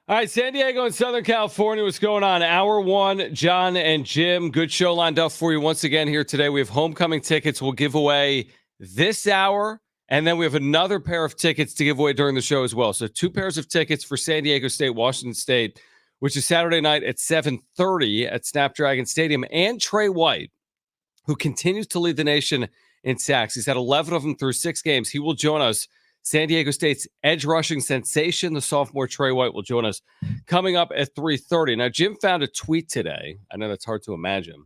All right, San Diego and Southern California, what's going on? Hour one, Jon and Jim. Good show lined up for you once again here today. We have homecoming tickets we'll give away this hour, and then we have another pair of tickets to give away during the show as well. So 2 pairs of tickets for San Diego State, Washington State, which is Saturday night at 7:30 at Snapdragon Stadium, and Trey White, who continues to lead the nation in sacks. He's had 11 of them through 6 games. He will join us. San Diego State's edge rushing sensation, the sophomore Trey White, will join us coming up at 3:30. Now, Jim found a tweet today. I know that's hard to imagine.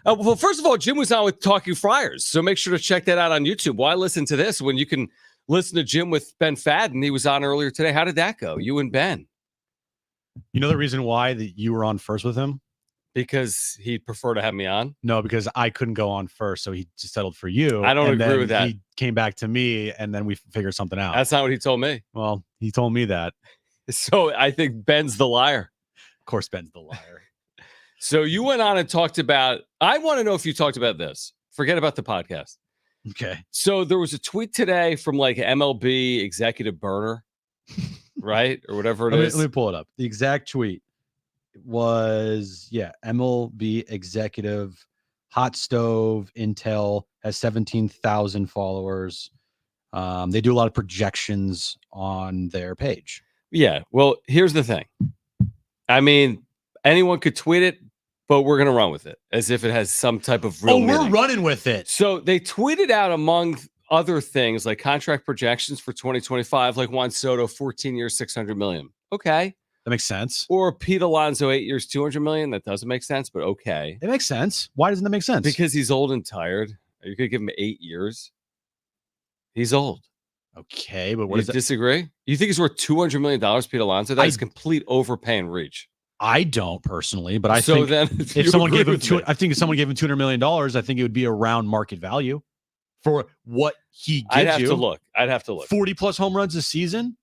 Well, first of all, Jim was on with Talking Friars, so make sure to check that out on YouTube. Why listen to this when you can listen to Jim with Ben Fadden? He was on earlier today. How did that go, you and Ben? You know the reason why that you were on first with him? Because he'd prefer to have me on? No, because I couldn't go on first, so he just settled for you. I don't agree with that. He came back to me, and then we figured something out. That's not what he told me. Well, he told me that. So I think Ben's the liar. Of course, Ben's the liar. So you went on and talked about, I want to know if you talked about this. Forget about the podcast. Okay. So there was a tweet today from like MLB executive burner, right? Or whatever it is. Let me pull it up. The exact tweet was, MLB executive, hot stove, Intel, has 17,000 followers. They do a lot of projections on their page. Yeah. Well, here's the thing. I mean, anyone could tweet it, but we're going to run with it as if it has some type of real meaning. We're running with it. So they tweeted out, among other things, like contract projections for 2025, like Juan Soto, 14 years, $600 million. Okay. That makes sense. Or Pete Alonso, 8 years, $200 million. That doesn't make sense, but okay. It makes sense. Why doesn't that make sense? Because he's old and tired. Are you going to give him 8 years? He's old. Okay, but what you does that disagree? You think he's worth $200 million, Pete Alonso? That is complete overpay and reach. I don't personally, but I so think then if someone gave him $200 million, I think it would be around market value for what he gives I'd have to look. 40 plus home runs a season.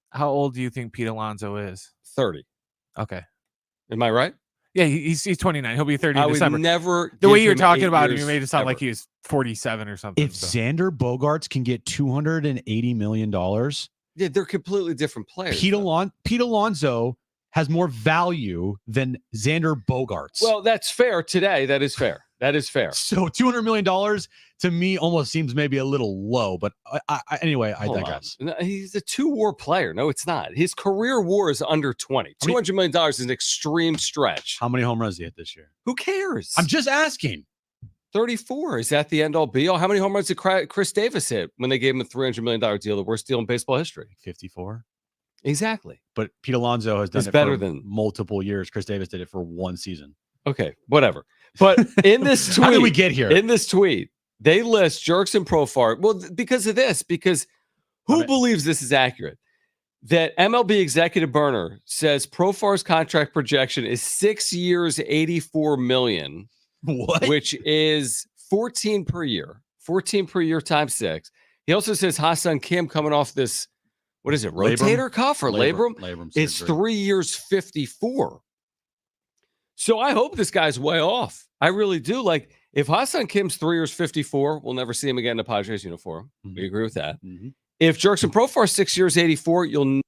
How old do you think Pete Alonso is? 30. Okay. Am I right? Yeah, he's 29. He'll be 30 in December. Never. The way you're talking about him, you made it sound like he was 47 or something. If Xander Bogaerts can get $280 million, yeah, they're completely different players. Pete Alonso has more value than Xander Bogaerts. Well, that's fair today. That is fair. So $200 million to me almost seems maybe a little low, but anyway, I digress. No, he's a 2-WAR player. No, it's not. His career WAR is under 20. $200 million is an extreme stretch. How many home runs did he hit this year? Who cares? I'm just asking. 34. Is that the end all be all? How many home runs did Chris Davis hit when they gave him a $300 million deal, the worst deal in baseball history? 54. Exactly. But Pete Alonso has done it better for than multiple years. Chris Davis did it for 1 season. Okay, whatever. But in this tweet, how did we get here? In this tweet, they list Jurickson Profar. Well, because who believes this is accurate? That MLB executive burner says Profar's contract projection is 6 years, $84 million. What? Which is 14 per year. 14 per year times 6. He also says Ha-Seong Kim coming off this, what is it, rotator cuff or labrum? Labrum it's 3 years, 54. So I hope this guy's way off. I really do. Like, if Ha-Seong Kim's 3 years, 54, we'll never see him again in a Padres uniform. Mm-hmm. We agree with that. Mm-hmm. If Jurickson Profar 6 years, 84, you'll never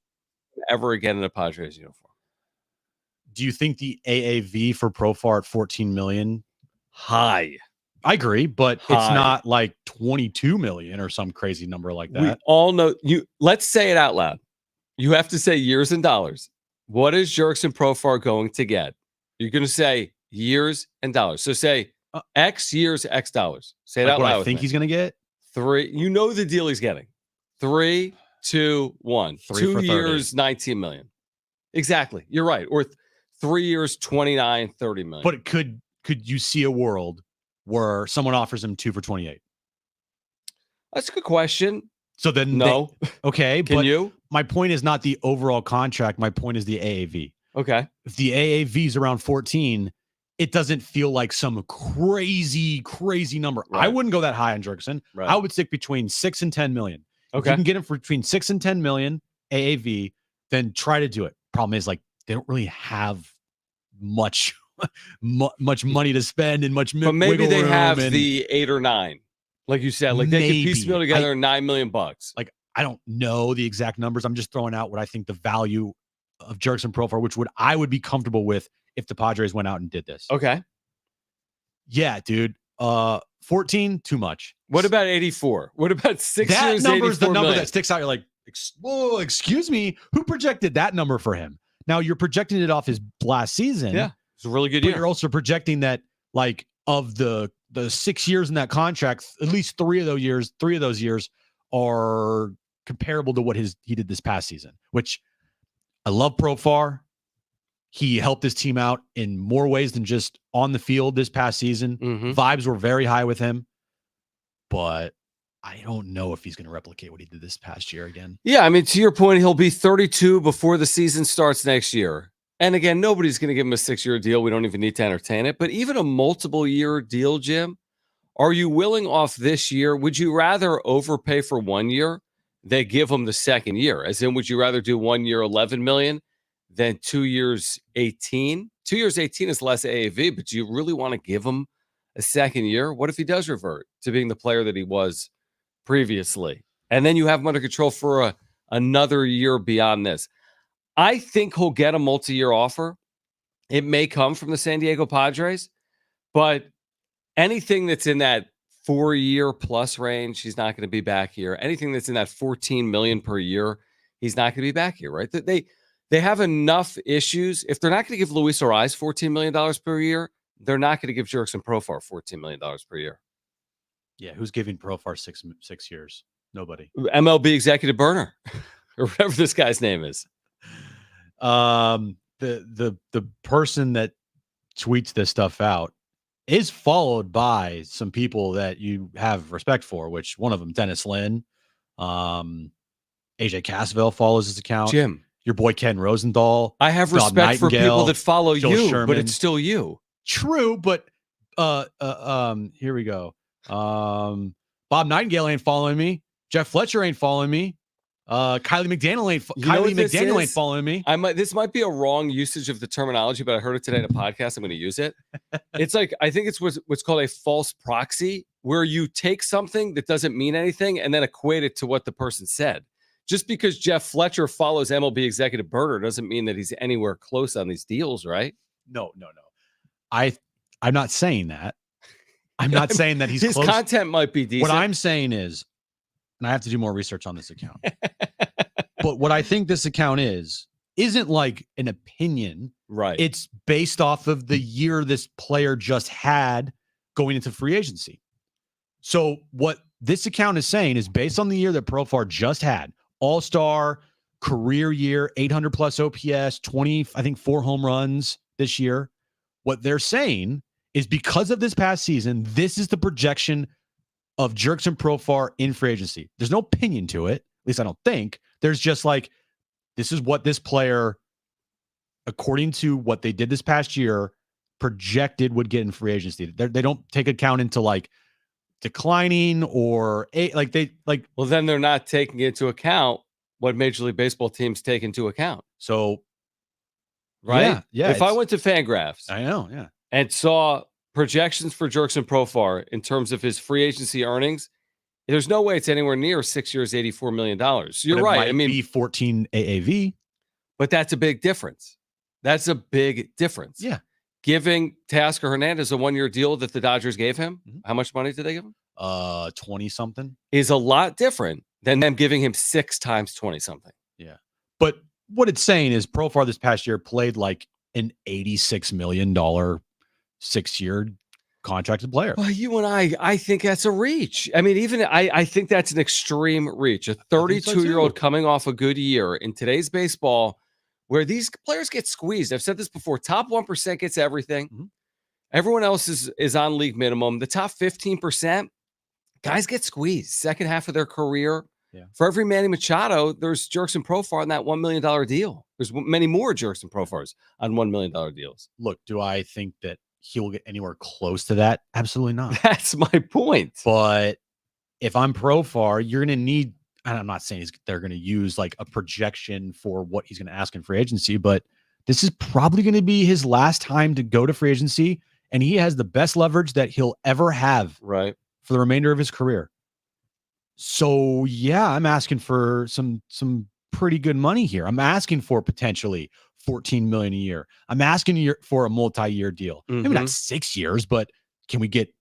ever again in a Padres uniform. Do you think the AAV for Profar at 14 million? High. I agree, but it's not like 22 million or some crazy number like that. We all know you. Let's say it out loud. You have to say years and dollars. What is Jurickson Profar going to get? You're going to say years and dollars. So say X years, X dollars. Say it out loud. I think he's going to get 3. You know the deal he's getting. 3, 2, 1. 2 years, 19 million. Exactly. You're right. Or 3 years, 29, 30 million. But could you see a world where someone offers him 2 for 28? That's a good question. So then no. Okay. Can but you? My point is not the overall contract. My point is the AAV. Okay. If the AAV is around 14, it doesn't feel like some crazy number. Right. I wouldn't go that high on Jurickson. Right. I would stick between 6 and 10 million. Okay. If you can get him for between 6 and 10 million AAV, then try to do it. Problem is, like, they don't really have much money to spend and much. But maybe they have the 8 or 9, like you said. Like they can piecemeal together $9 million. Like, I don't know the exact numbers. I'm just throwing out what I think the value of Jurickson Profar, which I would be comfortable with if the Padres went out and did this. Okay. Yeah, dude. 14, too much. What about 84? What about 6 that years? Number is the number million? that sticks out. You're like, whoa, excuse me. Who projected that number for him? Now you're projecting it off his last season. Yeah, it's a really good but year. You're also projecting that, like, of the 6 years in that contract, at least 3 of those years are comparable to what he did this past season, which I love Profar. He helped his team out in more ways than just on the field this past season. Vibes were very high with him, but I don't know if he's going to replicate what he did this past year again. Yeah, I mean, to your point, he'll be 32 before the season starts next year. And again, nobody's going to give him a 6-year deal. We don't even need to entertain it. But even a multiple year deal, Jim, are you willing off this year? Would you rather overpay for 1 year than give him the second year? As in, would you rather do 1 year, $11 million than 2 years, 18? 2 years, 18 is less AAV, but do you really want to give him a second year? What if he does revert to being the player that he was previously? And then you have him under control for another year beyond this. I think he'll get a multi-year offer. It may come from the San Diego Padres, but anything that's in that 4-year plus range, he's not going to be back here. Anything that's in that $14 million per year, he's not going to be back here, right? They have enough issues. If they're not going to give Luis Ariz $14 million per year, they're not going to give Jurickson Profar $14 million per year. Yeah, who's giving Profar 6 years? Nobody. MLB executive burner, or whatever this guy's name is. The person that tweets this stuff out is followed by some people that you have respect for, which one of them, Dennis Lynn, AJ Cassavell follows his account. Jim, your boy Ken Rosenthal. I have respect for people that follow you, but it's still you. True, but here we go. Bob Nightingale ain't following me. Jeff Fletcher ain't following me. Kylie McDaniel ain't following me. This might be a wrong usage of the terminology, but I heard it today in a podcast. I'm going to use it. It's like, I think it's what's called a false proxy, where you take something that doesn't mean anything and then equate it to what the person said. Just because Jeff Fletcher follows MLB executive burner doesn't mean that he's anywhere close on these deals, right? No. I'm not saying that. I'm not saying that his close. Content might be decent. What I'm saying is, and I have to do more research on this account, but what I think this account isn't like an opinion. Right. It's based off of the year this player just had going into free agency. So what this account is saying is based on the year that Profar just had, all-star career year, 800 plus OPS, 4 home runs this year. What they're saying is because of this past season, this is the projection of Jurickson Profar in free agency. There's no opinion to it. At least I don't think. There's just like, this is what this player, according to what they did this past year, projected would get in free agency. They don't take account into like declining or well, then they're not taking into account what Major League Baseball teams take into account. So, right? Yeah. If I went to Fangraphs, I know, yeah, and saw projections for Jurickson Profar in terms of his free agency earnings, there's no way it's anywhere near 6 years, $84 million. You're right. I mean, be 14 AAV, but that's a big difference. That's a big difference. Yeah. Giving Teoscar Hernandez a 1-year deal that the Dodgers gave him, how much money did they give him? 20 something is a lot different than them giving him 6 times 20 something. Yeah. But what it's saying is Profar this past year played like an $86 million 6-year contracted player. Well, you and I think that's a reach. I mean, even I think that's an extreme reach. A 32-year-old coming off a good year in today's baseball, where these players get squeezed. I've said this before. Top 1% gets everything. Mm-hmm. Everyone else is on league minimum. The top 15%, guys get squeezed. Second half of their career. Yeah. For every Manny Machado, there's Jurickson Profar on that $1 million deal. There's many more Jurickson Profars on $1 million deals. Look, do I think that he will get anywhere close to that? Absolutely not. That's my point. But if I'm Profar, you're going to need, and I'm not saying they're going to use like a projection for what he's going to ask in free agency, but this is probably going to be his last time to go to free agency. And he has the best leverage that he'll ever have right for the remainder of his career. So yeah, I'm asking for some pretty good money here. I'm asking for potentially $14 million a year. I'm asking for a multi-year deal. Maybe not 6 years, but can we get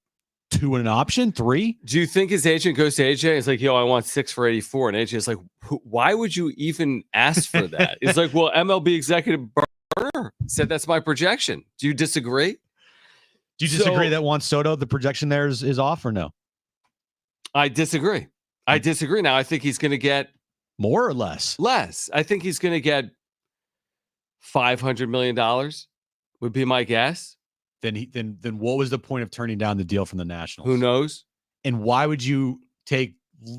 2 and an option, 3? Do you think his agent goes to AJ? It's like, yo, I want 6 for 84. And AJ is like, why would you even ask for that? It's like, well, MLB executive Burner said that's my projection. Do you disagree? Do you disagree that Juan Soto, the projection there is off or no? I disagree. I disagree. Now, I think he's going to get more or less. Less. I think he's going to get $500 million would be my guess. Then what was the point of turning down the deal from the Nationals? Who knows? And why would you take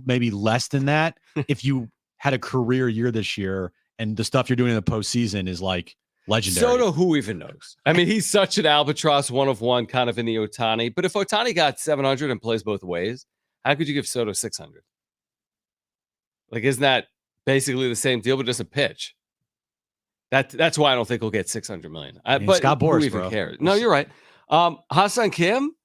maybe less than that if you had a career year this year and the stuff you're doing in the postseason is like legendary? Soto, who even knows? I mean, he's such an albatross, one of one, kind of in the Ohtani. But if Ohtani got 700 and plays both ways, how could you give Soto 600? Like, isn't that basically the same deal, but just a pitch? That's why I don't think he'll get 600 million. But Scott Boras, who even bro. cares? No, you're right. Ha-Seong Kim,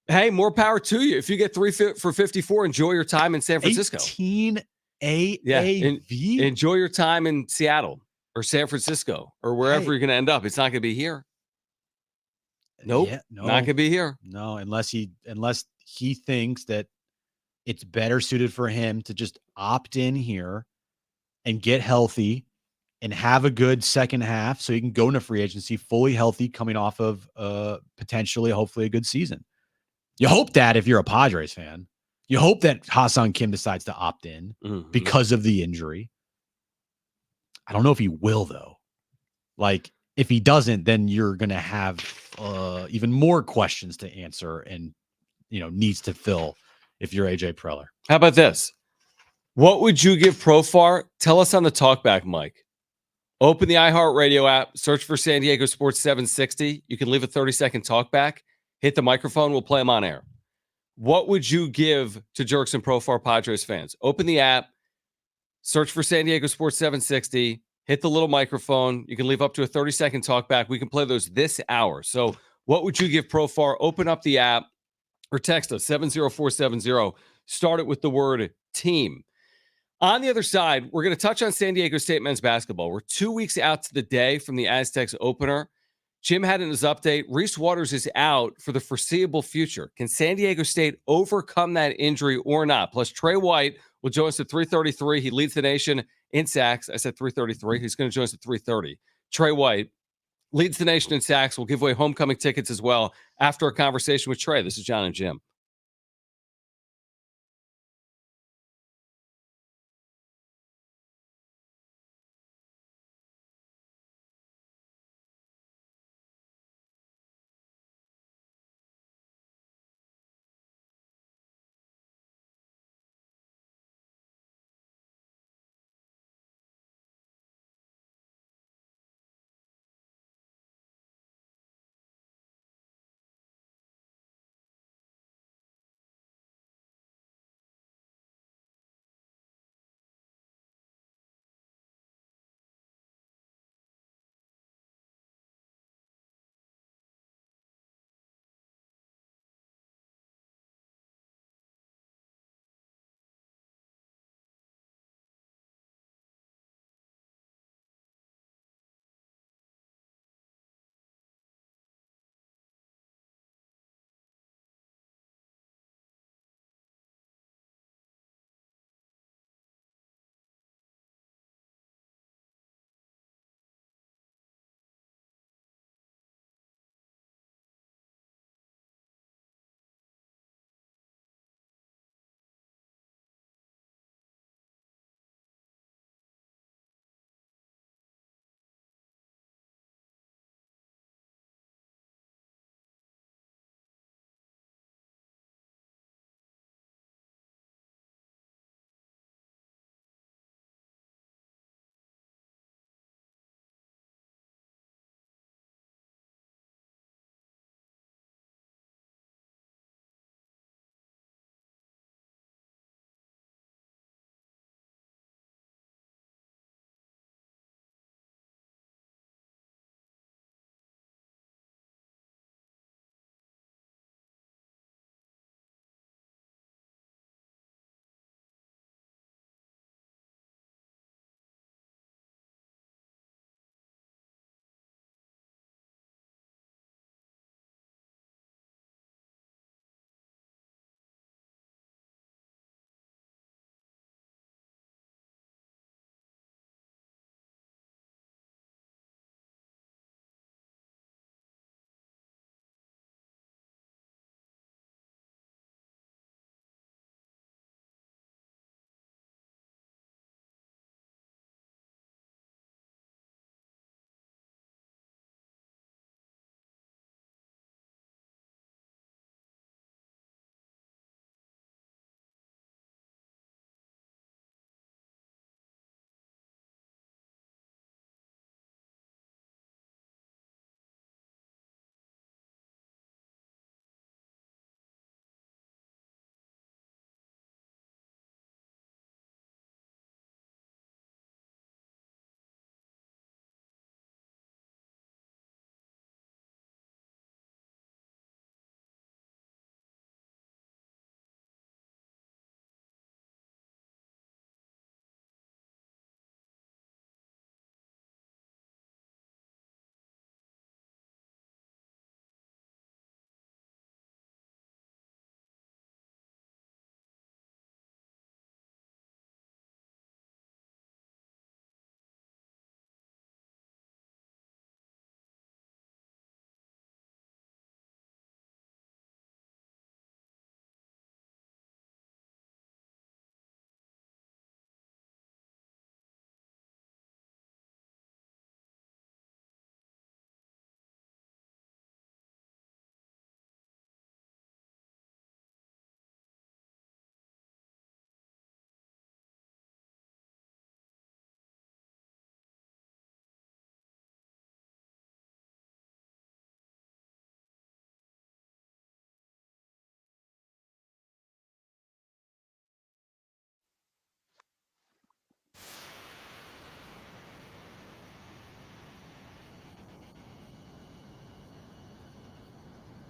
hey, more power to you. If you get 3 for 54, enjoy your time in San Francisco. 18 AAV. Enjoy your time in Seattle or San Francisco or wherever you're going to end up. It's not going to be here. Nope, not going to be here. No, unless he thinks that it's better suited for him to just opt in here and get healthy and have a good second half so he can go into free agency fully healthy coming off of potentially, hopefully, a good season. You hope that if you're a Padres fan, you hope that Ha-Seong Kim decides to opt in because of the injury. I don't know if he will, though. Like, if he doesn't, then you're going to have even more questions to answer and, needs to fill if you're AJ Preller. How about this? What would you give Profar? Tell us on the talkback mic. Open the iHeartRadio app, search for San Diego Sports 760. You can leave a 30-second talkback. Hit the microphone. We'll play them on air. What would you give to Jurickson Profar Padres fans? Open the app, search for San Diego Sports 760. Hit the little microphone. You can leave up to a 30-second talkback. We can play those this hour. So what would you give Profar? Open up the app or text us 70470. Start it with the word team. On the other side, we're going to touch on San Diego State men's basketball. We're 2 weeks out to the day from the Aztecs opener. Jim had in his update, Reese Waters is out for the foreseeable future. Can San Diego State overcome that injury or not? Plus, Trey White will join us at 3:33. He leads the nation in sacks. I said 3:33. He's going to join us at 3:30. Trey White leads the nation in sacks. We'll give away homecoming tickets as well after a conversation with Trey. This is Jon and Jim.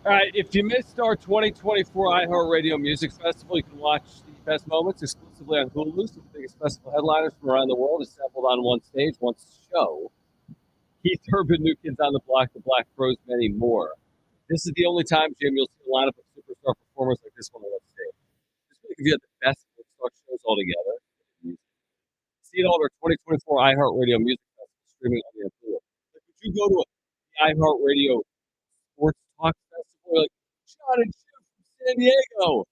All right, if you missed our 2024 iHeartRadio Music Festival, you can watch the best moments exclusively on Hulu. Some of the biggest festival headliners from around the world assembled on one stage, one show. Keith Urban, New Kids on the Block, The Black Crowes, many more. This is the only time, Jim, you'll see a lineup of superstar performers like this one on one stage. This week, if you had the best Woodstock shows all together, see it all at our 2024 iHeartRadio Music Festival streaming on the Hulu. Like, would you go to the iHeartRadio Sports Talk Festival? Like, Jon and Jim from San Diego,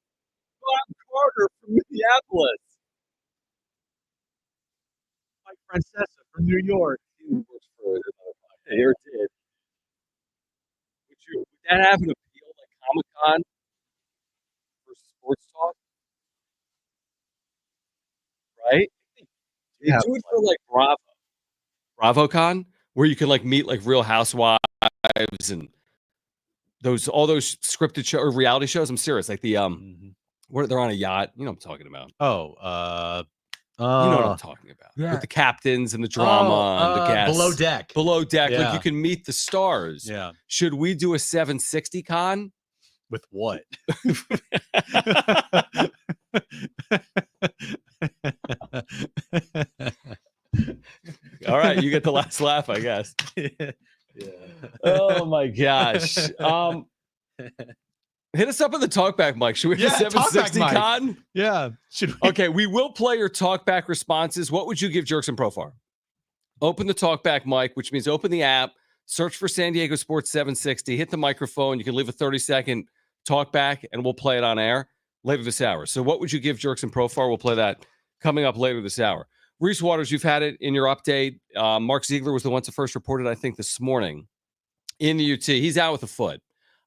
Bob Carter from Minneapolis, Mike Francesa from New York. He works for another podcast. Here it is. Would that have an appeal like Comic-Con for sports talk? Right? They do it for like BravoCon, where you can like meet like Real Housewives and all those scripted show or reality shows. I'm serious. Like the where they're on a yacht. You know what I'm talking about. You know what I'm talking about. Yeah. With the captains and the drama and the guests. Below deck. Yeah. Like you can meet the stars. Yeah. Should we do a 760 con? With what? All right, you get the last laugh, I guess. Yeah. Oh my gosh. Hit us up in the talkback, Mike. Should we have a 760 con? Yeah. Should we? Okay, we will play your talkback responses. What would you give Jurickson Profar? Open the talkback mic, which means open the app, search for San Diego Sports 760, hit the microphone. You can leave a 30-second talkback, and we'll play it on air later this hour. So what would you give Jurickson Profar? We'll play that coming up later this hour. Reese Waters, you've had it in your update. Mark Ziegler was the one to first reported, I think, this morning in the UT. He's out with a foot.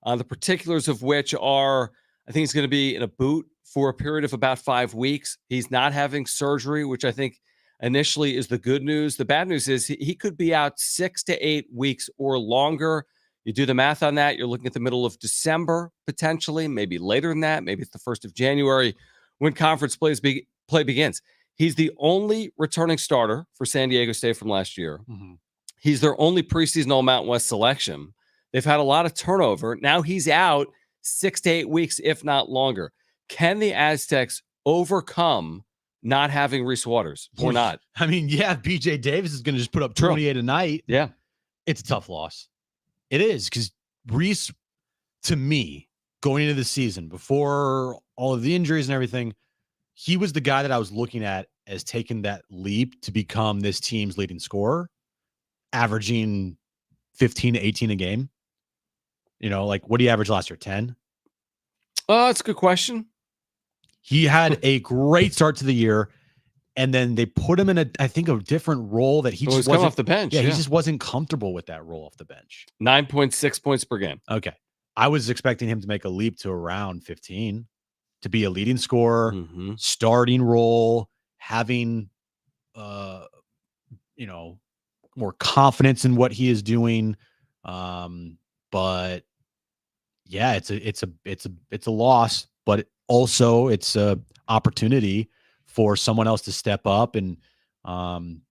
The particulars of which are, I think he's going to be in a boot for a period of about 5 weeks. He's not having surgery, which I think initially is the good news. The bad news is he could be out 6 to 8 weeks or longer. You do the math on that, you're looking at the middle of December, potentially, maybe later than that. Maybe it's the 1st of January when conference play begins. He's the only returning starter for San Diego State from last year. Mm-hmm. He's their only preseason All-Mountain West selection. They've had a lot of turnover. Now he's out 6 to 8 weeks, if not longer. Can the Aztecs overcome not having Reese Waters or not? I mean, yeah, BJ Davis is going to just put up 28 a night. Yeah. It's a tough loss. It is, because Reese, to me, going into the season, before all of the injuries and everything, he was the guy that I was looking at as taking that leap to become this team's leading scorer, averaging 15 to 18 a game. You know, like, what do you average last year? 10? That's a good question. He had a great start to the year, and then they put him in a different role that he just wasn't off the bench. Yeah, he just wasn't comfortable with that role off the bench. 9.6 points per game. Okay. I was expecting him to make a leap to around 15, to be a leading scorer, starting role, having, more confidence in what he is doing. But yeah, it's a loss, but also it's a opportunity for someone else to step up and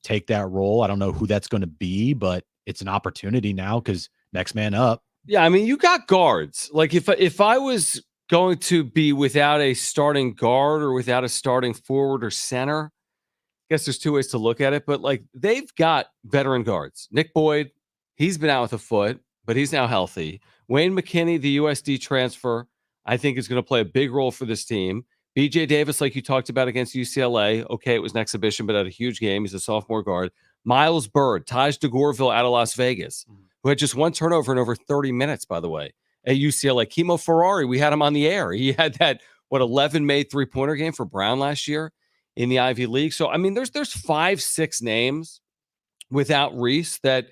take that role. I don't know who that's going to be, but it's an opportunity now, because next man up. Yeah, I mean, you got guards. Like, if I was going to be without a starting guard or without a starting forward or center, I guess there's two ways to look at it, but like, they've got veteran guards. Nick Boyd, he's been out with a foot, but he's now healthy. Wayne McKinney, the USD transfer, I think is going to play a big role for this team. BJ Davis, like you talked about against UCLA. Okay, it was an exhibition, but had a huge game. He's a sophomore guard. Miles Bird, Taj DeGorville out of Las Vegas, who had just one turnover in over 30 minutes, by the way, at UCLA. Kimo Ferrari, we had him on the air. He had that, 11 made three-pointer game for Brown last year in the Ivy League. So, I mean, there's 5-6 names without Reese that,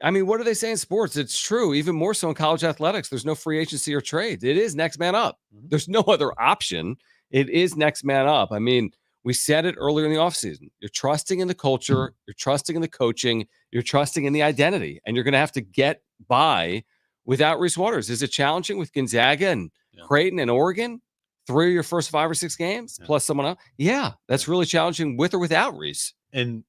I mean, what do they say in sports? It's true, even more so in college athletics. There's no free agency or trade. It is next man up. There's no other option. It is next man up. I mean, we said it earlier in the offseason. You're trusting in the culture. You're trusting in the coaching. You're trusting in the identity. And you're going to have to get by without Reese Waters. Is it challenging with Gonzaga and Creighton and Oregon? 3 of your first 5 or 6 games plus someone else? Yeah, that's really challenging with or without Reese. And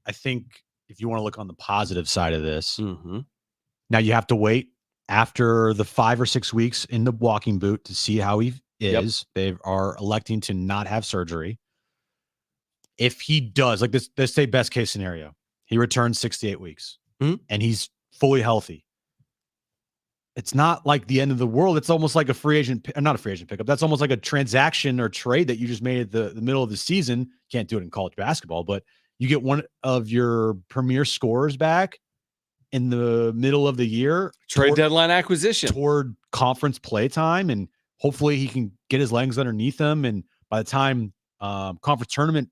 I think if you want to look on the positive side of this, now you have to wait after the 5 or 6 weeks in the walking boot to see how he is. They are electing to not have surgery. If he does, like this, let's say best case scenario, he returns 6 to 8 weeks and he's fully healthy. It's not like the end of the world. It's almost like a free agent, not a free agent pickup. That's almost like a transaction or trade that you just made at the middle of the season. Can't do it in college basketball, but you get one of your premier scorers back in the middle of the year. Trade deadline acquisition. Toward conference play time, and hopefully he can get his legs underneath him. And by the time conference tournament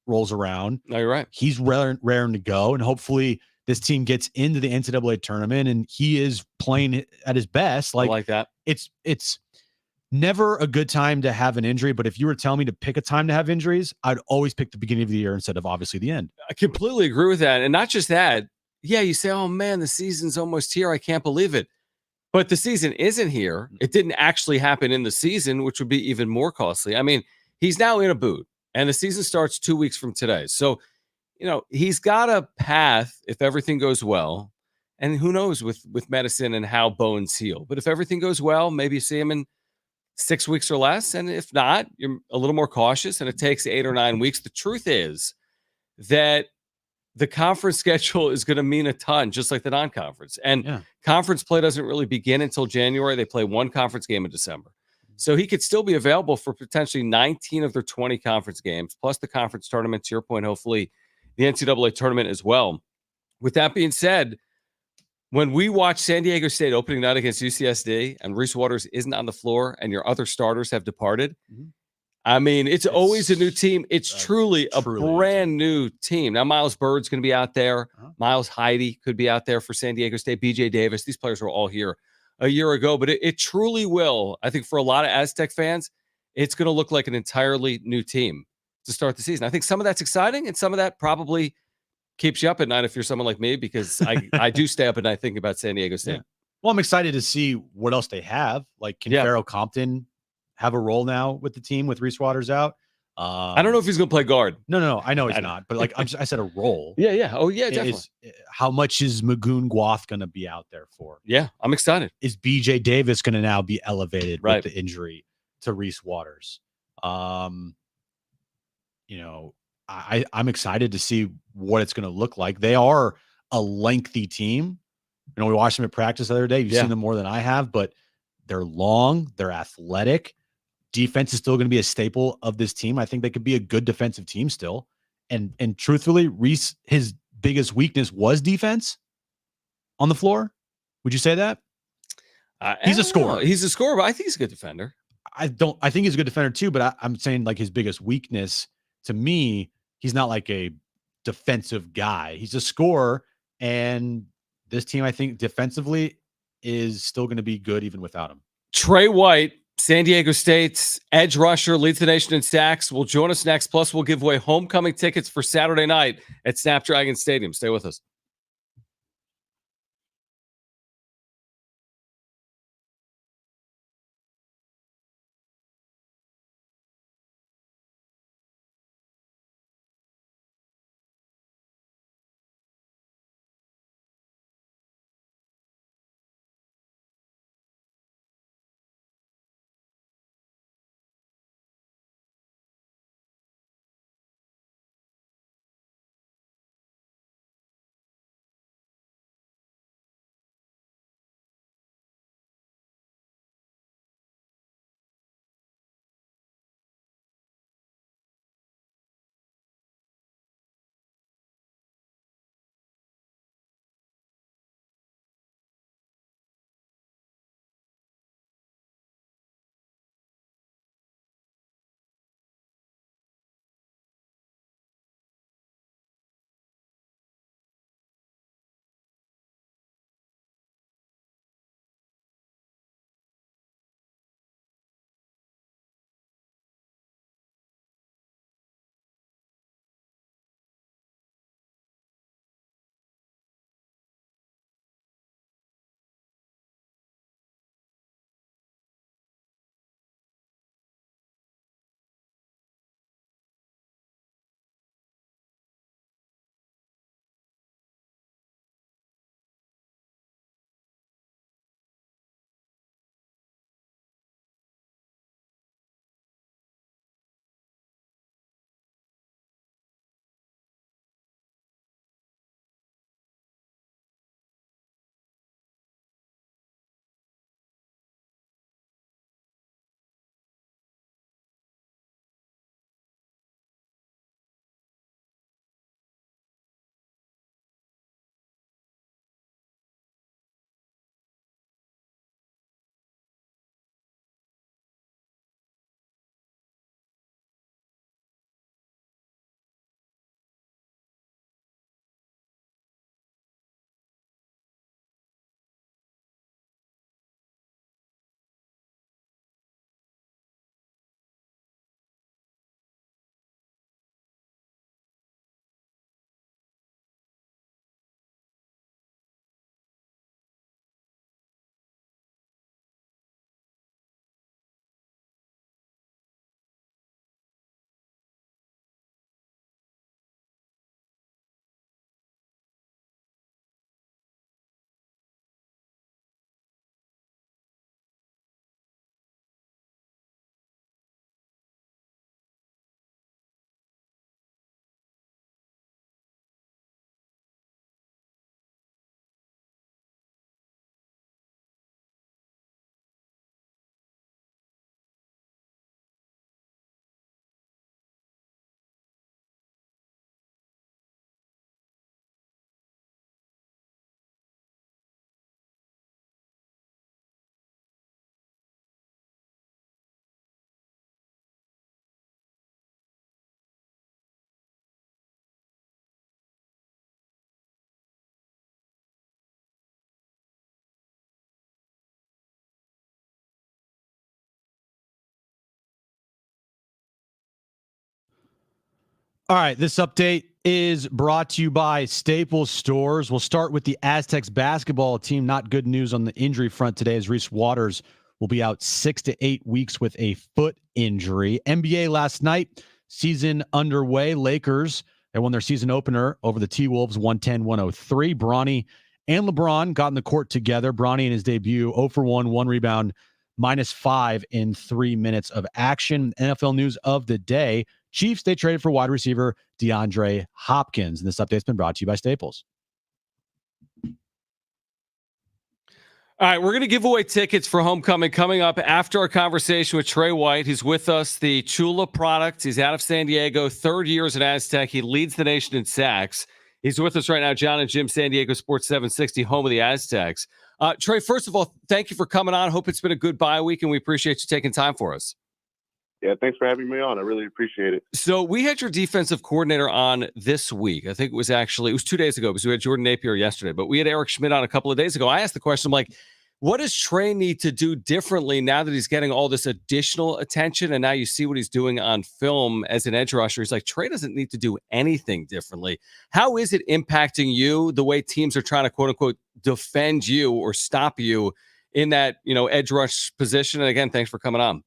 rolls around, no, you're right. He's raring to go, and hopefully this team gets into the NCAA tournament and he is playing at his best. I like that. It's never a good time to have an injury, but if you were telling me to pick a time to have injuries, I'd always pick the beginning of the year instead of obviously the end. I completely agree with that. And not just that. Yeah, you say, oh man, the season's almost here. I can't believe it. But the season isn't here. It didn't actually happen in the season, which would be even more costly. I mean, he's now in a boot and the season starts 2 weeks from today. So, he's got a path if everything goes well. And who knows with medicine and how bones heal. But if everything goes well, maybe you see him in 6 weeks or less. And if not, you're a little more cautious and it takes 8 or 9 weeks. The truth is that the conference schedule is going to mean a ton, just like the non-conference. And conference play doesn't really begin until January. They play one conference game in December. So he could still be available for potentially 19 of their 20 conference games, plus the conference tournament, to your point, hopefully the NCAA tournament as well. With that being said, when we watch San Diego State opening night against UCSD and Reese Waters isn't on the floor and your other starters have departed, I mean, it's always a new team. It's truly a brand new team. Now, Miles Bird's going to be out there. Miles Heide could be out there for San Diego State. BJ Davis. These players were all here a year ago. But it truly will. I think for a lot of Aztec fans, it's going to look like an entirely new team to start the season. I think some of that's exciting, and some of that probably keeps you up at night if you're someone like me, because I do stay up at night thinking about San Diego State. Yeah. Well, I'm excited to see what else they have. Like, can Pharaoh Compton have a role now with the team with Reese Waters out? I don't know if he's going to play guard. No, I know he's not. But like, I said a role. Yeah. Oh, yeah, definitely. How much is Magoon Guath going to be out there for? Yeah, I'm excited. Is BJ Davis going to now be elevated with the injury to Reese Waters? I'm excited to see what it's going to look like. They are a lengthy team. We watched them at practice the other day. You've seen them more than I have, but they're long. They're athletic. Defense is still going to be a staple of this team. I think they could be a good defensive team still. And truthfully, Reese, his biggest weakness was defense on the floor. Would you say that? He's a scorer. He's a scorer, but I think he's a good defender. I think he's a good defender too, but I'm saying like his biggest weakness to me, he's not like a defensive guy. He's a scorer, and this team, I think, defensively is still going to be good even without him. Trey White, San Diego State's edge rusher, leads the nation in sacks, will join us next. Plus, we'll give away homecoming tickets for Saturday night at Snapdragon Stadium. Stay with us. All right, this update is brought to you by Staples Stores. We'll start with the Aztecs basketball team. Not good news on the injury front today, as Reese Waters will be out 6 to 8 weeks with a foot injury. NBA last night, season underway. Lakers, they won their season opener over the T-Wolves 110-103. Bronny and LeBron got in the court together. Bronny in his debut, 0 for 1, 1 rebound, -5 in 3 minutes of action. NFL news of the day. Chiefs, they traded for wide receiver DeAndre Hopkins. And this update's been brought to you by Staples. All right, we're going to give away tickets for homecoming coming up after our conversation with Trey White. He's with us, the Chula product. He's out of San Diego, 3rd year as an Aztec. He leads the nation in sacks. He's with us right now, Jon and Jim, San Diego Sports 760, home of the Aztecs. Trey, first of all, thank you for coming on. Hope it's been a good bye week, and we appreciate you taking time for us. Yeah, thanks for having me on. I really appreciate it. So we had your defensive coordinator on this week. I think it was 2 days ago because we had Jordan Napier yesterday, but we had Eric Schmidt on a couple of days ago. I asked the question, I'm like, what does Trey need to do differently now that he's getting all this additional attention? And now you see what he's doing on film as an edge rusher. He's like, Trey doesn't need to do anything differently. How is it impacting you, the way teams are trying to, quote unquote, defend you or stop you in that, edge rush position? And again, thanks for coming on.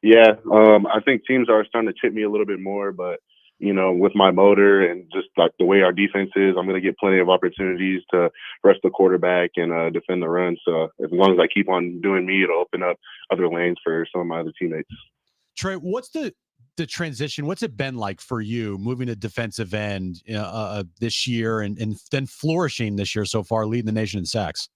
Yeah, I think teams are starting to chip me a little bit more, but, with my motor and just like the way our defense is, I'm going to get plenty of opportunities to rush the quarterback and defend the run. So as long as I keep on doing me, it'll open up other lanes for some of my other teammates. Trey, what's the transition? What's it been like for you moving to defensive end this year and then flourishing this year so far, leading the nation in sacks?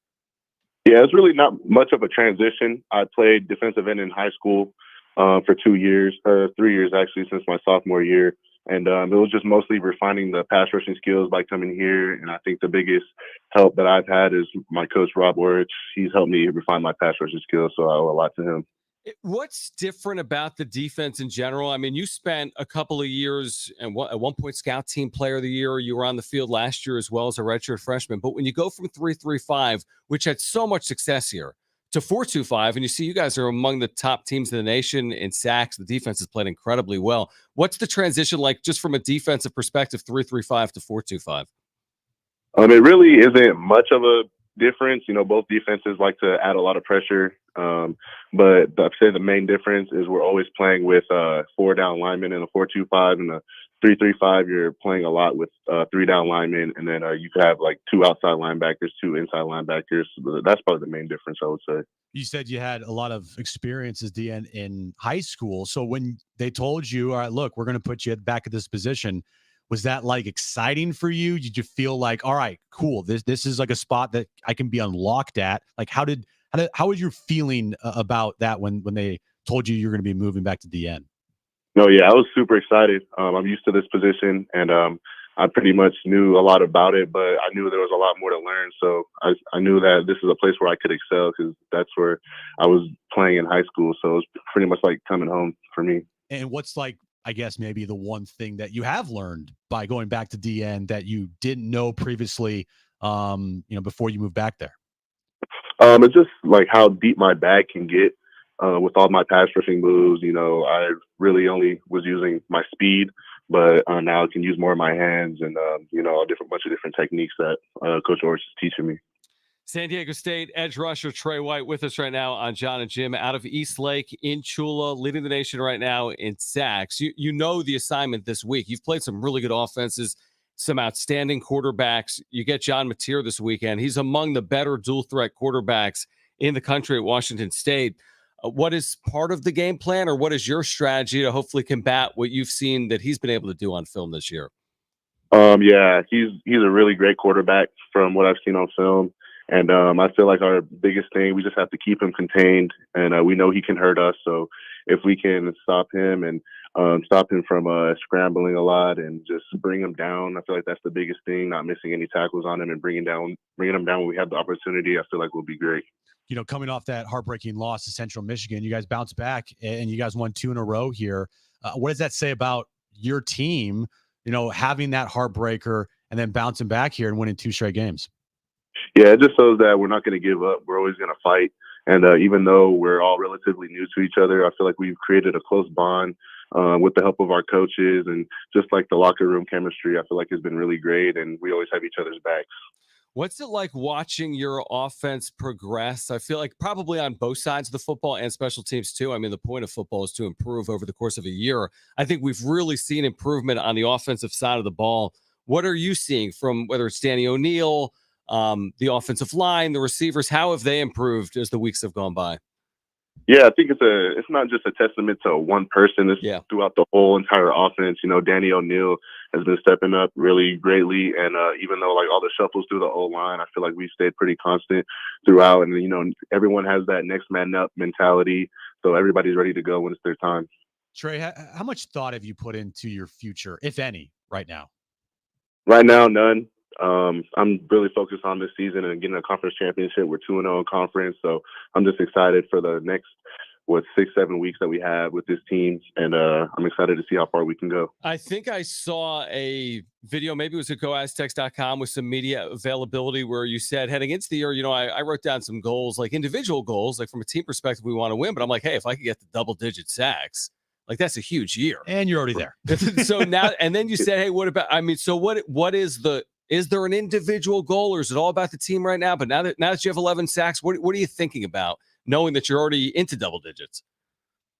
Yeah, it's really not much of a transition. I played defensive end in high school for 2 years, 3 years actually, since my sophomore year. And it was just mostly refining the pass rushing skills by coming here. And I think the biggest help that I've had is my coach, Rob Wirtz. He's helped me refine my pass rushing skills, so I owe a lot to him. What's different about the defense in general? I mean, you spent a couple of years and at one point scout team player of the year. You were on the field last year as well as a redshirt freshman. But when you go from 3-3-5, which had so much success here, to 4-2-5, and you see you guys are among the top teams in the nation in sacks. The defense has played incredibly well. What's the transition like just from a defensive perspective, 3-3-5 to 4-2-5? It really isn't much of a difference. Both defenses like to add a lot of pressure. But I'd say the main difference is we're always playing with 4 down linemen in a 4-2-5, and a 3-3-5, you're playing a lot with 3 down linemen, and then you could have like 2 outside linebackers, 2 inside linebackers. That's probably the main difference, I would say. You said you had a lot of experience as DN in high school. So when they told you, all right, look, we're going to put you back at this position, was that like exciting for you? Did you feel like, all right, cool, this is like a spot that I can be unlocked at? Like how was your feeling about that when they told you you're going to be moving back to DN? No, yeah, I was super excited. I'm used to this position, and I pretty much knew a lot about it, but I knew there was a lot more to learn. So I knew that this is a place where I could excel because that's where I was playing in high school. So it was pretty much like coming home for me. And what's like, I guess, maybe the one thing that you have learned by going back to DN that you didn't know previously, before you moved back there? It's just like how deep my bag can get. With all my pass rushing moves, I really only was using my speed, but now I can use more of my hands and, a bunch of different techniques that Coach Orris is teaching me. San Diego State edge rusher Trey White with us right now on Jon and Jim out of Eastlake in Chula, leading the nation right now in sacks. You know the assignment this week. You've played some really good offenses, some outstanding quarterbacks. You get John Mateer this weekend. He's among the better dual threat quarterbacks in the country at Washington State. What is part of the game plan, or what is your strategy to hopefully combat what you've seen that he's been able to do on film this year? Yeah, he's a really great quarterback from what I've seen on film. And I feel like our biggest thing, we just have to keep him contained, and we know he can hurt us. So if we can stop him and stop him from scrambling a lot and just bring him down, I feel like that's the biggest thing, not missing any tackles on him and bringing him down when we have the opportunity, I feel like we'll be great. Coming off that heartbreaking loss to Central Michigan, you guys bounced back and you guys won 2 in a row here. What does that say about your team, having that heartbreaker and then bouncing back here and winning 2 straight games? Yeah, it just shows that we're not going to give up. We're always going to fight. And even though we're all relatively new to each other, I feel like we've created a close bond. with the help of our coaches and just like the locker room chemistry, I feel like it's been really great, and we always have each other's backs. What's it like watching your offense progress? I feel like probably on both sides of the football and special teams too. I mean, the point of football is to improve over the course of a year. I think we've really seen improvement on the offensive side of the ball. What are you seeing from whether it's Danny O'Neil, the offensive line, the receivers? How have they improved as the weeks have gone by? Yeah, I think it's not just a testament to one person. It's throughout the whole entire offense. You know, Danny O'Neil has been stepping up really greatly, and even though like all the shuffles through the O-line, I feel like we stayed pretty constant throughout. And you know, everyone has that next man up mentality, so everybody's ready to go when it's their time. Trey, how much thought have you put into your future, if any, right now? Right now, none. I'm really focused on this season and getting a conference championship. We're 2-0 in conference, so I'm just excited for the next 6-7 weeks that we have with this team, and I'm excited to see how far we can go. I think I saw a video, maybe it was at GoAztecs.com with some media availability where you said heading into the year, you know, I wrote down some goals, like individual goals, like from a team perspective, we want to win, but I'm like, hey, if I could get the double-digit sacks, like that's a huge year. And you're already there. So now, and then you said, hey, what about, I mean, so what is there an individual goal, or is it all about the team right now? But now that you have 11 sacks, what are you thinking about, knowing that you're already into double digits?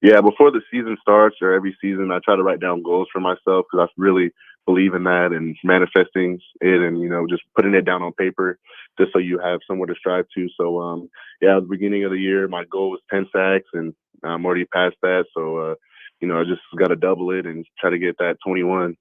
Yeah, before the season starts or every season, I try to write down goals for myself because I really believe in that and manifesting it, and you know, just putting it down on paper just so you have somewhere to strive to. So yeah, at the beginning of the year, my goal was 10 sacks, and I'm already past that. So you know, I just got to double it and try to get that 21.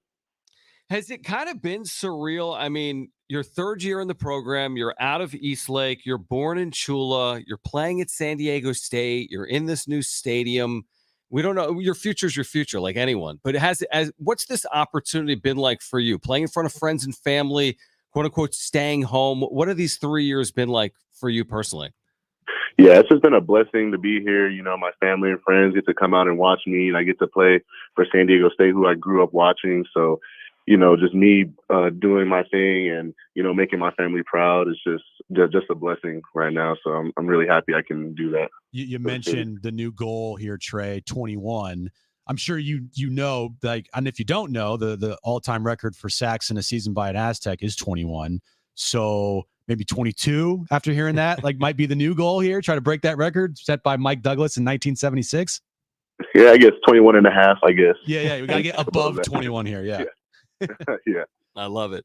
Has it kind of been surreal? I mean, your third year in the program, you're out of Eastlake, you're born in Chula, you're playing at San Diego State, you're in this new stadium. We don't know, your future's your future, like anyone. But what's this opportunity been like for you? Playing in front of friends and family, quote unquote, staying home. What have these 3 years been like for you personally? Yeah, it's just been a blessing to be here. You know, my family and friends get to come out and watch me, and I get to play for San Diego State, who I grew up watching. So, you know, just me doing my thing and, you know, making my family proud is just a blessing right now. So I'm really happy I can do that. You mentioned the new goal here, Trey, 21. I'm sure you know, like, and if you don't know, the all-time record for sacks in a season by an Aztec is 21. So maybe 22 after hearing that, like, might be the new goal here. Try to break that record set by Mike Douglas in 1976. Yeah, I guess 21 and a half, I guess. Yeah. We got to get above 21 here. Yeah. Yeah. I love it.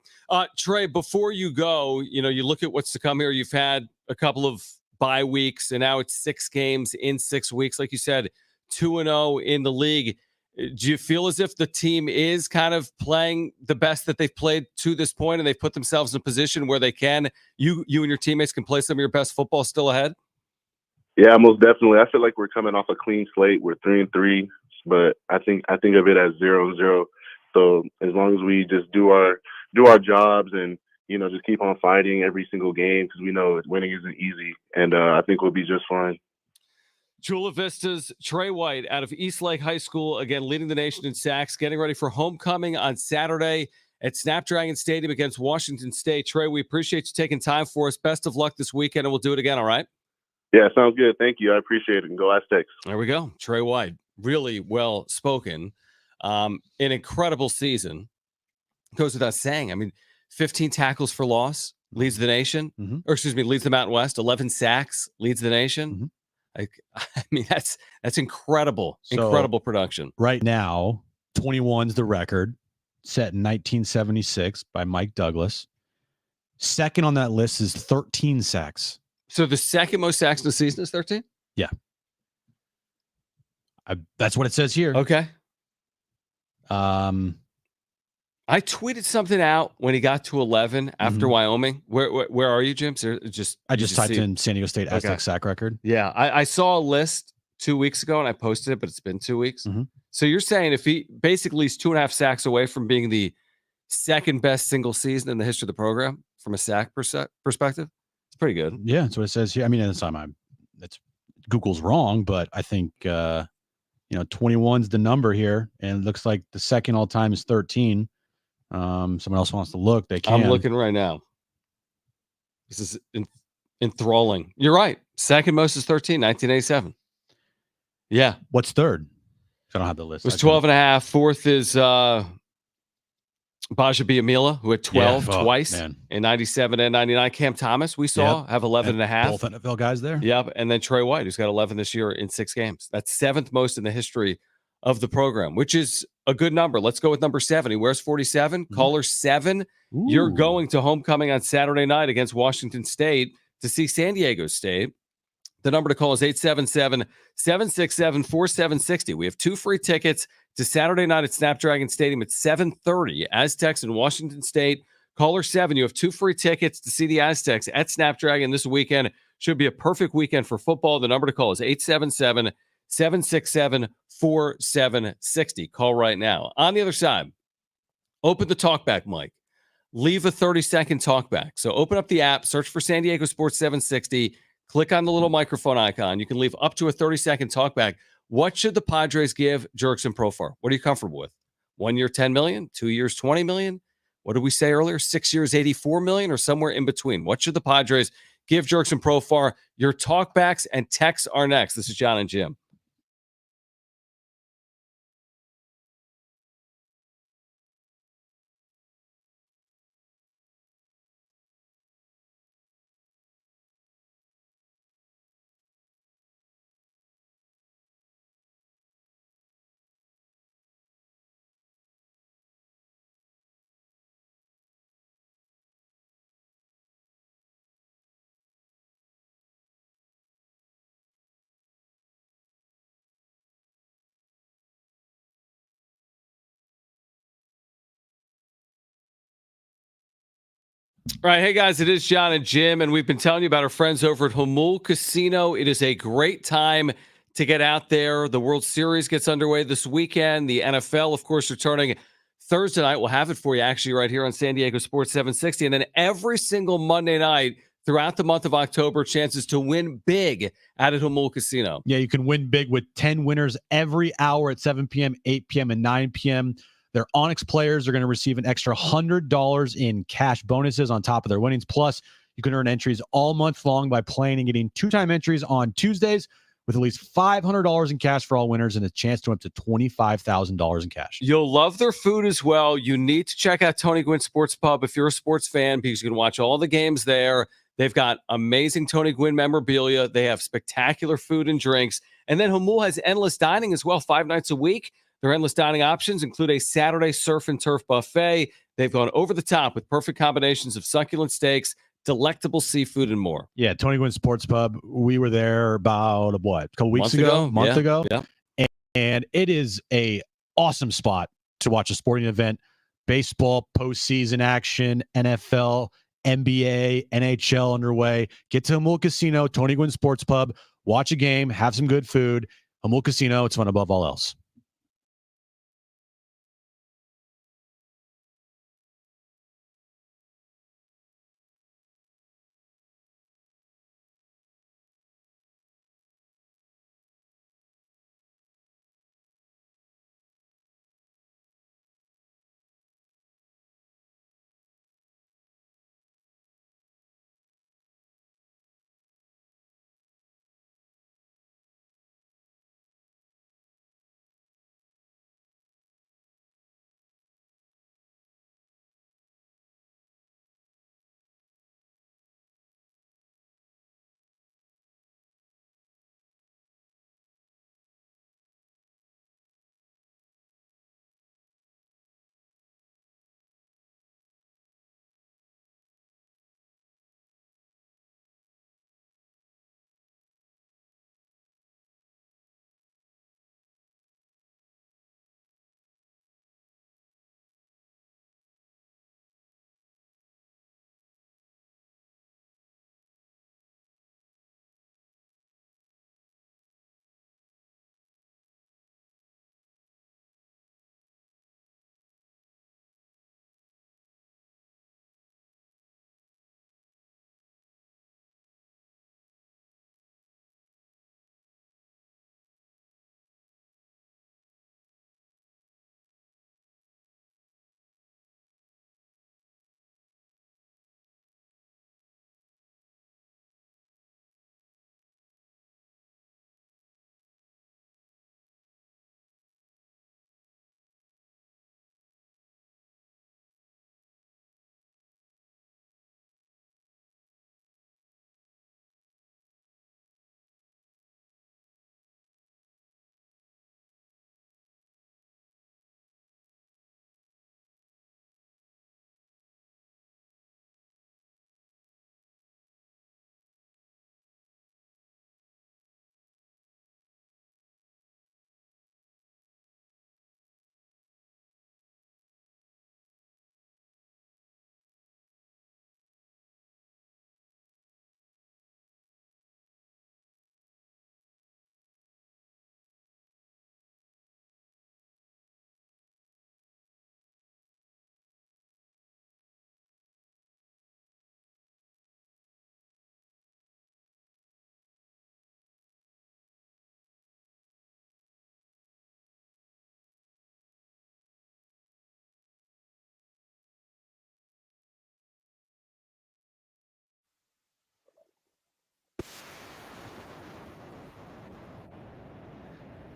Trey, before you go, you know, you look at what's to come here. You've had a couple of bye weeks, and now it's 6 games in 6 weeks. Like you said, 2-0 in the league. Do you feel as if the team is kind of playing the best that they've played to this point, and they've put themselves in a position where they can, you and your teammates can play some of your best football still ahead? Yeah, most definitely. I feel like we're coming off a clean slate. We're 3-3, but I think of it as 0-0. So as long as we just do our jobs and, you know, just keep on fighting every single game, because we know winning isn't easy, and I think we'll be just fine. Chula Vista's Trey White out of Eastlake High School, again, leading the nation in sacks, getting ready for homecoming on Saturday at Snapdragon Stadium against Washington State. Trey, we appreciate you taking time for us. Best of luck this weekend, and we'll do it again, all right? Yeah, sounds good. Thank you. I appreciate it. And go Aztecs. There we go. Trey White, really well spoken. An incredible season. Goes without saying. I mean, 15 tackles for loss, leads the nation. Mm-hmm. Or excuse me, leads the Mountain West. 11 sacks, leads the nation. Mm-hmm. I mean, that's incredible. So, incredible production. Right now, 21's the record set in 1976 by Mike Douglas. Second on that list is 13 sacks. So the second most sacks in the season is 13? Yeah. That's what it says here. Okay. I tweeted something out when he got to 11 after Wyoming. Where are you, Jim? I just typed in San Diego State Aztec sack record. Yeah, I saw a list 2 weeks ago and I posted it, but it's been 2 weeks. So you're saying if he basically is 2.5 sacks away from being the second best single season in the history of the program from a sack perspective, it's pretty good. Yeah, that's what it says here. I mean, that's Google's wrong, but I think 21's the number here, and it looks like the second all time is 13. Someone else wants to look, they can. I'm looking right now. This is enthralling. You're right. Second most is 13, 1987. Yeah. What's third? So I don't have the list. It was 12 and a half. Fourth is Baja Biamila, who had 12 twice in 97 and 99. Cam Thomas, we saw, have 11 and a half. Both NFL guys there. Yep. And then Trey White, who's got 11 this year in 6 games. That's 7th most in the history of the program, which is a good number. Let's go with number 7. He wears 47. Caller 7. Ooh. You're going to homecoming on Saturday night against Washington State to see San Diego State. The number to call is 877-767-4760. We have 2 free tickets to Saturday night at Snapdragon Stadium at 7:30. Aztecs in Washington State. Caller 7, you have 2 free tickets to see the Aztecs at Snapdragon this weekend. Should be a perfect weekend for football. The number to call is 877-767-4760. Call right now. On the other side, open the talkback mic. Leave a 30-second talkback. So open up the app, search for San Diego Sports 760, click on the little microphone icon. You can leave up to a 30-second talkback. What should the Padres give Jurickson Profar? What are you comfortable with? 1 year, $10 million, 2 years, $20 million? What did we say earlier? 6 years, $84 million, or somewhere in between? What should the Padres give Jurickson Profar? Your talkbacks and texts are next. This is Jon and Jim. All right. Hey, guys, it is Jon and Jim, and we've been telling you about our friends over at Jamul Casino. It is a great time to get out there. The World Series gets underway this weekend. The NFL, of course, returning Thursday night. We'll have it for you actually right here on San Diego Sports 760. And then every single Monday night throughout the month of October, chances to win big out at Jamul Casino. Yeah, you can win big with 10 winners every hour at 7 p.m., 8 p.m., and 9 p.m. Their Onyx players are going to receive an extra $100 in cash bonuses on top of their winnings. Plus, you can earn entries all month long by playing and getting 2-time entries on Tuesdays with at least $500 in cash for all winners and a chance to win up to $25,000 in cash. You'll love their food as well. You need to check out Tony Gwynn Sports Pub if you're a sports fan, because you can watch all the games there. They've got amazing Tony Gwynn memorabilia. They have spectacular food and drinks. And then Jamul has endless dining as well, 5 nights a week. Their endless dining options include a Saturday surf and turf buffet. They've gone over the top with perfect combinations of succulent steaks, delectable seafood, and more. Yeah, Tony Gwynn Sports Pub. We were there about, a couple weeks ago? A month ago. Yeah. And it is a awesome spot to watch a sporting event. Baseball, postseason action, NFL, NBA, NHL underway. Get to Jamul Casino, Tony Gwynn Sports Pub. Watch a game, have some good food. Jamul Casino, it's fun above all else.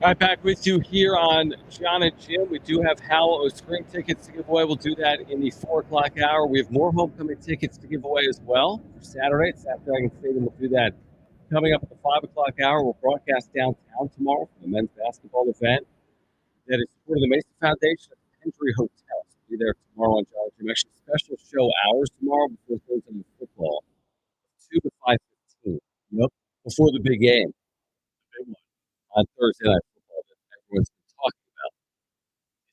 Right back with you here on Jon and Jim. We do have Howell Spring tickets to give away. We'll do that in the 4 o'clock hour. We have more homecoming tickets to give away as well for Saturday at Snapdragon Stadium. We'll do that coming up at the 5 o'clock hour. We'll broadcast downtown tomorrow for the men's basketball event that is supporting the Mason Foundation at the Hendry Hotel. So be there tomorrow on Jon and Jim. Actually, special show hours tomorrow before Thursday Night Football, 2 to 5:15. Yep. Before the big game. The big one. On Thursday Night Football that everyone's been talking about.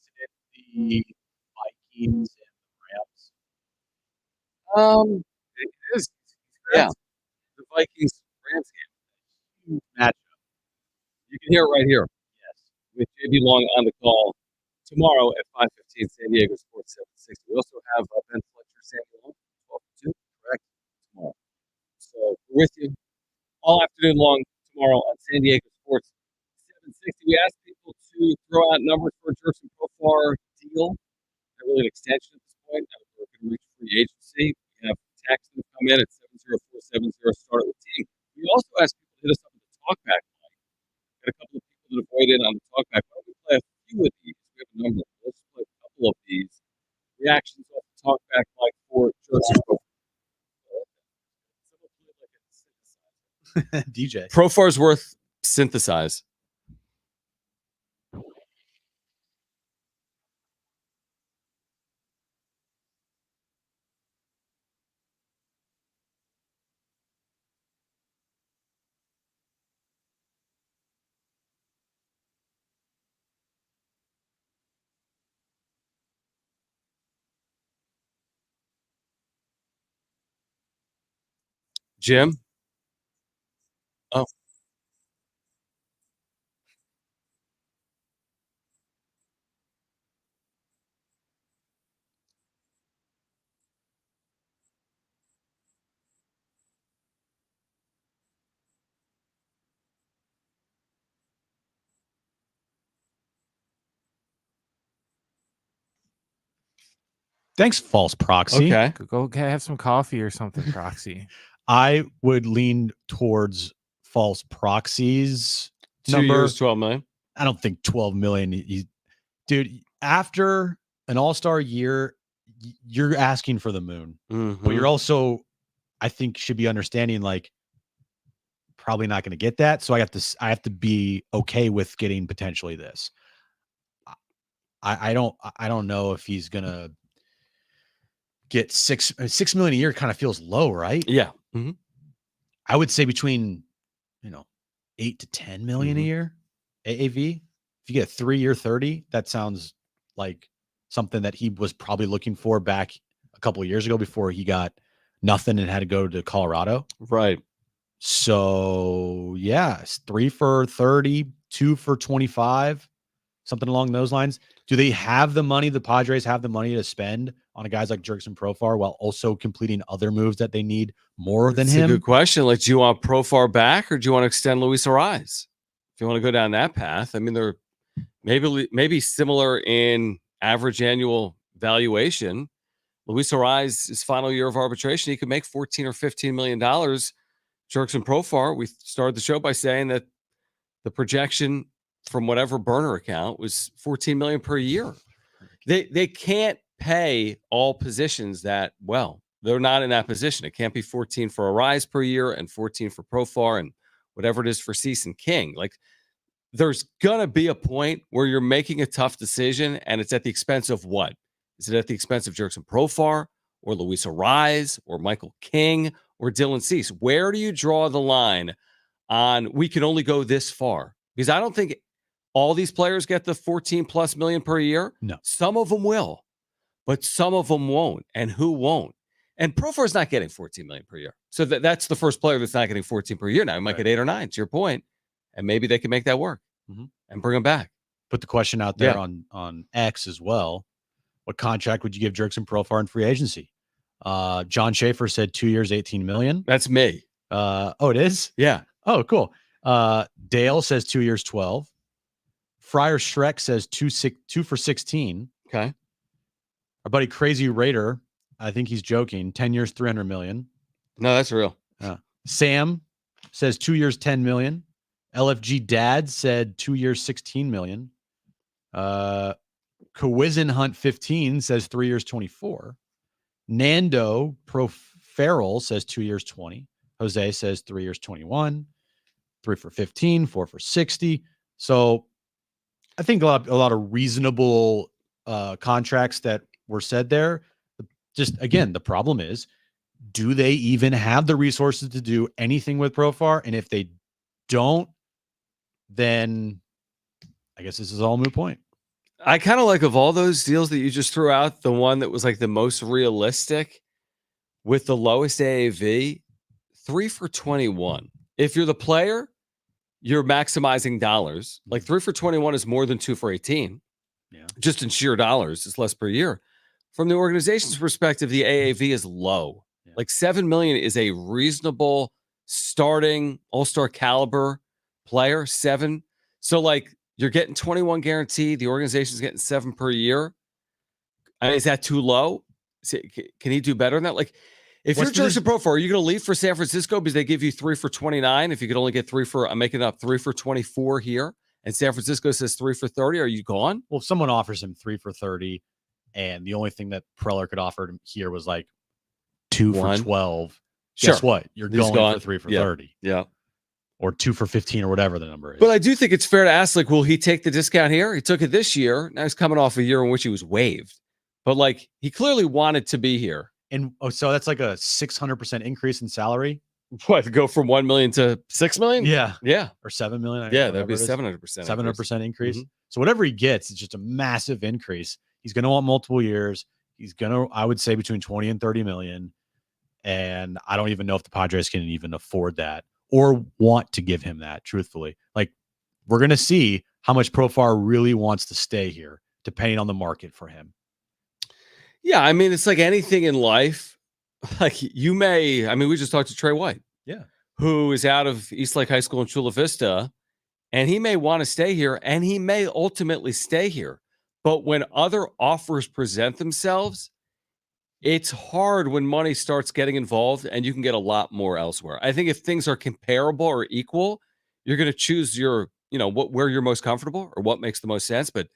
Isn't it the Vikings and the Rams? It is. Yeah. The Vikings Rams game. Huge matchup. You can hear it right here. Yes. With JB Long on the call tomorrow at 5:15, San Diego Sports 760. We also have Ben Fletcher, Sandy Long, 12 to 2, correct? Tomorrow. So we're with you all afternoon long tomorrow on San Diego Sports 760. We asked people to throw out numbers for a Jurickson Profar deal. Not really an extension at this point. We're going to reach free agency. We have texts that come in at 70470, start with team. We also asked people to hit us up with the talkback line. Got a couple of people that have weighed in on the talkback. Why don't we play a few of these? We have a number. Let's play a couple of these reactions off the talkback line for Jurickson Profar. DJ. Profar's worth synthesize. Jim? Oh. Thanks, false proxy. Okay. Go have some coffee or something, Proxy. I would lean towards false proxies. 2 years, 12 million. I don't think 12 million. Dude, after an all-star year, you're asking for the moon. Mm-hmm. But you're also, I think, should be understanding like probably not going to get that. So I have to be okay with getting potentially this. I don't know if he's gonna get 6 million a year. Kind of feels low, right? Yeah. Mm-hmm. I would say between 8 to 10 million a year AAV. If you get a 3-year 30, that sounds like something that he was probably looking for back a couple of years ago before he got nothing and had to go to Colorado. Right. So yeah, 3 for 30, 2 for 25, something along those lines. Do they have the money? The Padres have the money to spend on a guys like Jurickson Profar while also completing other moves that they need more than That's him? a good question. Like, do you want Profar back or do you want to extend Luis Ariz? If you want to go down that path, I mean, they're maybe similar in average annual valuation. Luis Ariz, his final year of arbitration, he could make $14 or $15 million. Jurickson Profar, we started the show by saying that the projection from whatever burner account was $14 million per year. They can't pay all positions that well. They're not in that position. It can't be 14 for Ariz per year and 14 for Profar and whatever it is for Cease and King. Like, there's gonna be a point where you're making a tough decision, and it's at the expense of what? Is it at the expense of Jurickson Profar or Luis Ariz or Michael King or Dylan Cease? Where do you draw the line on we can only go this far? Because I don't think all these players get the 14 plus million per year. No. Some of them will, but some of them won't. And who won't? And Profar is not getting 14 million per year. So that's the first player that's not getting 14 per year. Now he might get 8 or 9, to your point. And maybe they can make that work and bring him back. Put the question out there on X as well. What contract would you give Jurickson Profar in free agency? John Schaefer said 2 years, 18 million. That's me. Oh, it is? Yeah. Oh, cool. Dale says 2 years, 12. Friar Shrek says 2 for 16. Okay. Our buddy Crazy Raider, I think he's joking, 10 years, 300 million. No, that's real. Sam says 2 years, 10 million. LFG Dad said 2 years, 16 million. Kawizin Hunt 15 says 3 years, 24. Nando Profarrell says 2 years, 20. Jose says 3 years, 21. 3 for 15, 4 for 60. So I think a lot of reasonable contracts that were said there. Just again, the problem is, do they even have the resources to do anything with Profar? And if they don't, then I guess this is all moot point. I kind of like, of all those deals that you just threw out, the one that was like the most realistic with the lowest AAV, 3 for 21. If you're the player, you're maximizing dollars. Like 3 for 21 is more than 2 for 18. Yeah. Just in sheer dollars, it's less per year. From the organization's perspective, the AAV is low. Yeah. Like 7 million is a reasonable starting all-star caliber player, 7. So like you're getting 21 guaranteed. The organization's getting 7 per year. I mean, is that too low? Can he do better than that? Like, if What's you're Jurickson Profar, are you going to leave for San Francisco because they give you 3 for 29? If you could only get 3 for, I'm making it up, 3 for 24 here, and San Francisco says 3 for 30, are you gone? Well, if someone offers him 3 for 30, and the only thing that Preller could offer him here was like 2 for 12, Sure. guess what? You're going gone. for 3 for Yeah. 30. Yeah. Or 2 for 15 or whatever the number is. But I do think it's fair to ask, like, will he take the discount here? He took it this year. Now he's coming off a year in which he was waived. But, like, he clearly wanted to be here. And so that's like a 600% increase in salary. What, to go from 1 million to 6 million? Yeah. Yeah. Or 7 million. Yeah, that'd be 700%. 700% increase. Mhm. So whatever he gets, it's just a massive increase. He's going to want multiple years. He's going to, I would say, between 20 and 30 million. And I don't even know if the Padres can even afford that or want to give him that, truthfully. Like, we're going to see how much Profar really wants to stay here, depending on the market for him. Yeah, I mean, it's like anything in life. Like, you may, I mean, we just talked to Trey White. Yeah. Who is out of Eastlake High School in Chula Vista, and he may want to stay here, and he may ultimately stay here. But when other offers present themselves, it's hard when money starts getting involved, and you can get a lot more elsewhere. I think if things are comparable or equal, you're going to choose your, where you're most comfortable or what makes the most sense. But,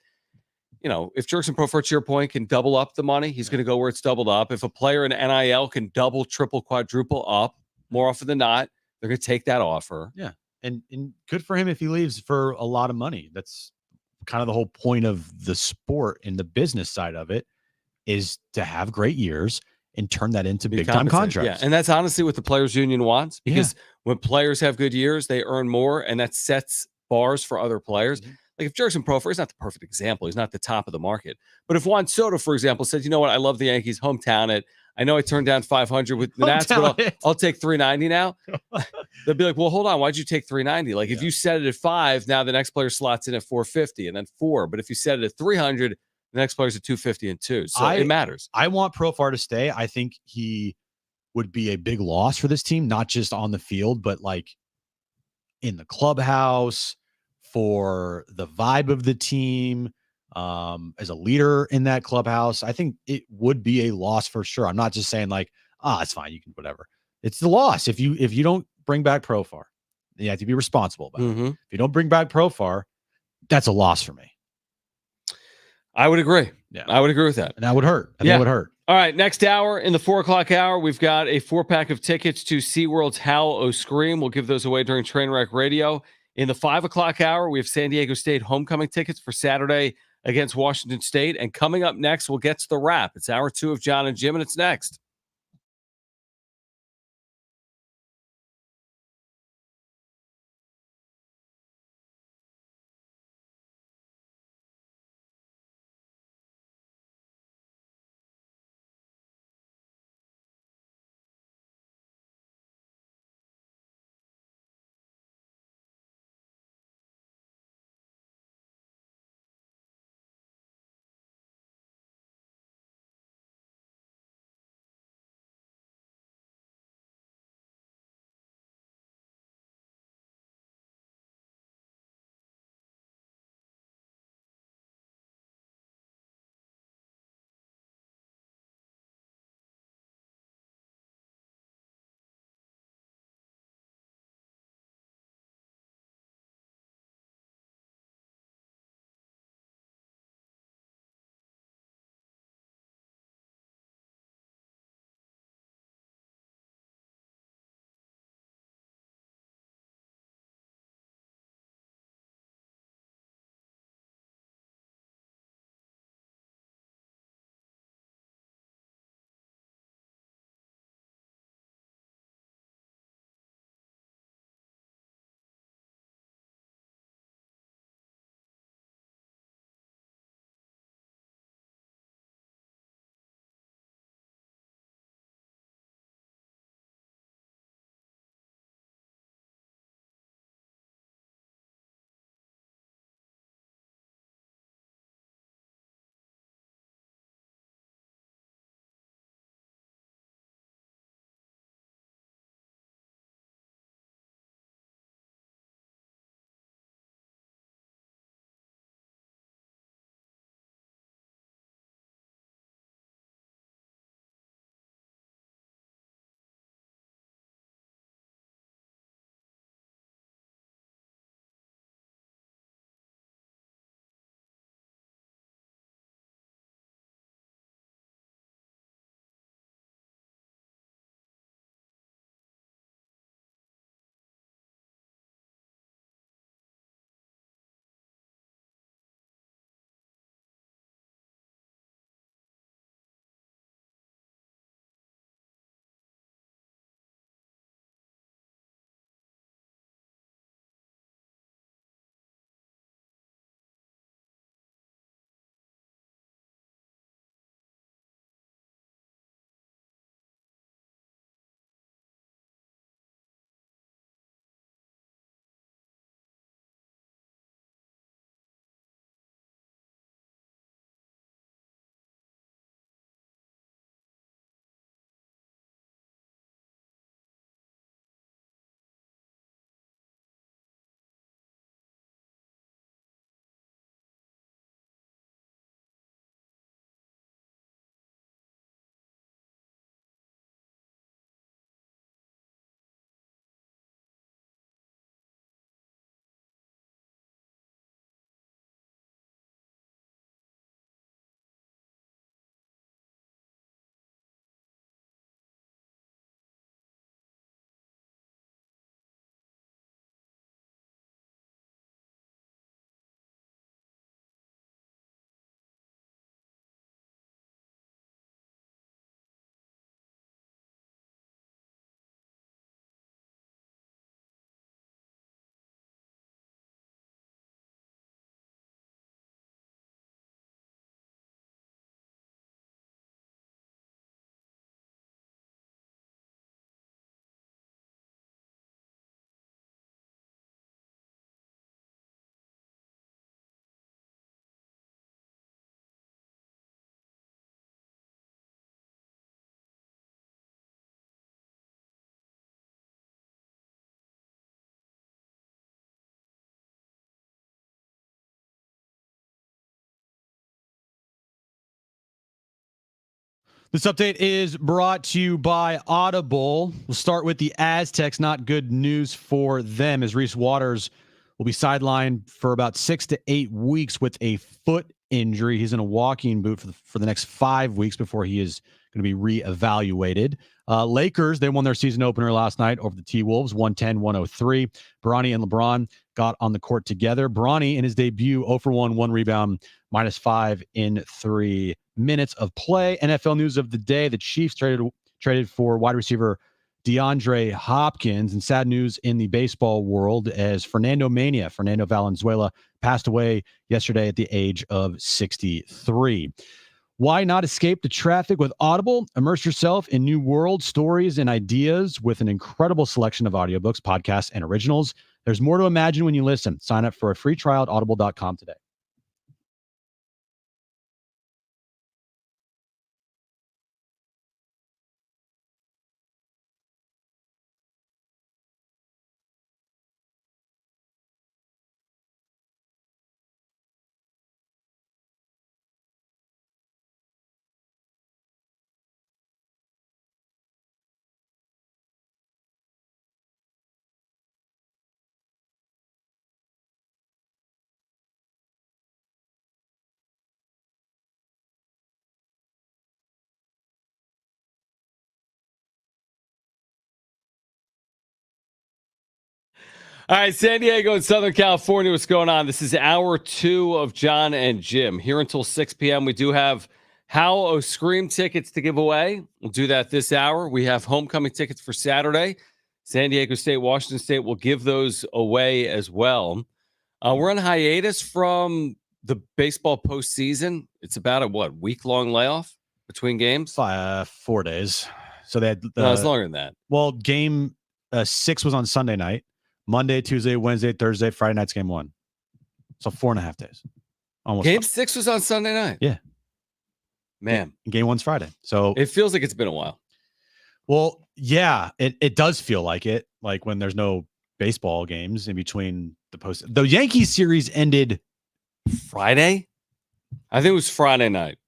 if Jurickson Profar, to your point, can double up the money, he's going to go where it's doubled up. If a player in NIL can double, triple, quadruple up, more often than not, they're going to take that offer. Yeah. And good for him if he leaves for a lot of money. That's kind of the whole point of the sport and the business side of it, is to have great years and turn that into big time contracts. Yeah. And that's honestly what the players union wants, because when players have good years, they earn more, and that sets bars for other players. Mm-hmm. Like if Jurickson Profar, he's not the perfect example. He's not the top of the market. But if Juan Soto, for example, said, you know what, I love the Yankees, hometown it. I know I turned down 500 with the Nats, but I'll take 390 now. They'll be like, well, hold on. Why'd you take 390? Like if you set it at 5, now the next player slots in at 450 and then 4. But if you set it at 300, the next player's at 250 and 2. So it matters. I want Profar to stay. I think he would be a big loss for this team, not just on the field, but like in the clubhouse, for the vibe of the team, as a leader in that clubhouse. I think it would be a loss for sure. I'm not just saying like, it's fine, you can whatever. It's the loss. If you don't bring back Profar, you have to be responsible about it. If you don't bring back Profar, that's a loss for me. I would agree. Yeah, I would agree with that. And that would hurt. That would hurt. All right, next hour, in the 4:00 hour, we've got a 4-pack of tickets to SeaWorld's Howl O Scream. We'll give those away during Trainwreck Radio. In the 5:00 hour, we have San Diego State homecoming tickets for Saturday against Washington State. And coming up next, we'll get to the wrap. It's hour 2 of Jon and Jim, and it's next. This update is brought to you by Audible. We'll start with the Aztecs. Not good news for them, as Reese Waters will be sidelined for about 6 to 8 weeks with a foot injury. He's in a walking boot for the next 5 weeks before he is going to be reevaluated. Lakers, they won their season opener last night over the T-Wolves, 110-103. Bronny and LeBron got on the court together. Bronny, in his debut, 0 for 1 rebound, -5 in 3 minutes of play. NFL news of the day, the Chiefs traded for wide receiver DeAndre Hopkins. And sad news in the baseball world as Fernando Valenzuela, passed away yesterday at the age of 63. Why not escape the traffic with Audible? Immerse yourself in new world stories and ideas with an incredible selection of audiobooks, podcasts, and originals. There's more to imagine when you listen. Sign up for a free trial at audible.com today. All right, San Diego and Southern California, what's going on? This is hour 2 of Jon and Jim. Here until 6 p.m. We do have Howl O Scream tickets to give away. We'll do that this hour. We have homecoming tickets for Saturday. San Diego State, Washington State will give those away as well. We're on hiatus from the baseball postseason. It's about a, week-long layoff between games? 4 days. So they had no, it's longer than that. Well, game 6 was on Sunday night. Monday, Tuesday, Wednesday, Thursday, Friday night's game 1. So 4.5 days. Almost. Game 6 was on Sunday night. Yeah. Man. Game 1's Friday. So it feels like it's been a while. Well, yeah, it does feel like it. Like when there's no baseball games in between the post. The Yankees series ended Friday? I think it was Friday night.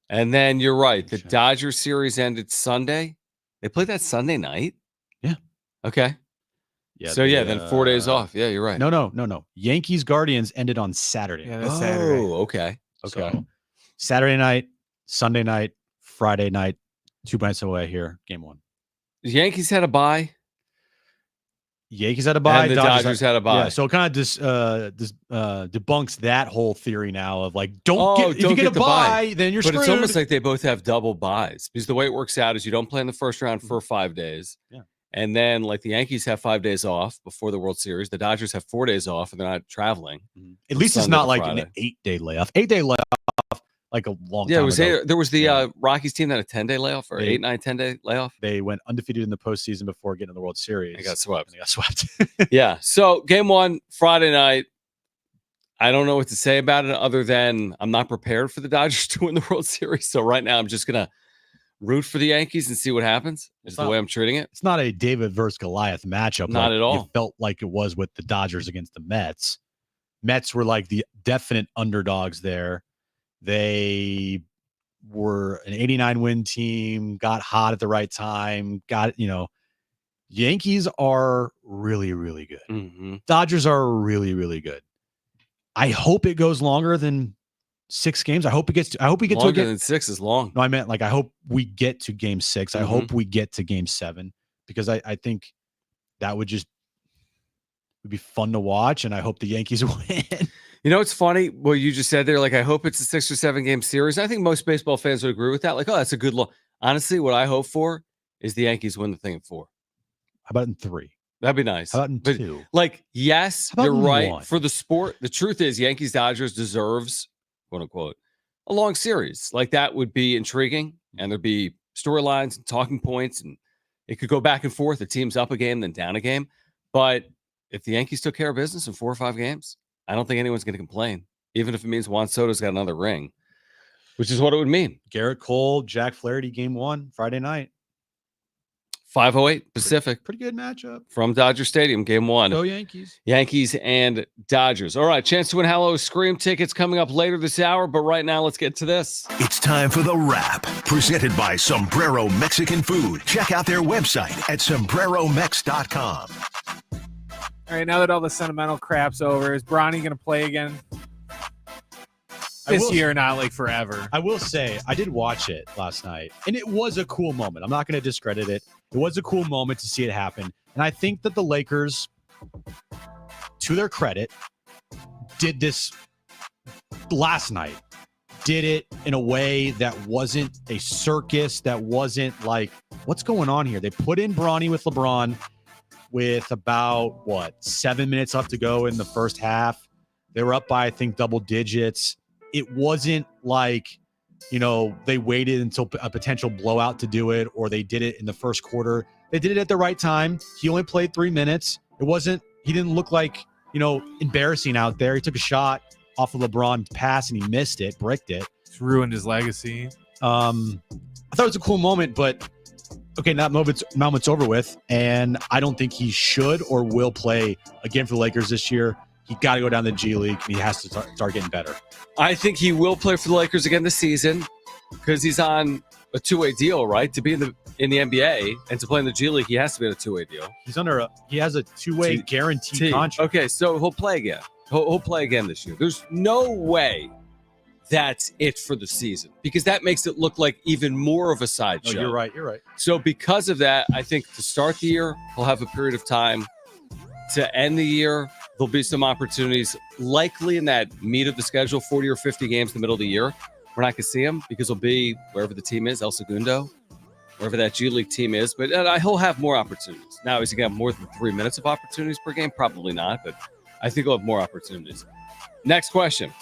And then you're right. The Dodgers series ended Sunday. They played that Sunday night? Yeah. Okay. Yeah. So then 4 days off. Yeah, you're right. No. Yankees Guardians ended on Saturday. Yeah, that's Saturday. Oh, okay. So, Saturday night, Sunday night, Friday night, 2 nights away here. Game 1. The Yankees had a bye. Yankees had a bye. And the Dodgers had a bye. Yeah, so it kind of just debunks that whole theory now of like, if you get a the bye, then you're but screwed. It's almost like they both have double buys because the way it works out is you don't play in the first round for 5 days. Yeah. And then like the Yankees have 5 days off before the World Series. The Dodgers have 4 days off and they're not traveling. At least it's not like Friday. an 8-day layoff. 8-day layoff, like a long time it was ago. there was the Rockies team that had a 10-day layoff or 8, 9, 10-day layoff. They went undefeated in the postseason before getting to the World Series. They got swept. Yeah. So game 1, Friday night. I don't know what to say about it other than I'm not prepared for the Dodgers to win the World Series. So right now I'm just going to root for the Yankees and see what happens. Is the way I'm treating it. It's not a David versus Goliath matchup. Not at all. It felt like it was with the Dodgers against the Mets. Mets were like the definite underdogs there. They were an 89 win team, got hot at the right time, Yankees are really, really good. Mm-hmm. Dodgers are really, really good. I hope it goes longer than 6 games. I hope we get longer than 6 is long. No, I meant like I hope we get to game 6. I Mm-hmm. hope we get to game 7 because I think that would be fun to watch, and I hope the Yankees win. You know, it's funny what you just said there. Like, I hope it's a 6 or 7 game series. I think most baseball fans would agree with that. Like, oh, that's a good look. Honestly, what I hope for is the Yankees win the thing in 4. How about in 3? That'd be nice. How about in 2? Like, yes, How about you're in right. 1? For the sport, the truth is Yankees Dodgers deserves, quote unquote, a long series. Like, that would be intriguing, and there'd be storylines and talking points, and it could go back and forth. The team's up a game, then down a game. But if the Yankees took care of business in 4 or 5 games, I don't think anyone's going to complain, even if it means Juan Soto's got another ring, which is what it would mean. Garrett Cole, Jack Flaherty, game 1, Friday night. 5:08 Pacific Pretty good matchup. from Dodger Stadium, game 1. Go Yankees. Yankees and Dodgers. All right, chance to win Hello Scream tickets coming up later this hour, but right now let's get to this. It's time for The Wrap, presented by Sombrero Mexican Food. Check out their website at sombreromex.com. All right, now that all the sentimental crap's over, is Bronny going to play again this year? Not like forever. I will say, I did watch it last night, and it was a cool moment. I'm not going to discredit it. It was a cool moment to see it happen. And I think that the Lakers, to their credit, did this last night. Did it in a way that wasn't a circus, that wasn't like, what's going on here? They put in Bronny with LeBron with about, 7 minutes left to go in the first half. They were up by, I think, double digits. It wasn't like, they waited until a potential blowout to do it, or they did it in the first quarter. They did it at the right time. He only played 3 minutes. He didn't look like, embarrassing out there. He took a shot off of LeBron's pass and he missed it, bricked it. It's ruined his legacy. I thought it was a cool moment, but okay, that moment's over with. And I don't think he should or will play again for the Lakers this year. He got to go down to the G League, and he has to start getting better. I think he will play for the Lakers again this season because he's on a two-way deal, right? To be in the NBA and to play in the G League, he has to be on a two-way deal. He has a two-way guaranteed contract. Okay, so he'll play again. He'll play again this year. There's no way that's it for the season because that makes it look like even more of a sideshow. No, you're right. So because of that, I think to start the year, he'll have a period of time. To end the year, there'll be some opportunities likely in that meat of the schedule, 40 or 50 games in the middle of the year. We're not going to see him because he'll be wherever the team is, El Segundo, wherever that G League team is. But he'll have more opportunities. Now, is he going to have more than 3 minutes of opportunities per game? Probably not, but I think he'll have more opportunities. Next question.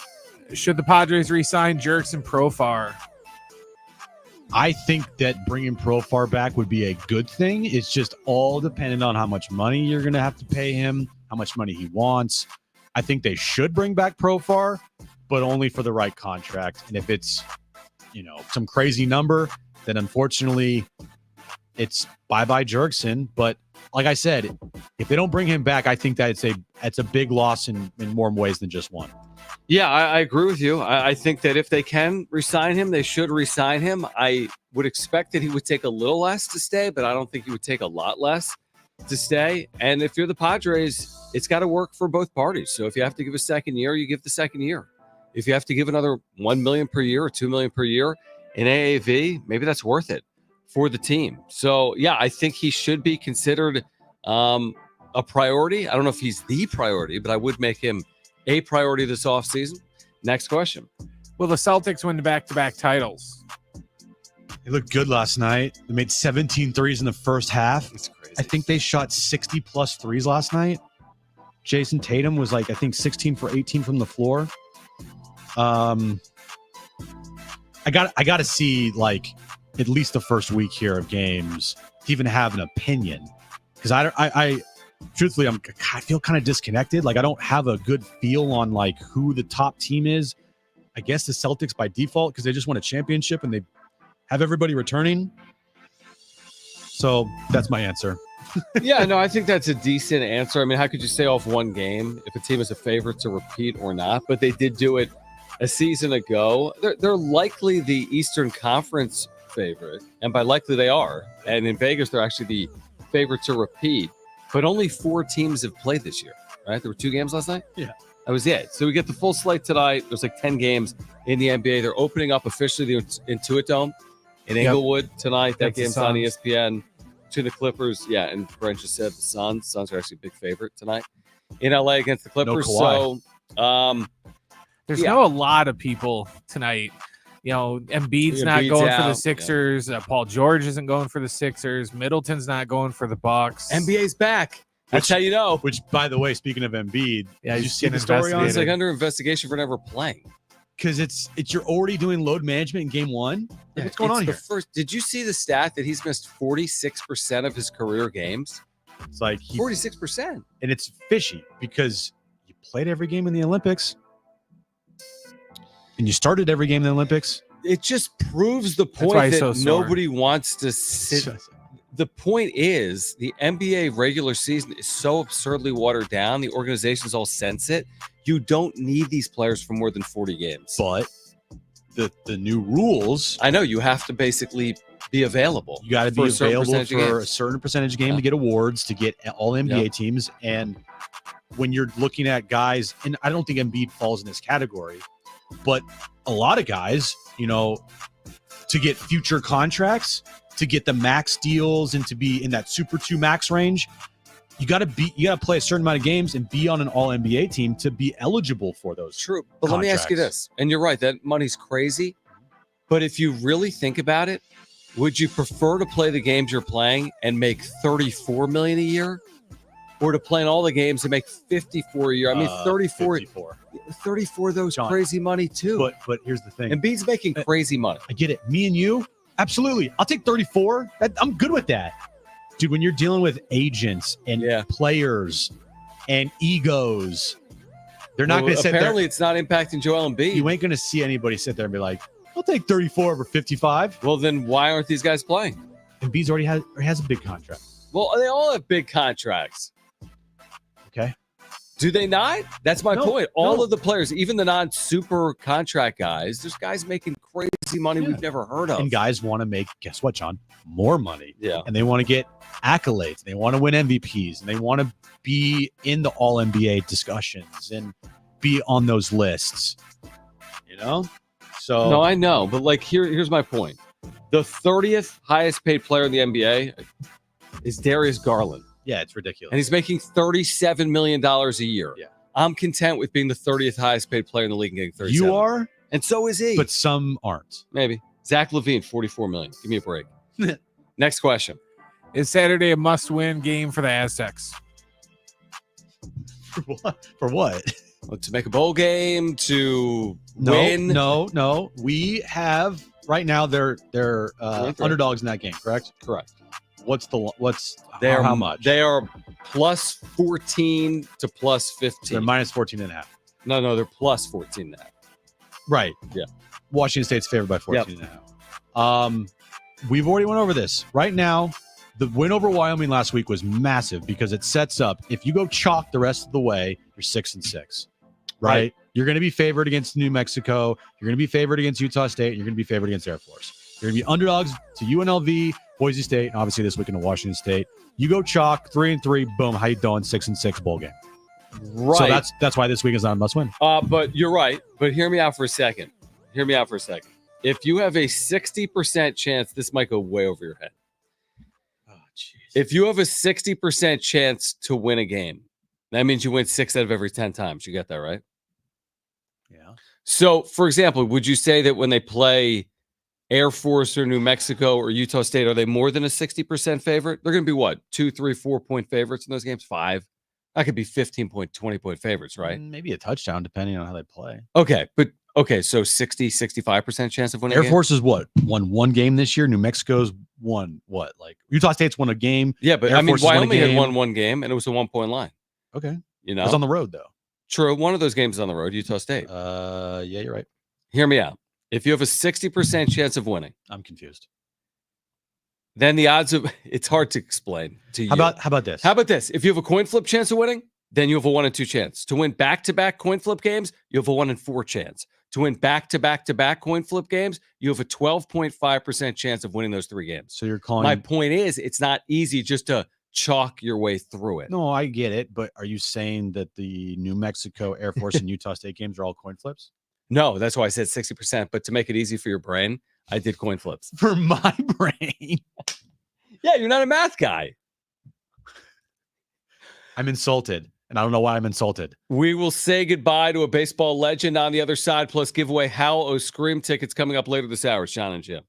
Should the Padres re-sign Jurickson Profar? I think that bringing Profar back would be a good thing. It's just all dependent on how much money you're going to have to pay him, how much money he wants. I think they should bring back Profar, but only for the right contract. And if it's, some crazy number, then unfortunately it's bye-bye Jurickson. But like I said, if they don't bring him back, I think that it's a big loss in more ways than just one. Yeah, I agree with you. I think that if they can re-sign him, they should re-sign him. I would expect that he would take a little less to stay, but I don't think he would take a lot less to stay. And if you're the Padres, it's got to work for both parties. So if you have to give a second year, you give the second year. If you have to give another $1 million per year or $2 million per year in AAV, maybe that's worth it for the team. So yeah, I think he should be considered a priority. I don't know if he's the priority, but I would make him a priority this offseason. Next question. Will the Celtics win the back-to-back titles? They looked good last night. They made 17 threes in the first half. That's crazy. I think they shot 60-plus threes last night. Jason Tatum was 16 for 18 from the floor. I got to see at least the first week here of games to even have an opinion, because I truthfully I feel kind of disconnected. I don't have a good feel on who the top team is. I guess the Celtics by default because they just won a championship and they have everybody returning. So that's my answer. Yeah, no, I think that's a decent answer. I mean, how could you say off one game if a team is a favorite to repeat or not? But they did do it a season ago. They're likely the Eastern Conference favorite, and by likely they are. And in Vegas, they're actually the favorite to repeat. But only 4 teams have played this year, right? There were 2 games last night? Yeah. That was it. So we get the full slate tonight. There's 10 games in the NBA. They're opening up officially the Intuit Dome in Inglewood tonight. That game's on ESPN. To the Clippers, yeah, and Brent just said the Suns. Suns are actually a big favorite tonight in LA against the Clippers. No Kawhi. There's a lot of people tonight. Embiid's not going for the Sixers. Paul George isn't going for the Sixers. Middleton's not going for the Bucks. NBA's back. That's how you know. Which, by the way, speaking of Embiid, yeah, did you see the story on He's it? under investigation for never playing. Because it's you're already doing load management in game 1. What's going on here? Did you see the stat that he's missed 46% of his career games? It's 46%. And it's fishy because you played every game in the Olympics and you started every game in the Olympics. It just proves the point that nobody wants to sit the point is the NBA regular season is so absurdly watered down. The organizations all sense it. You don't need these players for more than 40 games. But the new rules, I know you have to basically be available. you got to be available for a certain percentage of game to get awards, to get all NBA teams. And when you're looking at guys, and I don't think Embiid falls in this category, but a lot of guys, to get future contracts, to get the max deals, and to be in that Super 2 max range, you got to play a certain amount of games and be on an all NBA team to be eligible for those. True. But let me ask you this, and you're right, that money's crazy. But if you really think about it, would you prefer to play the games you're playing and make $34 million a year, or to play in all the games and make $54 a year? I mean, 34 of those John, crazy money too. But here's the thing. Embiid's making crazy money. I get it. Me and you, absolutely. I'll take 34. I'm good with that. Dude, when you're dealing with agents and players and egos, they're not going to sit there. Apparently, it's not impacting Joel Embiid. You ain't going to see anybody sit there and be like, I'll take 34 over 55. Well, then why aren't these guys playing? Embiid's already has a big contract. Well, they all have big contracts. Okay. Do they not? That's my point. All of the players, even the non-super contract guys, there's guys making crazy money we've never heard of. And guys want to make, guess what, John? More money. Yeah. And they want to get accolades. They want to win MVPs. And they want to be in the all-NBA discussions and be on those lists. So no, I know. But here's my point. The 30th highest paid player in the NBA is Darius Garland. Yeah, it's ridiculous. And he's making $37 million a year. Yeah. I'm content with being the 30th highest paid player in the league and getting 37. You are? And so is he. But some aren't. Maybe. Zach LaVine, $44 million. Give me a break. Next question. Is Saturday a must-win game for the Aztecs? For what? To make a bowl game, to win? No. We have right now they're underdogs in that game, correct? Correct. How much? They are plus 14 to plus 15. They're minus 14 and a half. No, they're plus 14 and a half. Right. Yeah. Washington State's favored by 14 and a half. We've already went over this. Right now, the win over Wyoming last week was massive because it sets up, if you go chalk the rest of the way, you're 6-6. Right? You're going to be favored against New Mexico. You're going to be favored against Utah State. You're going to be favored against Air Force. You're going to be underdogs to UNLV, Boise State, and obviously this weekend to Washington State. You go chalk 3-3, boom. How you doing? 6-6 bowl game. Right. So that's why this week is not a must win. But you're right. But hear me out for a second. If you have a 60% chance, this might go way over your head. Oh, jeez. If you have a 60% chance to win a game, that means you win 6 out of every 10 times. You get that, right? Yeah. So, for example, would you say that when they play Air Force or New Mexico or Utah State, are they more than a 60% favorite? They're going to be what? 2, 3, 4 point favorites in those games? 5? That could be 15 point, 20 point favorites, right? Maybe a touchdown, depending on how they play. Okay, so 60, 65% chance of winning. Air Force is won one game this year. New Mexico's won what? Like Utah State's won a game. Yeah, but Air I mean, Force has Wyoming had won one game, and it was a 1 point line. Okay. You know, it was on the road though. True. One of those games is on the road, Utah State. Yeah, you're right. Hear me out. If you have a 60% chance of winning, I'm confused. Then the odds of it's hard to explain to you. How about this? How about this? If you have a coin flip chance of winning, then you have a 1 in 2 chance. To win back-to-back coin flip games, you have a 1 in 4 chance. To win back-to-back coin flip games, you have a 12.5% chance of winning those 3 games. So you're calling. My point is, it's not easy just to chalk your way through it. No, I get it, but are you saying that the New Mexico, Air Force, and Utah State games are all coin flips? No, that's why I said 60%. But to make it easy for your brain, I did coin flips. For my brain. Yeah, you're not a math guy. I'm insulted, and I don't know why I'm insulted. We will say goodbye to a baseball legend on the other side, plus give away Howl O Scream tickets coming up later this hour. Jon and Jim.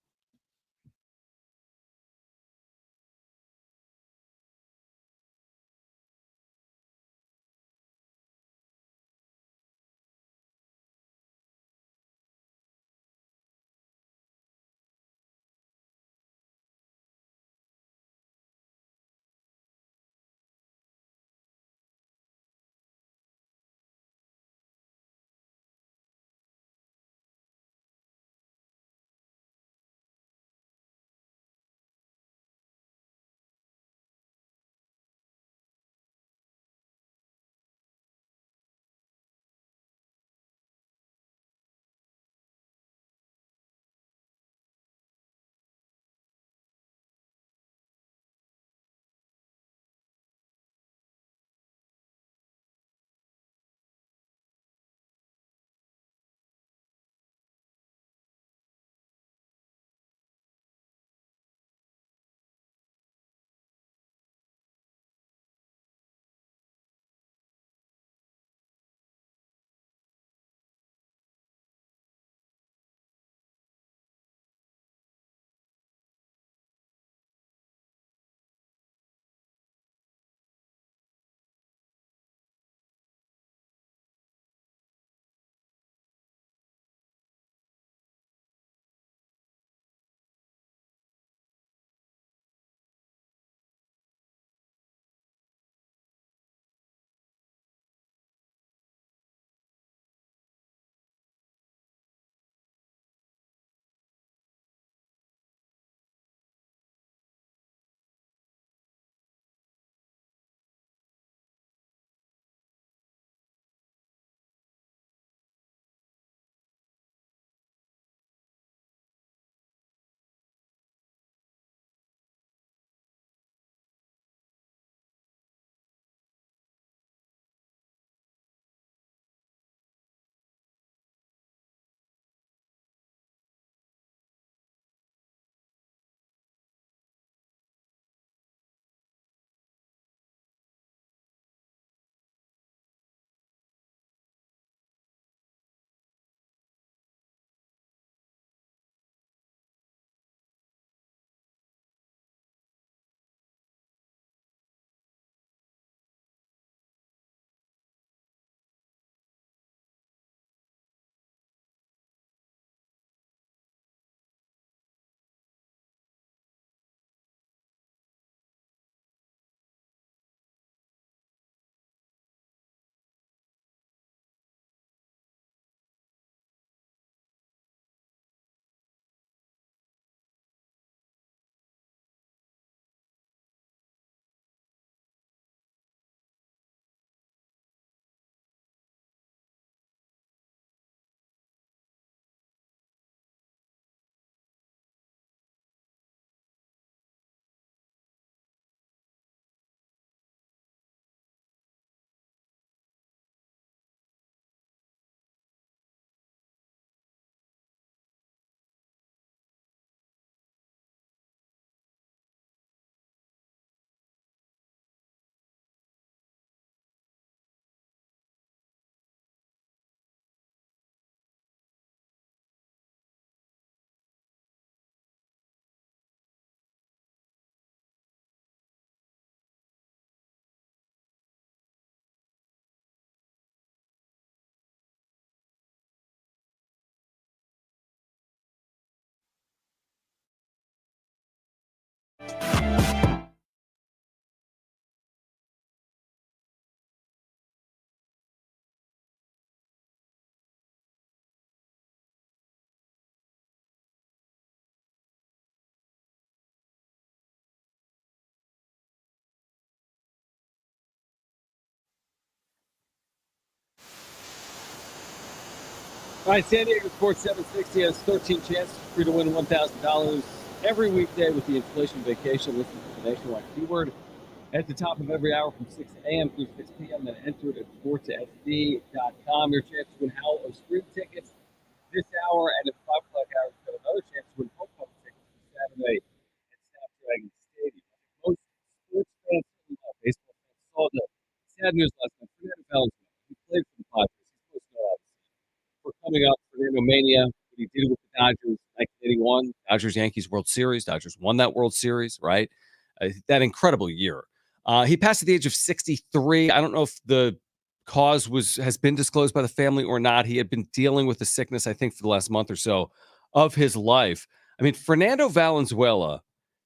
All right, San Diego Sports 760 has 13 chances for you to win $1,000 every weekday with the inflation vacation. Listen to the nationwide keyword at the top of every hour from 6 a.m. through 6 p.m. Then enter it at sportsfd.com. Your chance to win Howl of Stream tickets this hour, and at 5 o'clock hour, you've got another chance to win homecoming tickets for Saturday at Snapdragon Stadium. Most sports fans love baseball fans saw the sad news last night. Fernando Valenzuela, he played for the Padres. He's supposed to know we're coming up Fernando Mania. What he did with the Dodgers in 1981, Dodgers-Yankees World Series. Dodgers won that World Series, right? That incredible year. He passed at the age of 63. I don't know if the cause has been disclosed by the family or not. He had been dealing with the sickness, I think, for the last month or so of his life. I mean, Fernando Valenzuela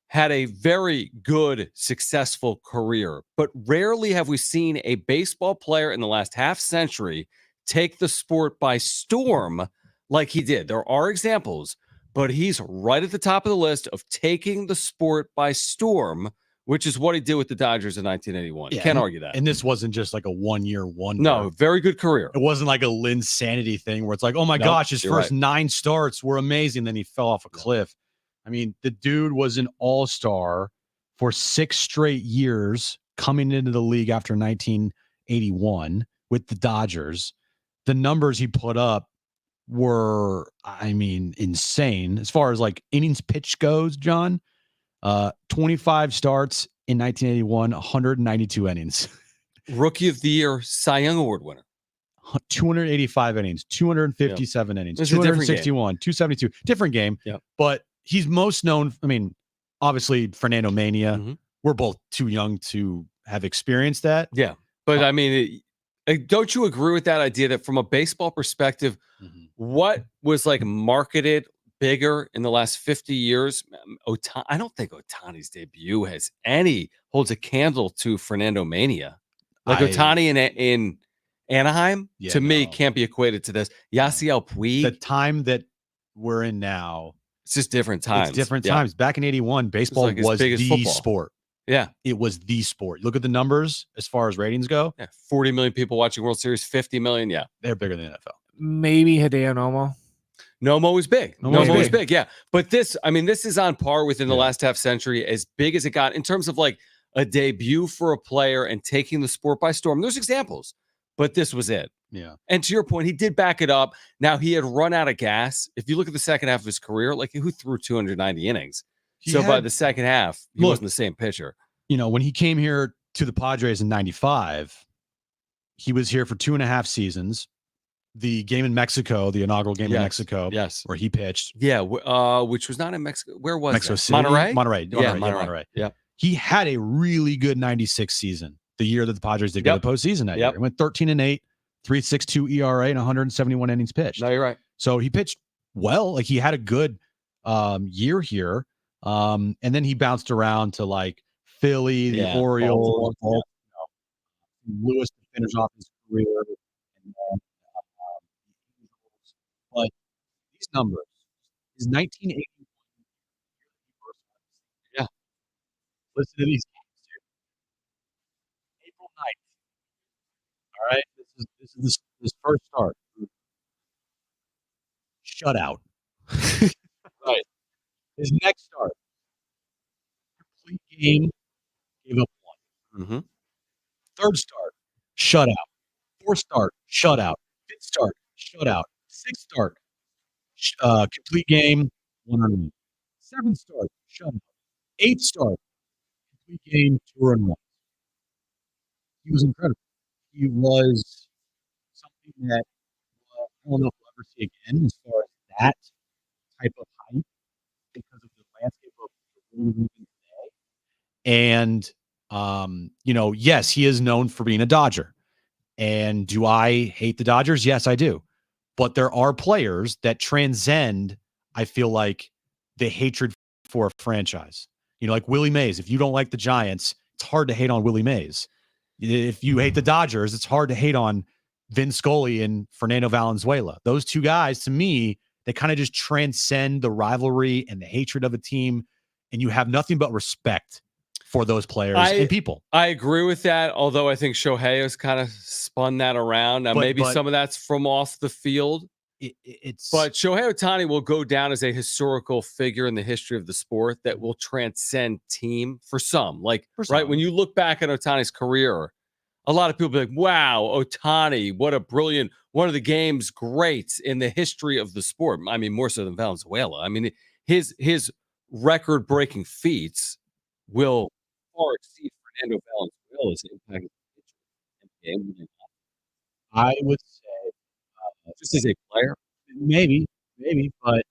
had a very good, successful career, but rarely have we seen a baseball player in the last half century take the sport by storm like he did. There are examples, but he's right at the top of the list of taking the sport by storm, which is what he did with the Dodgers in 1981. Yeah, Can't argue that. And this wasn't just like a one-year wonder. No, very good career. It wasn't like a Linsanity thing where it's like, oh my gosh, his first 9 starts were amazing. Then he fell off a cliff. I mean, the dude was an all-star for 6 straight years coming into the league after 1981 with the Dodgers. The numbers he put up were, I mean, insane. As far as like innings pitched goes, John, 25 starts in 1981, 192 innings. Rookie of the Year, Cy Young Award winner. 285 innings, 257 innings, 261, 272. Different game. Yeah. But he's most known, I mean, obviously Fernando Mania. Mm-hmm. We're both too young to have experienced that. Yeah. But I mean, don't you agree with that idea that from a baseball perspective, what was like marketed bigger in the last 50 years? I don't think Ohtani's debut holds a candle to Fernando Mania. Like Ohtani in Anaheim, me, can't be equated to this. Yasiel Puig. The time that we're in now, it's just different times. It's different times. Back in 81, baseball was the sport. Yeah. It was the sport. Look at the numbers as far as ratings go. Yeah. 40 million people watching World Series, 50 million. Yeah. They're bigger than the NFL. Maybe Hideo Nomo. Nomo was big. Nomo was big. Yeah. But this is on par within the last half century, as big as it got in terms of like a debut for a player and taking the sport by storm. There's examples, but this was it. Yeah. And to your point, he did back it up. Now he had run out of gas. If you look at the second half of his career, like who threw 290 innings? By the second half, he wasn't the same pitcher. You know, when he came here to the Padres in 95, he was here for 2.5 seasons. The game in Mexico, the inaugural game in Mexico, where he pitched. Yeah, which was not in Mexico. Where was Mexico that? City? Monterrey? Monterrey. Yeah. He had a really good 96 season, the year that the Padres did go to the postseason that year. He went 13-8, 3.62 ERA, and 171 innings pitched. No, you're right. So he pitched well. Like he had a good year here. And then he bounced around to like Philly, the Orioles, Lewis to finish off his career. And then, but these numbers is 1980. Yeah. Listen to these games here. April 9th. All right. This is his first start. Shutout. Right. His next start. Complete game. Gave up 1. Mm-hmm. Third start. Shutout. Fourth start. Shutout. Fifth start. Shutout. Sixth start. Complete game. 1 run. Seventh start. Shutout. Eighth start. Complete game. 2 run. He was incredible. He was something that I don't know if we'll ever see again as far as that type of hype because of the landscape of the world today. And yes, he is known for being a Dodger. And do I hate the Dodgers? Yes, I do. But there are players that transcend, I feel like, the hatred for a franchise. You know, like Willie Mays. If you don't like the Giants, it's hard to hate on Willie Mays. If you hate the Dodgers, it's hard to hate on Vin Scully and Fernando Valenzuela. Those two guys, to me, they kind of just transcend the rivalry and the hatred of a team, and you have nothing but respect for those players and people. I agree with that, although I think Shohei has kind of spun that around. Now, maybe some of that's from off the field. it's But Shohei Ohtani will go down as a historical figure in the history of the sport that will transcend team for some. Like, right, when you look back at Ohtani's career, a lot of people be like, wow, Ohtani, what a brilliant, one of the game's greats in the history of the sport. I mean, more so than Valenzuela. I mean, his record-breaking feats will far exceed Fernando Valenzuela's impact in the game. I would say Just as a player. maybe, but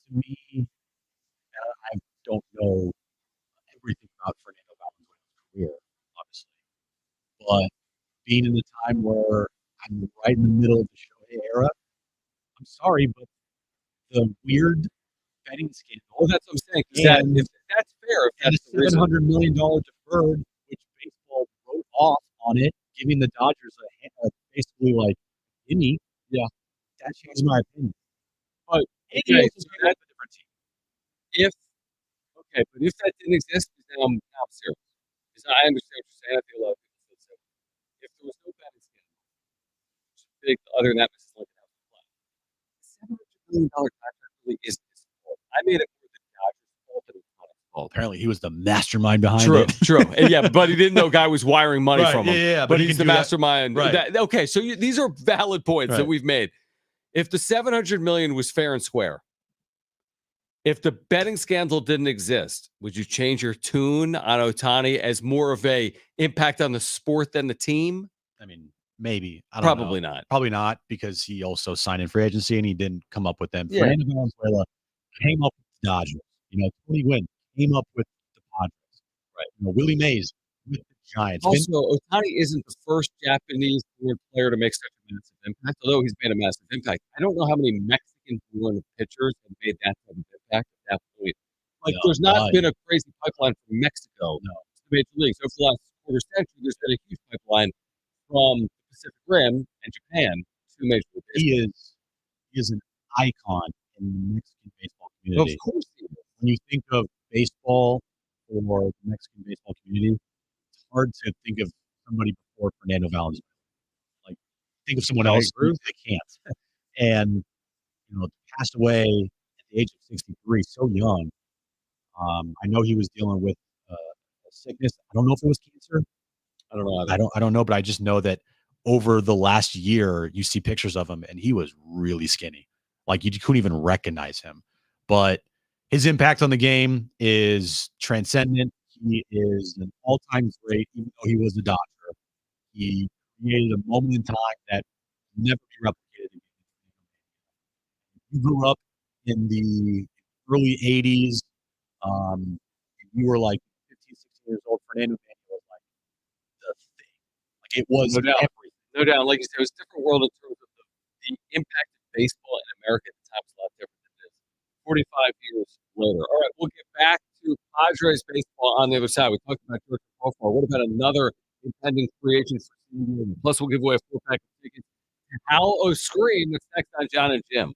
to me, I don't know everything about Fernando Valenzuela's career, obviously. But being in the time where I'm right in the middle of the Shohei era, I'm sorry, but the weird betting scandal. Well, that's what I'm saying. If that's fair, if and that's a $700 million deferred, which baseball wrote off on it, giving the Dodgers basically like, gimme. Yeah. That changed my opinion. But Okay, so that's a different team. But if that didn't exist, then I'm serious. Because I understand what you're saying. I think a lot of people feel the same. If there was no betting scandal, which I think other than that, Mrs. Lincoln has to play. $700 million contract really is his fault. I made it for the Dodgers' fault and it's not his fault. Apparently, he was the mastermind behind True, it. true. And yeah, but he didn't know guy was wiring money Right, from him. yeah, but he he's can the do that. mastermind. Right. Okay, so these are valid points that Right. we've made. If the $700 million was fair and square, if the betting scandal didn't exist, would you change your tune on Ohtani as more of a impact on the sport than the team? I mean, maybe. I don't Probably know. not. Probably not, because he also signed in free agency and he didn't come up with them. Yeah. Fernando Valenzuela came up with the Dodgers. 20 wins, came up with the Padres. Right. Willie Mays with the Giants. Also, Ohtani isn't the first Japanese-born player to make such a massive impact, although he's made a massive impact. I don't know how many Mexican-born pitchers have made that type of impact at that point. Like, there's not been a crazy pipeline from Mexico to the major leagues. Over the last quarter century, there's been a huge pipeline from the Pacific Rim and Japan to Major League Baseball. He is an icon in the Mexican baseball community. Of course he is. When you think of baseball or the Mexican baseball community, it's hard to think of somebody before Fernando Valenzuela. Like, think of someone else, they can't. And passed away at the age of 63, so young. I know he was dealing with a sickness. I don't know if it was cancer. I don't know. I don't know, but I just know that over the last year, you see pictures of him, and he was really skinny. Like, you couldn't even recognize him. But his impact on the game is transcendent. He is an all-time great, even though he was a Dodger. He created a moment in time that will never be replicated. You grew up in the early 80s. You were like 15, 16 years old. Fernando Valenzuela was like the thing. Like, it was No doubt. everything. No doubt. Like you said, it was a different world in terms of the impact of baseball in America at the time was a lot different than this. 45 years later. All right, we'll get back to Padres baseball on the other side. We talked about Jurickson Profar. What about another impending free agent for season? Plus, we'll give away a 4-pack of tickets to Hal O'Scream. That's next on Jon and Jim.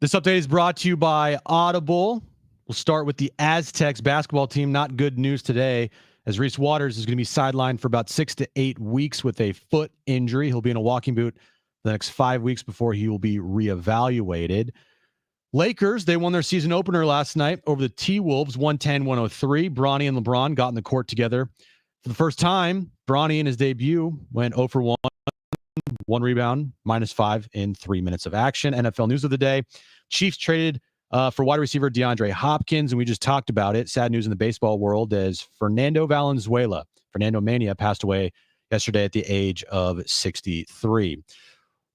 This update is brought to you by Audible. We'll start with the Aztecs basketball team. Not good news today, as Reese Waters is going to be sidelined for about 6 to 8 weeks with a foot injury. He'll be in a walking boot the next 5 weeks before he will be reevaluated. Lakers, they won their season opener last night over the T-Wolves, 110-103. Bronny and LeBron got in the court together for the first time. Bronny in his debut went 0 for 1, 1 rebound, -5 in 3 minutes of action. NFL news of the day: Chiefs traded for wide receiver DeAndre Hopkins, and we just talked about it. Sad news in the baseball world as Fernando Valenzuela, Fernando Mania, passed away yesterday at the age of 63.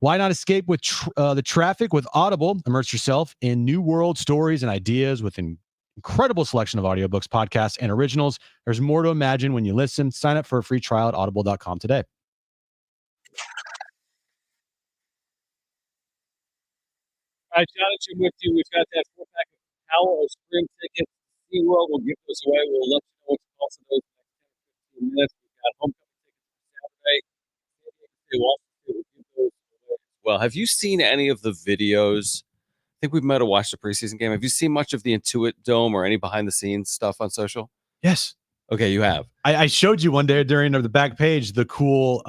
Why not escape with the traffic with Audible? Immerse yourself in new world stories and ideas with an incredible selection of audiobooks, podcasts, and originals. There's more to imagine when you listen. Sign up for a free trial at audible.com today. All right, Jon Jim with you. We've got that 4-pack of Power of Spring tickets. SeaWorld will give those away. We'll let you know what's also those in the next 10 to 15 minutes. We've got homecoming tickets for Saturday. We'll give those away. Well, have you seen any of the videos? I think we might have watched the preseason game. Have you seen much of the Intuit Dome or any behind the scenes stuff on social? Yes. Okay, you have. I showed you one day during the back page the cool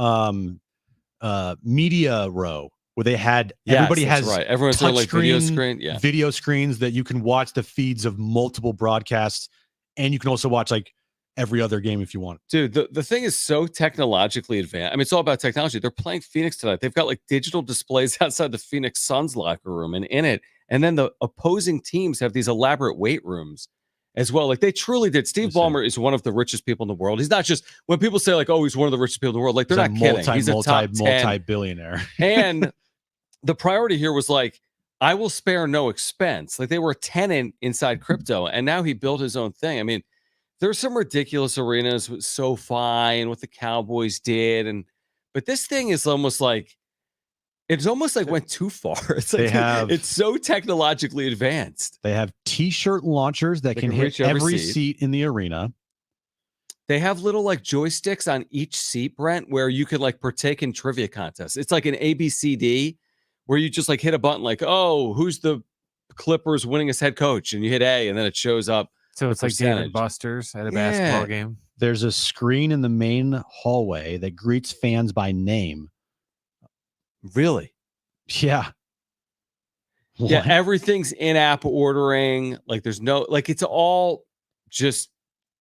media row where they had everybody has right. Everyone's on like video screen. Yeah. Video screens that you can watch the feeds of multiple broadcasts, and you can also watch like every other game if you want. Dude, the thing is so technologically advanced. I mean, it's all about technology. They're playing Phoenix tonight. They've got like digital displays outside the Phoenix Suns locker room and in it. And then the opposing teams have these elaborate weight rooms as well. Like they truly did. Steve Ballmer is one of the richest people in the world. He's not just, when people say like, oh, he's one of the richest people in the world, like they're not kidding. He's a multi-billionaire. And the priority here was like, I will spare no expense. Like they were a tenant inside crypto, and now he built his own thing. I mean, there's some ridiculous arenas with SoFi and what the Cowboys did, but this thing is almost like went too far. It's like it's so technologically advanced. They have t-shirt launchers that can hit every seat in the arena. They have little like joysticks on each seat, Brent, where you could like partake in trivia contests. It's like an ABCD where you just like hit a button like, oh, who's the Clippers winningest head coach? And you hit A, and then it shows up. So it's like David Buster's at a basketball game. There's a screen in the main hallway that greets fans by name. Really? Yeah. What? Yeah, everything's in-app ordering. Like there's no, like it's all just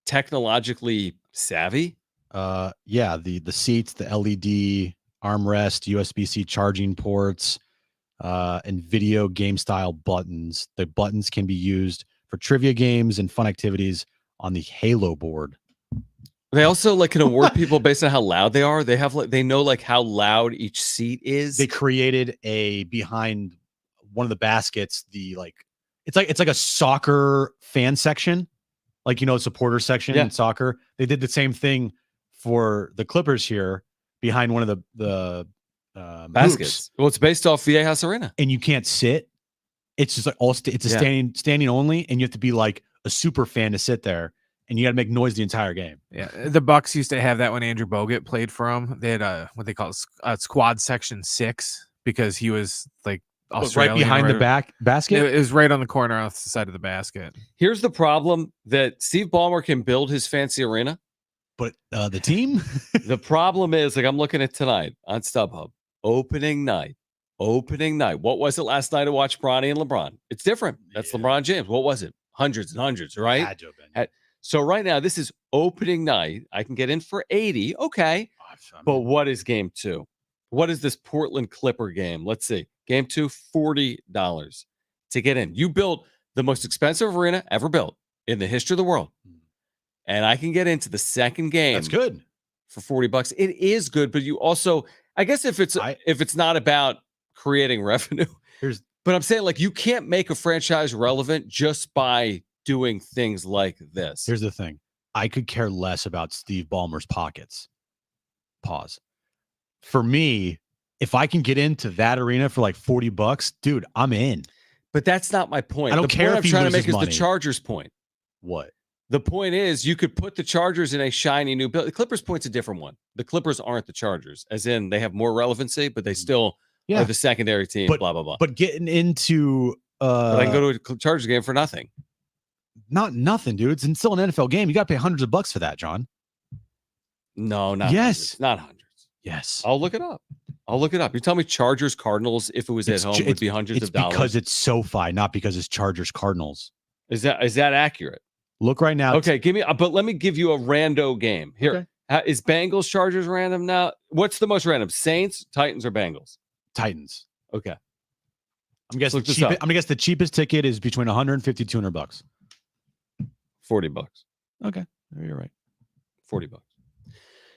technologically savvy. Yeah, the seats, the LED armrest, USB-C charging ports, and video game style buttons. The buttons can be used for trivia games and fun activities on the Halo board. They also like can award people based on how loud they are. They have like they know like how loud each seat is. They created a behind one of the baskets, it's like a soccer fan section, like supporter section in soccer. They did the same thing for the Clippers here behind one of the baskets. Well, it's based off Viejas Arena, and you can't sit. It's just like it's a standing only, and you have to be like a super fan to sit there, and you got to make noise the entire game. Yeah, the Bucks used to have that when Andrew Bogut played for them. They had what they call squad section 6 because he was like Australian, right behind the basket. It was right on the corner off the side of the basket. Here's the problem: that Steve Ballmer can build his fancy arena, but the team. The problem is, like I'm looking at tonight on StubHub, opening night. What was it last night to watch Bronny and LeBron? It's different. That's LeBron James. What was it? Hundreds and hundreds, right? Had to have been. So right now, this is opening night. I can get in for 80. Okay. But what is game 2? What is this Portland Clipper game? Let's see. Game 2, $40 to get in. You built the most expensive arena ever built in the history of the world. And I can get into the second game. That's good. For $40. It is good, but you also, I guess if it's not about creating revenue, but I'm saying like you can't make a franchise relevant just by doing things like this. Here's the thing. I could care less about Steve Ballmer's pockets. Pause. For me, if I can get into that arena for like $40, dude, I'm in. But that's not my point. I don't care if I'm trying to make is the Chargers point. What? The point is you could put the Chargers in a shiny new building. The Clippers point's a different one. The Clippers aren't the Chargers, as in they have more relevancy, but they still are the secondary team, blah, blah, blah. But getting into But I can go to a Chargers game for nothing. Not nothing, dude. It's still an NFL game. You got to pay hundreds of bucks for that, John. No, not yes, hundreds. Not hundreds. Yes, I'll look it up. You tell me Chargers Cardinals if it was at home would be hundreds of dollars. Because it's SoFi, not because it's Chargers Cardinals. Is that accurate? Look right now. Okay, but let me give you a rando game here. Okay. Is Bengals Chargers random now? What's the most random? Saints, Titans, or Bengals? Titans. Okay. I'm guessing I'm gonna guess the cheapest ticket is between 150 200 bucks. $40. Okay, you're right. $40.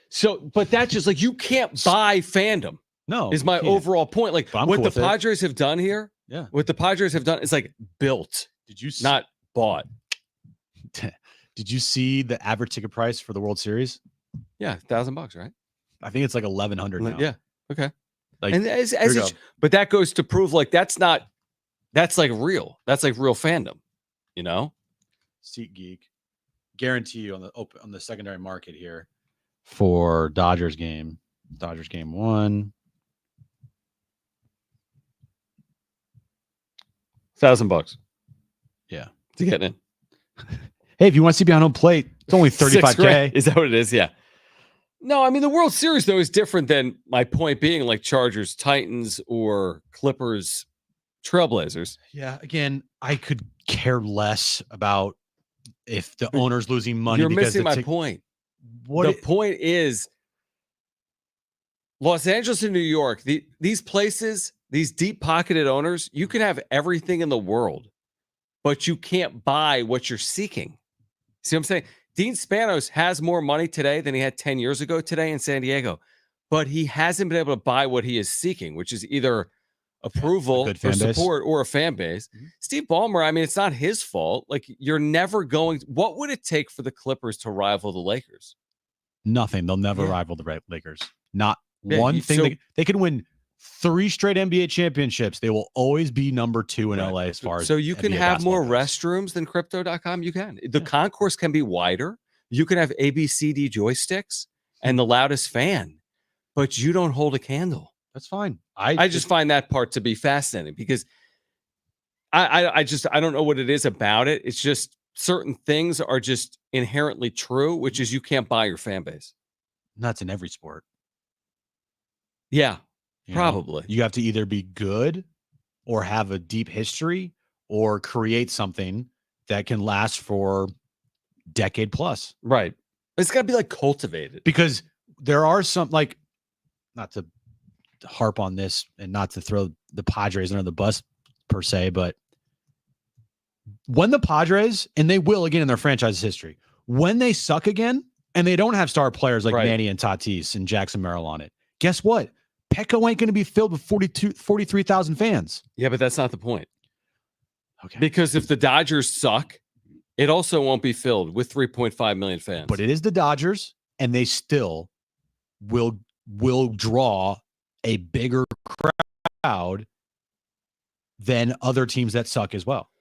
So, but that's just like you can't buy fandom. No, is my overall point. Like what the Padres have done here. Yeah. What the Padres have done is like built. Did you not bought? Did you see the average ticket price for the World Series? Yeah, $1,000, right? I think it's like 1,100 now. Yeah. Okay. Like, and but that goes to prove like that's like real. That's like real fandom. You know. SeatGeek, guarantee you on the secondary market here for Dodgers game 1. $1,000. Yeah, to get in. Hey, if you want to see behind home plate, it's only $35K. Is that what it is? Yeah. No, I mean the World Series though is different than my point being like Chargers, Titans, or Clippers, Trailblazers. Yeah. Again, I could care less about if the owner's losing money. You're missing my point. The point is Los Angeles and New York, these places, these deep-pocketed owners, you can have everything in the world, but you can't buy what you're seeking. See what I'm saying? Dean Spanos has more money today than he had 10 years ago today in San Diego, but he hasn't been able to buy what he is seeking, which is either approval or support or a fan base. Mm-hmm. Steve Ballmer, I mean, it's not his fault. Like, you're never going. What would it take for the Clippers to rival the Lakers? Nothing. They'll never rival the Lakers. Not one thing. So, they can win 3 straight NBA championships. They will always be number 2 in LA as far as. So you can have more restrooms than Crypto.com. You can. The concourse can be wider. You can have ABCD joysticks and the loudest fan, but you don't hold a candle. That's fine. I just find that part to be fascinating because I don't know what it is about it. It's just certain things are just inherently true, which is you can't buy your fan base. That's in every sport. Yeah, probably. You have to either be good or have a deep history or create something that can last for decade plus. Right. It's got to be like cultivated. Because there are some, like, not to harp on this and not to throw the Padres under the bus per se, but when the Padres, and they will again in their franchise history, when they suck again and they don't have star players like Manny and Tatis and Jackson Merrill on it, guess what? Petco ain't going to be filled with 43,000 fans. Yeah, but that's not the point. Okay. Because if the Dodgers suck, it also won't be filled with 3.5 million fans. But it is the Dodgers, and they still will draw a bigger crowd than other teams that suck as well.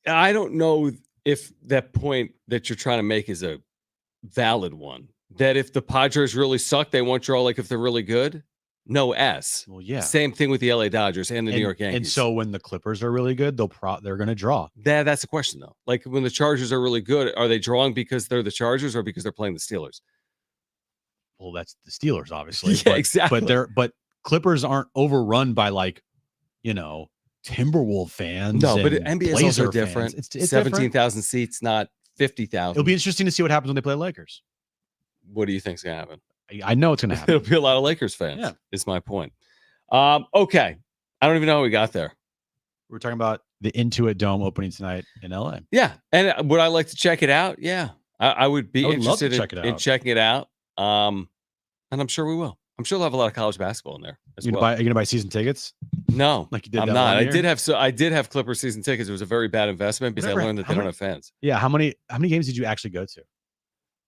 I don't know if that point that you're trying to make is a valid one. That if the Padres really suck, they won't draw like if they're really good? No S. Well, yeah. Same thing with the LA Dodgers and the New York Yankees. And so when the Clippers are really good, they're going to draw. That's the question, though. Like when the Chargers are really good, are they drawing because they're the Chargers or because they're playing the Steelers? Well, that's the Steelers, obviously. Yeah, exactly. But Clippers aren't overrun by Timberwolves fans. No, but NBA is also different. It's 17,000 seats, not 50,000. It'll be interesting to see what happens when they play the Lakers. What do you think's gonna happen? I know it's gonna happen. It'll be a lot of Lakers fans. Yeah, is my point. Okay, I don't even know how we got there. We're talking about the Intuit Dome opening tonight in LA. Yeah, and would I like to check it out? Yeah, I would be interested in checking it out. And I'm sure we will. I'm sure they'll have a lot of college basketball in there as well. Are you gonna buy season tickets? No, like you did. I'm not. I did have Clippers season tickets. It was a very bad investment because I learned that they don't have fans. Yeah, how many games did you actually go to?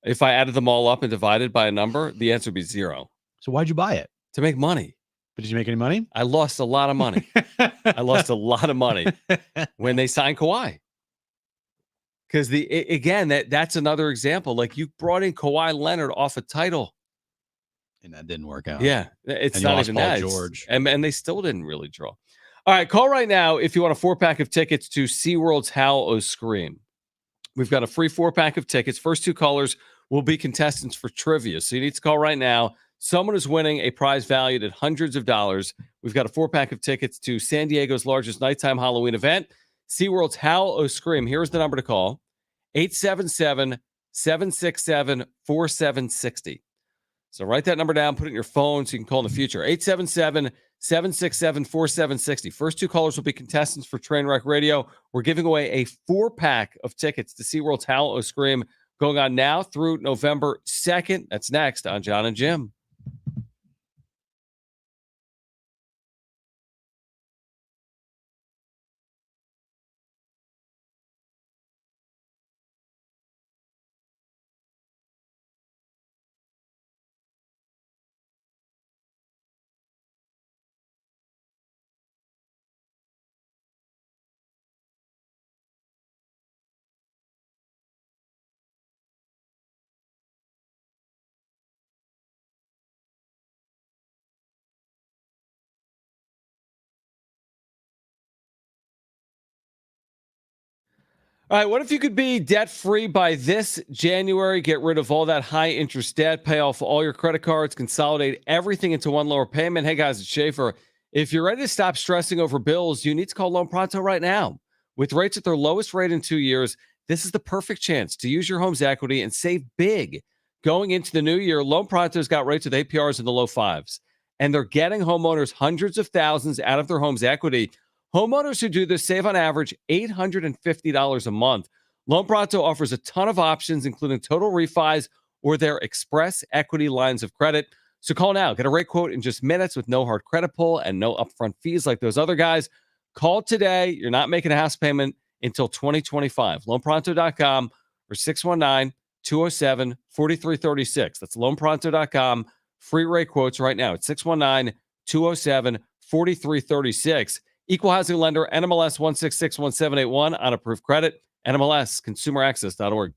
If I added them all up and divided by a number, the answer would be 0. So why'd you buy it? To make money. But did you make any money? I lost a lot of money. I lost a lot of money when they signed Kawhi. Because that's another example. Like you brought in Kawhi Leonard off a title. And that didn't work out. Yeah. It's not even that. George. And they still didn't really draw. All All right, call right now if you want a 4-pack of tickets to SeaWorld's Howl O Scream. We've got a free 4-pack of tickets. First 2 callers will be contestants for trivia. So you need to call right now. Someone is winning a prize valued at hundreds of dollars. We've got a 4-pack of tickets to San Diego's largest nighttime Halloween event, SeaWorld's Howl O Scream. Here's the number to call: 877-767-4760. So write that number down, put it in your phone so you can call in the future. 877-767-4760. First 2 callers will be contestants for Trainwreck Radio. We're giving away a 4-pack of tickets to SeaWorld's Howl O Scream, going on now through November 2nd. That's next on Jon and Jim. All right, what if you could be debt-free by this January? Get rid of all that high-interest debt, pay off all your credit cards, consolidate everything into one lower payment. Hey, guys, it's Schaefer. If you're ready to stop stressing over bills, you need to call Loan Pronto right now. With rates at their lowest rate in 2 years, this is the perfect chance to use your home's equity and save big. Going into the new year, Loan Pronto's got rates with APRs in the low fives, and they're getting homeowners hundreds of thousands out of their home's equity. Homeowners who do this save on average $850 a month. Loan Pronto offers a ton of options, including total refis or their express equity lines of credit. So call now. Get a rate quote in just minutes with no hard credit pull and no upfront fees like those other guys. Call today. You're not making a house payment until 2025. LoanPronto.com or 619-207-4336. That's LoanPronto.com. Free rate quotes right now at 619-207-4336. Equal housing lender, NMLS 1661781 on approved credit, NMLS consumeraccess.org.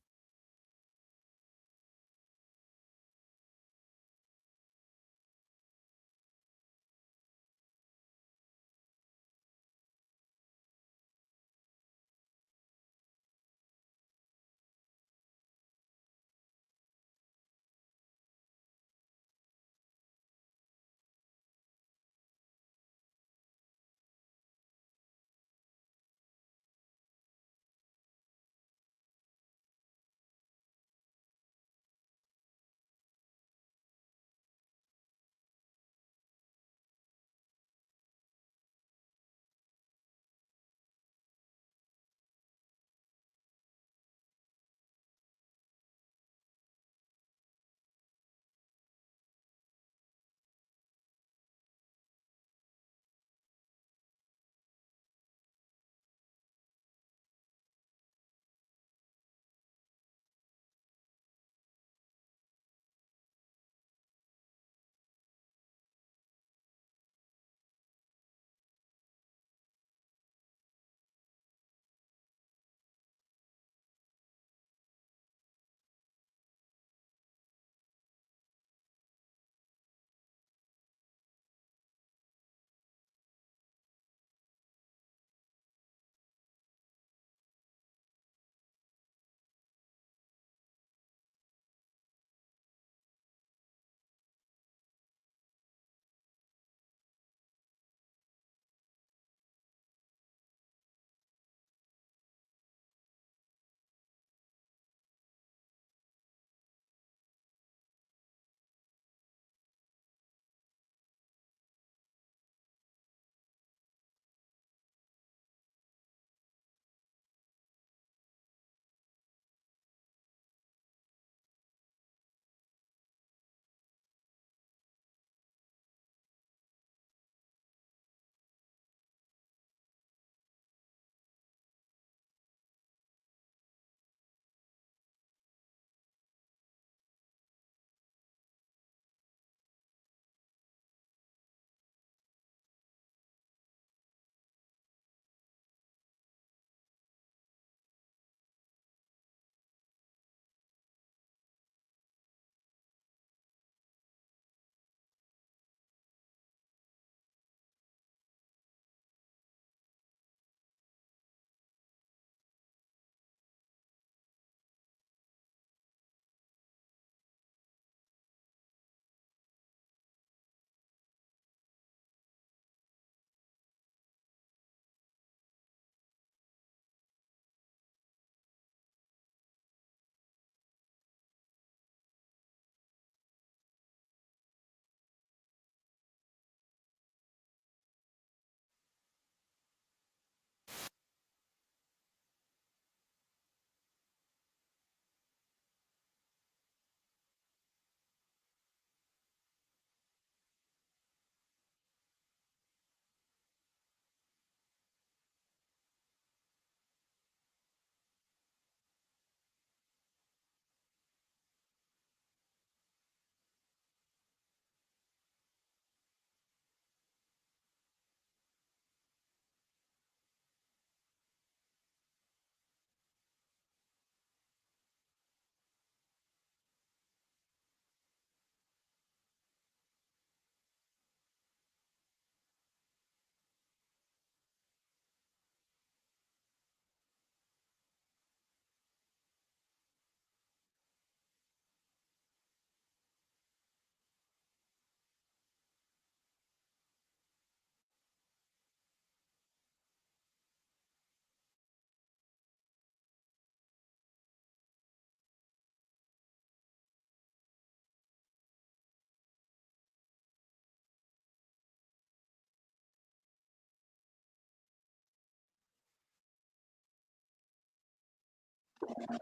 Guys,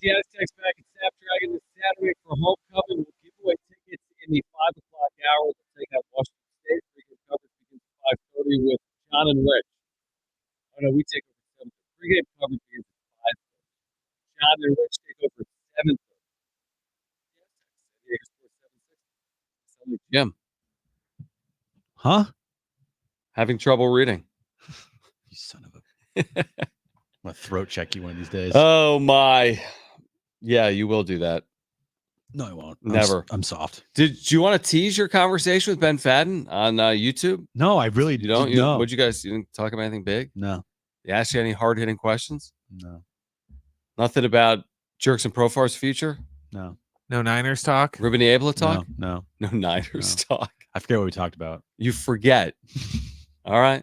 the Aztecs back at Snapdragon this Saturday for homecoming. We'll give away tickets in the 5 o'clock hour. We'll take out Washington State. Pregame coverage begins at 5:30 with John and Rich. Oh, no, we take over 7:30. Pregame coverage begins at 5:30. John and Rich take over at 7:30. Jim. Huh? Having trouble reading. You son of a... I'm going to throat check you one of these days. Oh, my. Yeah, you will do that. No, I won't. Never. I'm soft. Did you want to tease your conversation with Ben Fadden on YouTube? No, I really don't. No. What'd you guys? You didn't talk about anything big? No. They asked you any hard hitting questions? No. Nothing about Jurickson Profar's future? No. No Niners talk? Ruben Abel talk? No. No Niners talk. I forget what we talked about. You forget. All right.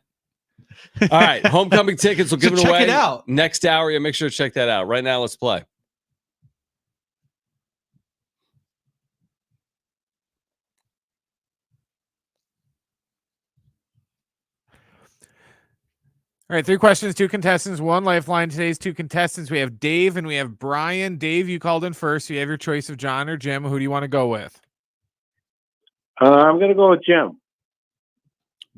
All right. Homecoming tickets. We'll give it away. Check it out. Next hour. Yeah, make sure to check that out. Right now, let's play. All right, 3 questions, 2 contestants, 1 lifeline. Today's 2 contestants, we have Dave and we have Brian. Dave, you called in first. So you have your choice of John or Jim. Who do you want to go with? I'm going to go with Jim.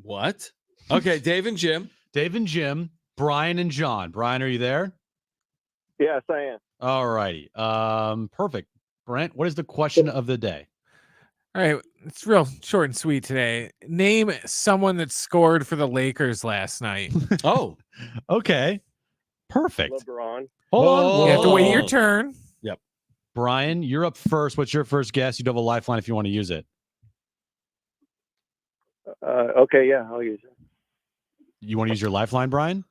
What? Okay, Dave and Jim. Dave and Jim, Brian and John. Brian, are you there? Yes, I am. All righty. Perfect. Brent, what is the question of the day? All right, it's real short and sweet today. Name someone that scored for the Lakers last night. Oh, okay. Perfect. LeBron. Hold on. You have to wait your Whoa. turn. Yep. Brian, you're up first. What's your first guess? You do have a lifeline if you want to use it. Okay, yeah, I'll use it. You want to use your lifeline, Brian?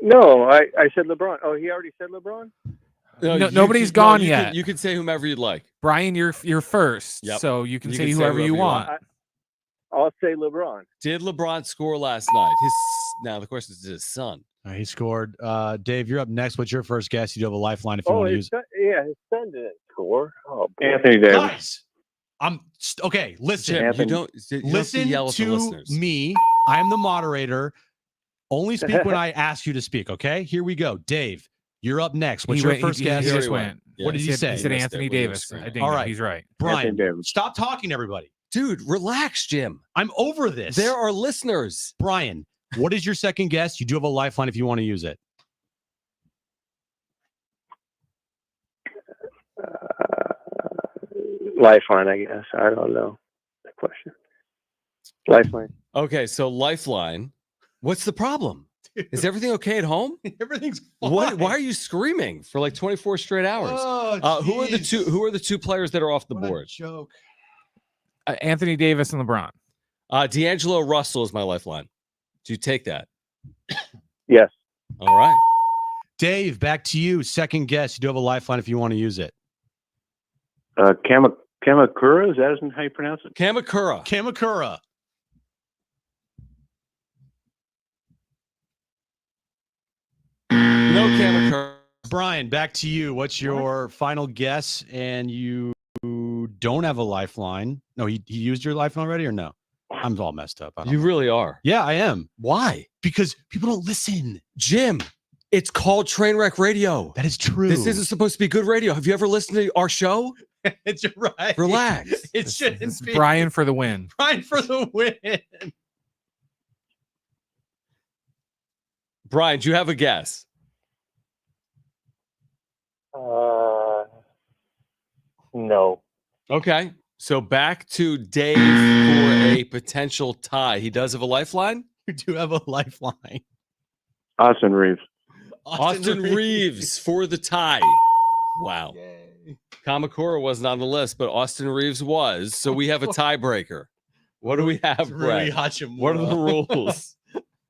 No, I said LeBron. Oh, he already said LeBron? No, nobody's gone yet. You can say whomever you'd like. Brian, you're first, Yep. so you can You say can say whoever you whoever you want. I'll say LeBron. Did LeBron score last night? Now the question is his son. He scored. Dave, you're up next. What's your first guess? You do have a lifeline if you Oh, want to his use son, yeah, his son didn't score. Oh, boy. Anthony Davis. Guys, okay. Listen, Jim, Anthony. you don't have listen to yell at the to listeners. me. I am the moderator. Only speak when I ask you to speak. Okay, here we go. Dave, you're up next. What's your first guess? He just already went. went. What did he say? He said missed Anthony it when you were Davis. screaming. I think All right. he's right. Brian, Anthony Davis. stop talking to everybody. Dude, relax, Jim. I'm over this. There are listeners. Brian, what is your second guess? You do have a lifeline if you want to use it. Lifeline, I guess. I don't know the question. Lifeline. Okay, so lifeline. What's the problem? Is everything okay at home? Everything's fine. What? Why are you screaming for like 24 straight hours? Oh, Who are the two players that are off the What a board? joke. Anthony Davis and LeBron. D'Angelo Russell is my lifeline. Do you take that? Yes. All right. Dave, back to you. Second guess. You do have a lifeline if you want to use it. Kamakura, is that how you pronounce it? Kamakura. Kamakura. No Kamakura. Brian, back to you. What's your final guess? And you don't have a lifeline. No, he used your lifeline already or no? I'm all messed up. I don't You know. really are. Yeah, I am. Why? Because people don't listen. Jim, it's called Trainwreck Radio. That is true. This isn't supposed to be good radio. Have you ever listened to our show? It's right. Relax. It shouldn't It's be. Brian for the win. Brian for the win. Brian, do you have a guess? No. Okay. So back to Dave for a potential tie. He does have a lifeline? You do have a lifeline. Austin Reeves. Austin Reeves for the tie. Wow. Kamakura wasn't on the list, but Austin Reeves was. So we have a tiebreaker. What do we have, Brett? What are the rules?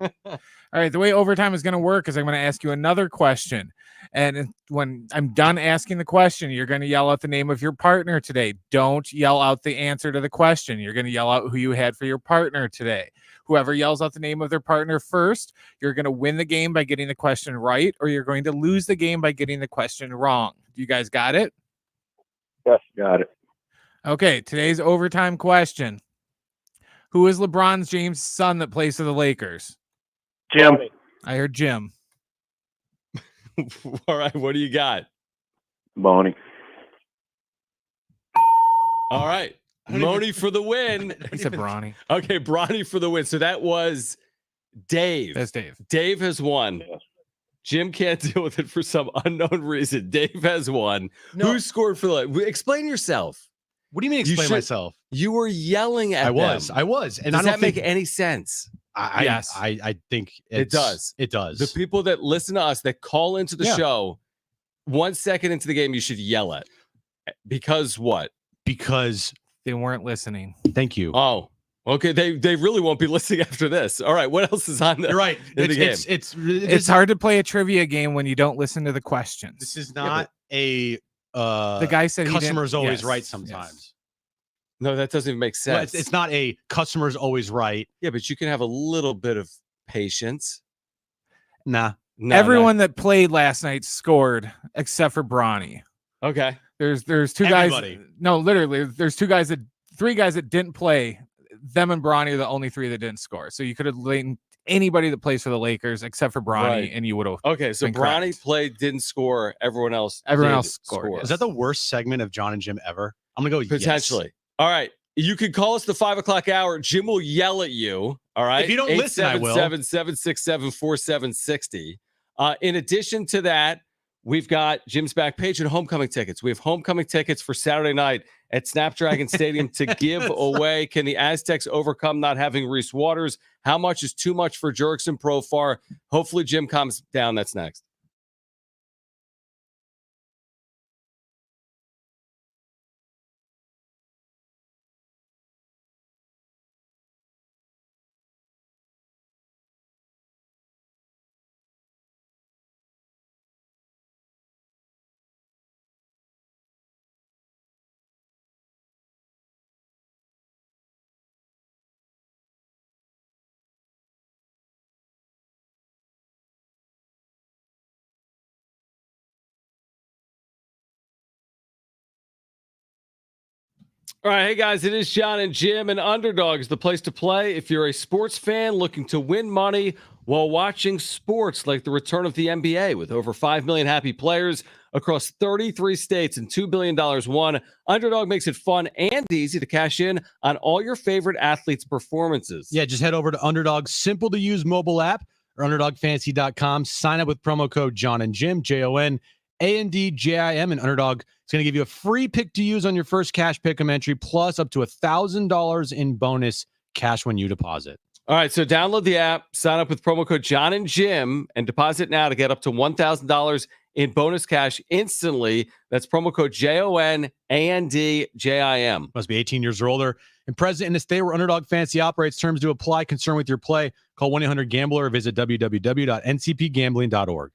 All right, the way overtime is going to work is I'm going to ask you another question. And when I'm done asking the question, you're going to yell out the name of your partner today. Don't yell out the answer to the question. You're going to yell out who you had for your partner today. Whoever yells out the name of their partner first, you're going to win the game by getting the question right, or you're going to lose the game by getting the question wrong. You guys got it? Yes, got it. Okay, today's overtime question. Who is LeBron James' son that plays for the Lakers? Jim. I heard Jim. All right, what do you got? Bonnie. All right. Moni for the win. He said Bronny. Okay, Bronny for the win. So that was Dave. That's Dave. Dave has won. Yes. Jim can't deal with it for some unknown reason. Dave has won. Who scored for the? Explain yourself. What do you mean explain myself? You were yelling at I them. was. And Does I don't that think, make any sense? Yes. I think It does. It does. The people that listen to us, that call into the show, 1 second into the game, you should yell at. Because what? Because They weren't listening. thank you. Oh, okay. They really won't be listening after this. All right. What else is on the? You're right. in the game? It's hard to play a trivia game when you don't listen to the questions. This is not the The guy said he customer's didn't- always yes, right yes. sometimes. No, that doesn't even make Well, sense. it's not a customer's always right. Yeah, but you can have a little bit of patience. Nah. No, Everyone that played last night scored except for Bronny. no. Okay. There's two Everybody. guys. No, literally, there's three guys that didn't play. Them and Bronny are the only three that didn't score. So you could have laid anybody that plays for the Lakers except for Bronny, Right. and you would have. Okay. So Been Bronny correct. played, didn't score. Everyone else. Everyone did else scored, score. yes. Is that the worst segment of John and Jim ever? I'm gonna go Potentially. All right. You can call us the 5 o'clock hour. Jim will yell at you. All right. If you don't listen, I will. 767-767-4760. In addition to that, we've got Jim's back page and homecoming tickets. We have homecoming tickets for Saturday night at Snapdragon Stadium to give away. Can the Aztecs overcome not having Reese Waters? How much is too much for Jurickson Profar? Hopefully Jim calms down. That's next. All right, hey guys, it is Jon and Jim, and Underdog is the place to play if you're a sports fan looking to win money while watching sports like the return of the NBA with over 5 million happy players across 33 states and $2 billion won. Underdog makes it fun and easy to cash in on all your favorite athletes' performances. Yeah, just head over to Underdog's simple to use mobile app or underdogfantasy.com. Sign up with promo code Jon and Jim, JONANDJIM, and Underdog is going to give you a free pick to use on your first cash pick'em entry, plus up to $1,000 in bonus cash when you deposit. All right, so download the app, sign up with promo code Jon and Jim, and deposit now to get up to $1,000 in bonus cash instantly. That's promo code JONANDJIM. Must be 18 years or older and present in the state where Underdog Fantasy operates. Terms to apply. Concern with your play. Call 1-800-GAMBLER or visit www.ncpgambling.org.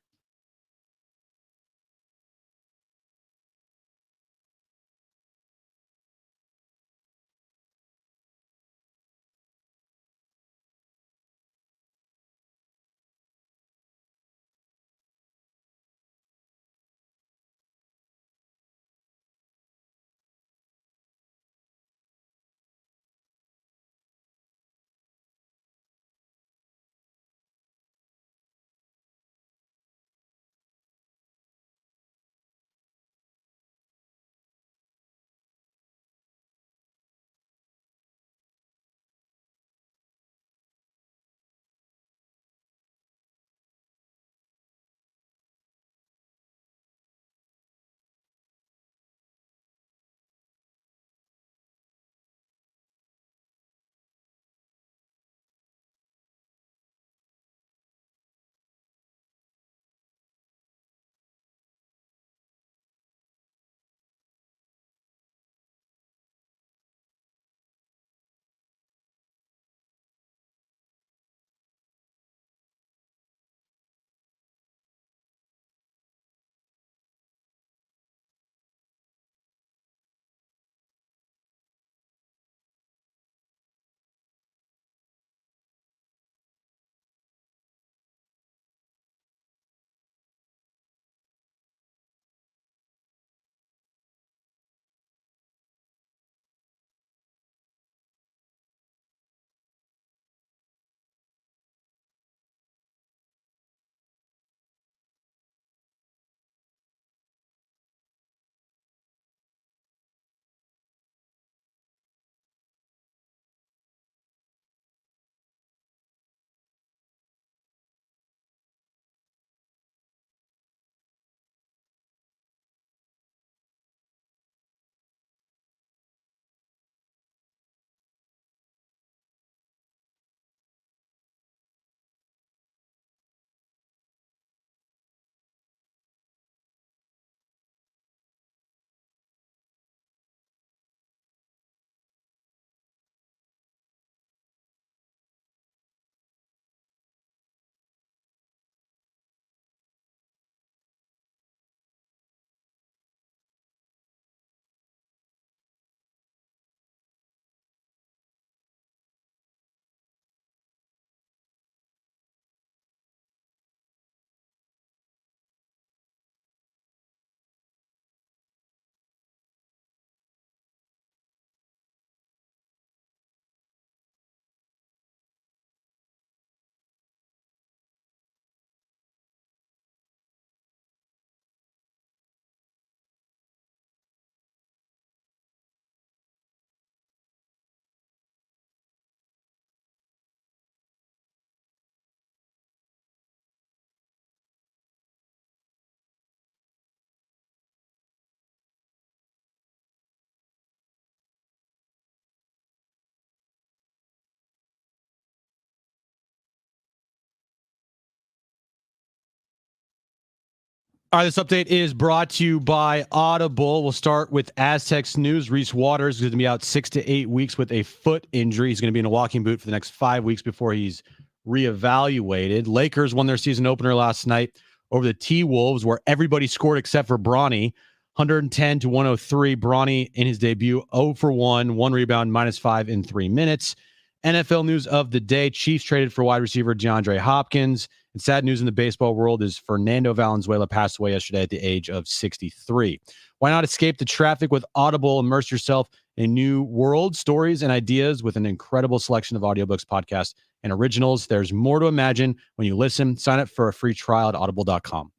All right, this update is brought to you by Audible. We'll start with Aztecs news. Reese Waters is going to be out 6 to 8 weeks with a foot injury. He's going to be in a walking boot for the next 5 weeks before he's reevaluated. Lakers won their season opener last night over the T-Wolves, where everybody scored except for Bronny. 110 to 103. Bronny in his debut, 0 for 1 rebound, -5 in 3 minutes. NFL news of the day: Chiefs traded for wide receiver DeAndre Hopkins. And sad news in the baseball world is Fernando Valenzuela passed away yesterday at the age of 63. Why not escape the traffic with Audible? Immerse yourself in a new world, stories, and ideas with an incredible selection of audiobooks, podcasts, and originals. There's more to imagine when you listen. Sign up for a free trial at audible.com.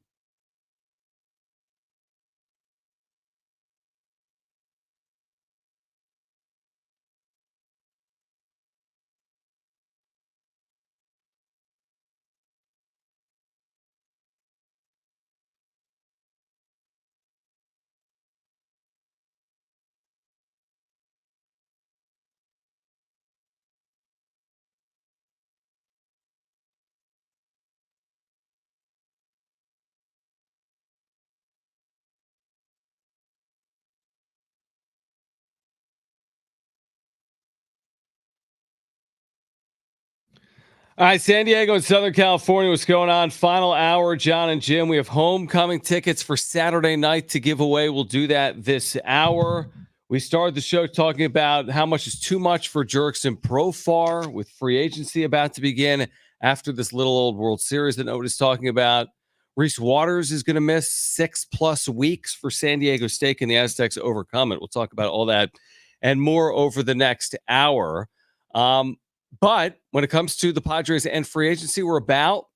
All right, San Diego and Southern California, what's going on? Final hour, Jon and Jim. We have homecoming tickets for Saturday night to give away. We'll do that this hour. We started the show talking about how much is too much for Jurickson Profar with free agency about to begin after this little old World Series that nobody's talking about. Reese Waters is going to miss 6+ weeks for San Diego State, and the Aztecs overcome it. We'll talk about all that and more over the next hour. But when it comes to the Padres and free agency, we're about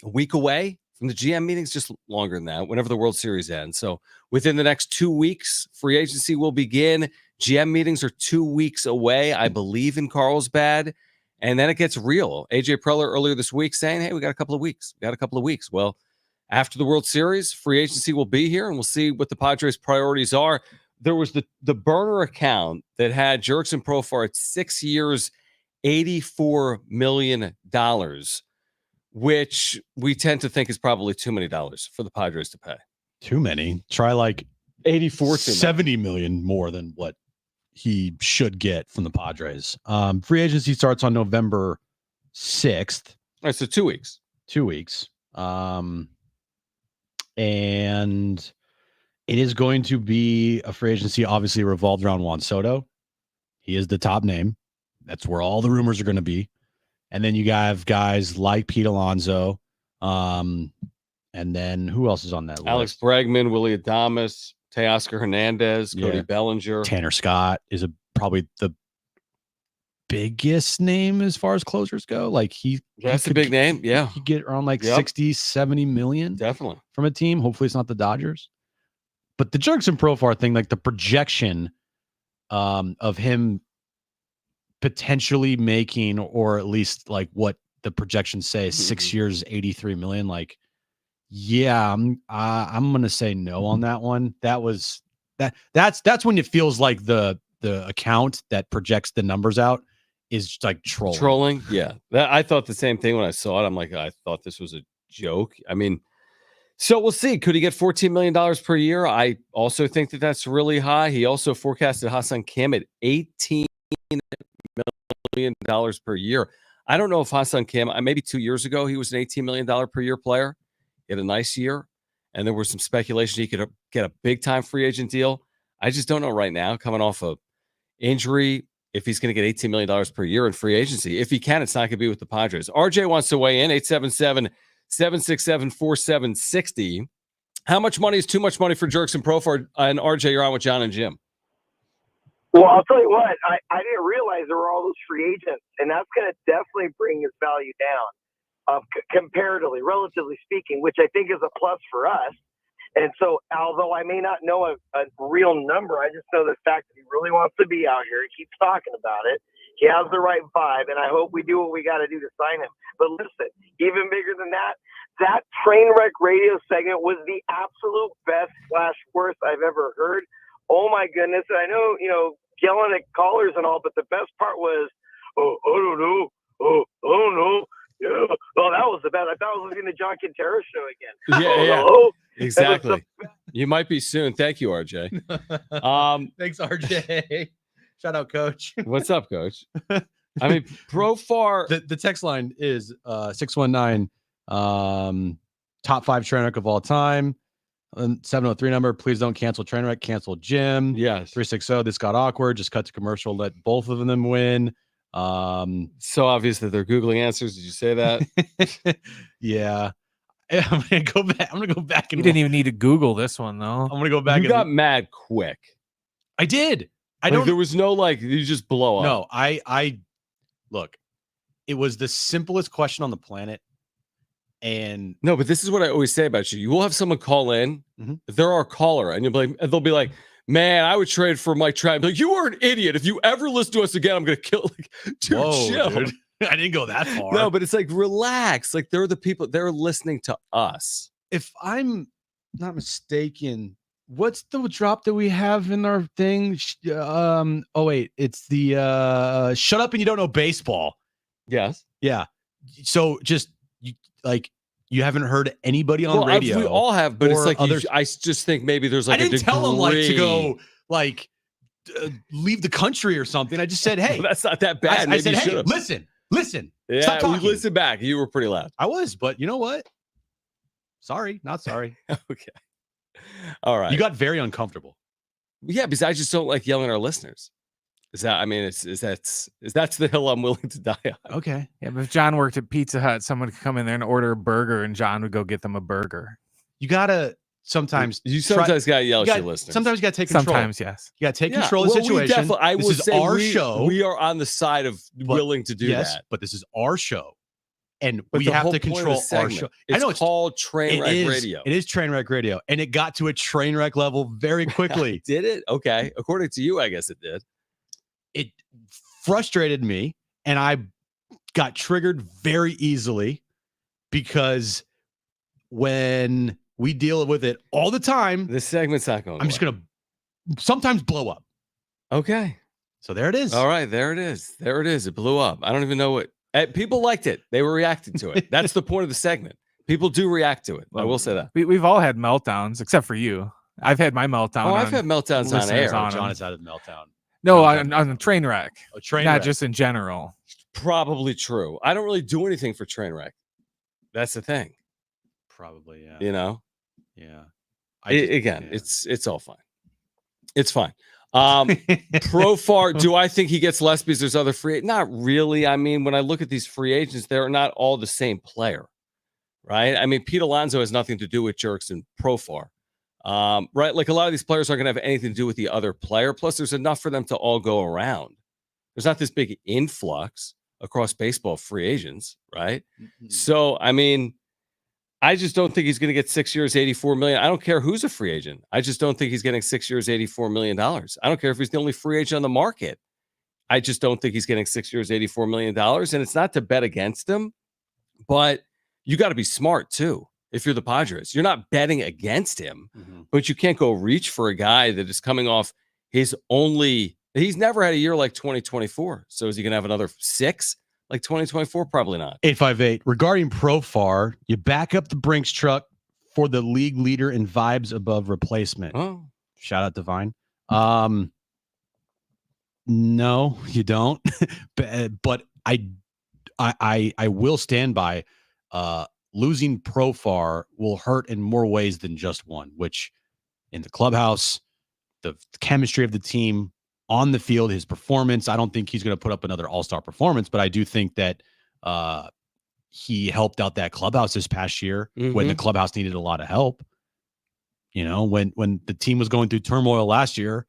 a week away from the GM meetings, just longer than that, whenever the World Series ends. So within the next 2 weeks, free agency will begin. GM meetings are 2 weeks away, I believe, in Carlsbad. And then it gets real. AJ Preller earlier this week saying, hey, we got a couple of weeks. Well, after the World Series, free agency will be here, and we'll see what the Padres' priorities are. There was the burner account that had Jurickson Profar at 6 years, $84 million, which we tend to think is probably too many dollars for the Padres to pay. Too many. Try like 70 million more than what he should get from the Padres. Free agency starts on November 6th. All right, so 2 weeks. 2 weeks. And it is going to be a free agency obviously revolved around Juan Soto. He is the top name. That's where all the rumors are going to be. And then you have guys like Pete Alonso. And then who else is on that Alex list? Bregman, Willie Adames, Teoscar Hernandez, Cody Bellinger. Tanner Scott is probably the biggest name as far as closers go. Like that's a big name. Yeah. He get around like 60, 70 million. Definitely. From a team. Hopefully it's not the Dodgers. But the Jurickson Profar thing, like the projection of him potentially making, or at least like what the projections say, 6 years, 83 million. Like, yeah, I'm gonna say no on that one. That's when it feels like the account that projects the numbers out is like trolling. Yeah, I thought the same thing when I saw it. I'm like, I thought this was a joke. I mean, so we'll see. Could he get $14 million per year? I also think that's really high. He also forecasted Ha-Seong Kim at $18 million per year. I don't know if Ha-Seong Kim, maybe 2 years ago, he was an $18 million per year player. He had a nice year, and there was some speculation he could get a big time free agent deal. I just don't know right now, coming off of injury, if he's going to get $18 million per year in free agency. If he can, it's not going to be with the Padres. RJ wants to weigh in, 877-767-4760. How much money is too much money for Jurickson Profar? And RJ, you're on with Jon and Jim. Well, I'll tell you what, I didn't realize there were all those free agents, and that's going to definitely bring his value down comparatively, relatively speaking, which I think is a plus for us. And so, although I may not know a real number, I just know the fact that he really wants to be out here. He keeps talking about it. He has the right vibe, and I hope we do what we got to do to sign him. But listen, even bigger than that, that train wreck radio segment was the absolute best / worst I've ever heard. Oh my goodness. And I know, yelling at callers and all, but the best part was, I don't know. Yeah. Oh, that was the best. I thought I was listening to John Quintero's show again. Yeah. Hello? Exactly. You might be soon. Thank you, RJ. Thanks, RJ. Shout out, Coach. What's up, Coach? I mean, Profar. The text line is 619 top 5 train wreck of all time. 703 number. Please don't cancel train wreck. Cancel Jim. Yes. 360. This got awkward. Just cut to commercial. Let both of them win. So obvious that they're Googling answers. Did you say that? Yeah. I'm gonna go back. I'm gonna go back and You didn't even need to Google this one though. I'm gonna go back. You got mad quick. I did. I Like, don't. There was no you just blow up. No, I look. It was the simplest question on the planet, and No, but this is what I always say about you. You will have someone call in. Mhm. They're our caller, and they'll be like, "Man, I would trade for Mike Trout." Like, you are an idiot. If you ever listen to us again, I'm gonna kill. Like, dude, whoa, chill. dude. I didn't go that far. No, but it's like relax. Like they're the people. They're listening to us. If I'm not mistaken, what's the drop that we have in our thing? Oh wait, it's the shut up and you don't know baseball. Yes. Yeah. So just you haven't heard anybody on radio. We all have, but it's or like others- I just think maybe there's like I didn't tell them to degree. go leave the country or something. I just said, hey, That's not that bad. I Maybe said, you hey, should've. listen. Yeah, Stop we talking. listen back. You were pretty loud. I was, but you know what? Sorry, not sorry. Okay. All right. You got very uncomfortable. Yeah, because I just don't like yelling at our listeners. Is that? I mean, that's the hill I'm willing to die on. Okay. Yeah, but if John worked at Pizza Hut, someone could come in there and order a burger, and John would go get them a burger. You gotta sometimes. You sometimes gotta yell at your listeners. Sometimes you gotta take control. Sometimes, yes. You gotta take control of the situation. I This will is say our show. We are on the side of willing to do that. But this is our show, and But we the have whole to point of control the our segment, show. It's I know it's called Train Wreck Radio. It is train wreck radio, and it got to a train wreck level very quickly. Did it? Okay. According to you, I guess it did. It frustrated me, and I got triggered very easily because when we deal with it all the time, This segment's not going. I'm just gonna sometimes blow up. Okay. So there it is. All right. There it is. There it is. It blew up. I don't even know what. People liked it. They were reacting to it. That's the point of the segment. People do react to it. I will say that. We've all had meltdowns, except for you. I've had my meltdown. Oh, I've had meltdowns on listeners air. on John them. has had a meltdown. No, on a train wreck. A train Not wreck. just in general. Probably true. I don't really do anything for Trainwreck. That's the thing. Probably, yeah. You know. Yeah. It's all fine. It's fine. Profar, do I think he gets less because there's other free? Not really. I mean, when I look at these free agents, they're not all the same player, right? I mean, Pete Alonso has nothing to do with Jurickson Profar, right? Like a lot of these players aren't going to have anything to do with the other player. Plus, there's enough for them to all go around. There's not this big influx across baseball free agents, right? Mm-hmm. So, I mean, I just don't think he's going to get 6 years, $84 million. I don't care who's a free agent. I just don't think he's getting 6 years, $84 million. I don't care if he's the only free agent on the market. I just don't think he's getting 6 years, $84 million. And it's not to bet against him, but you got to be smart too. If you're the Padres, you're not betting against him, but you can't go reach for a guy that is coming off he's never had a year like 2024. So is he going to have another 6? Like 2024? Probably not. 858. Regarding Profar, you back up the Brinks truck for the league leader in vibes above replacement. Oh, shout out Divine. No, you don't. but I will stand by losing Profar will hurt in more ways than just one, which in the clubhouse, the chemistry of the team, on the field, his performance. I don't think he's going to put up another all-star performance, but I do think that he helped out that clubhouse this past year when the clubhouse needed a lot of help. You know, when the team was going through turmoil last year,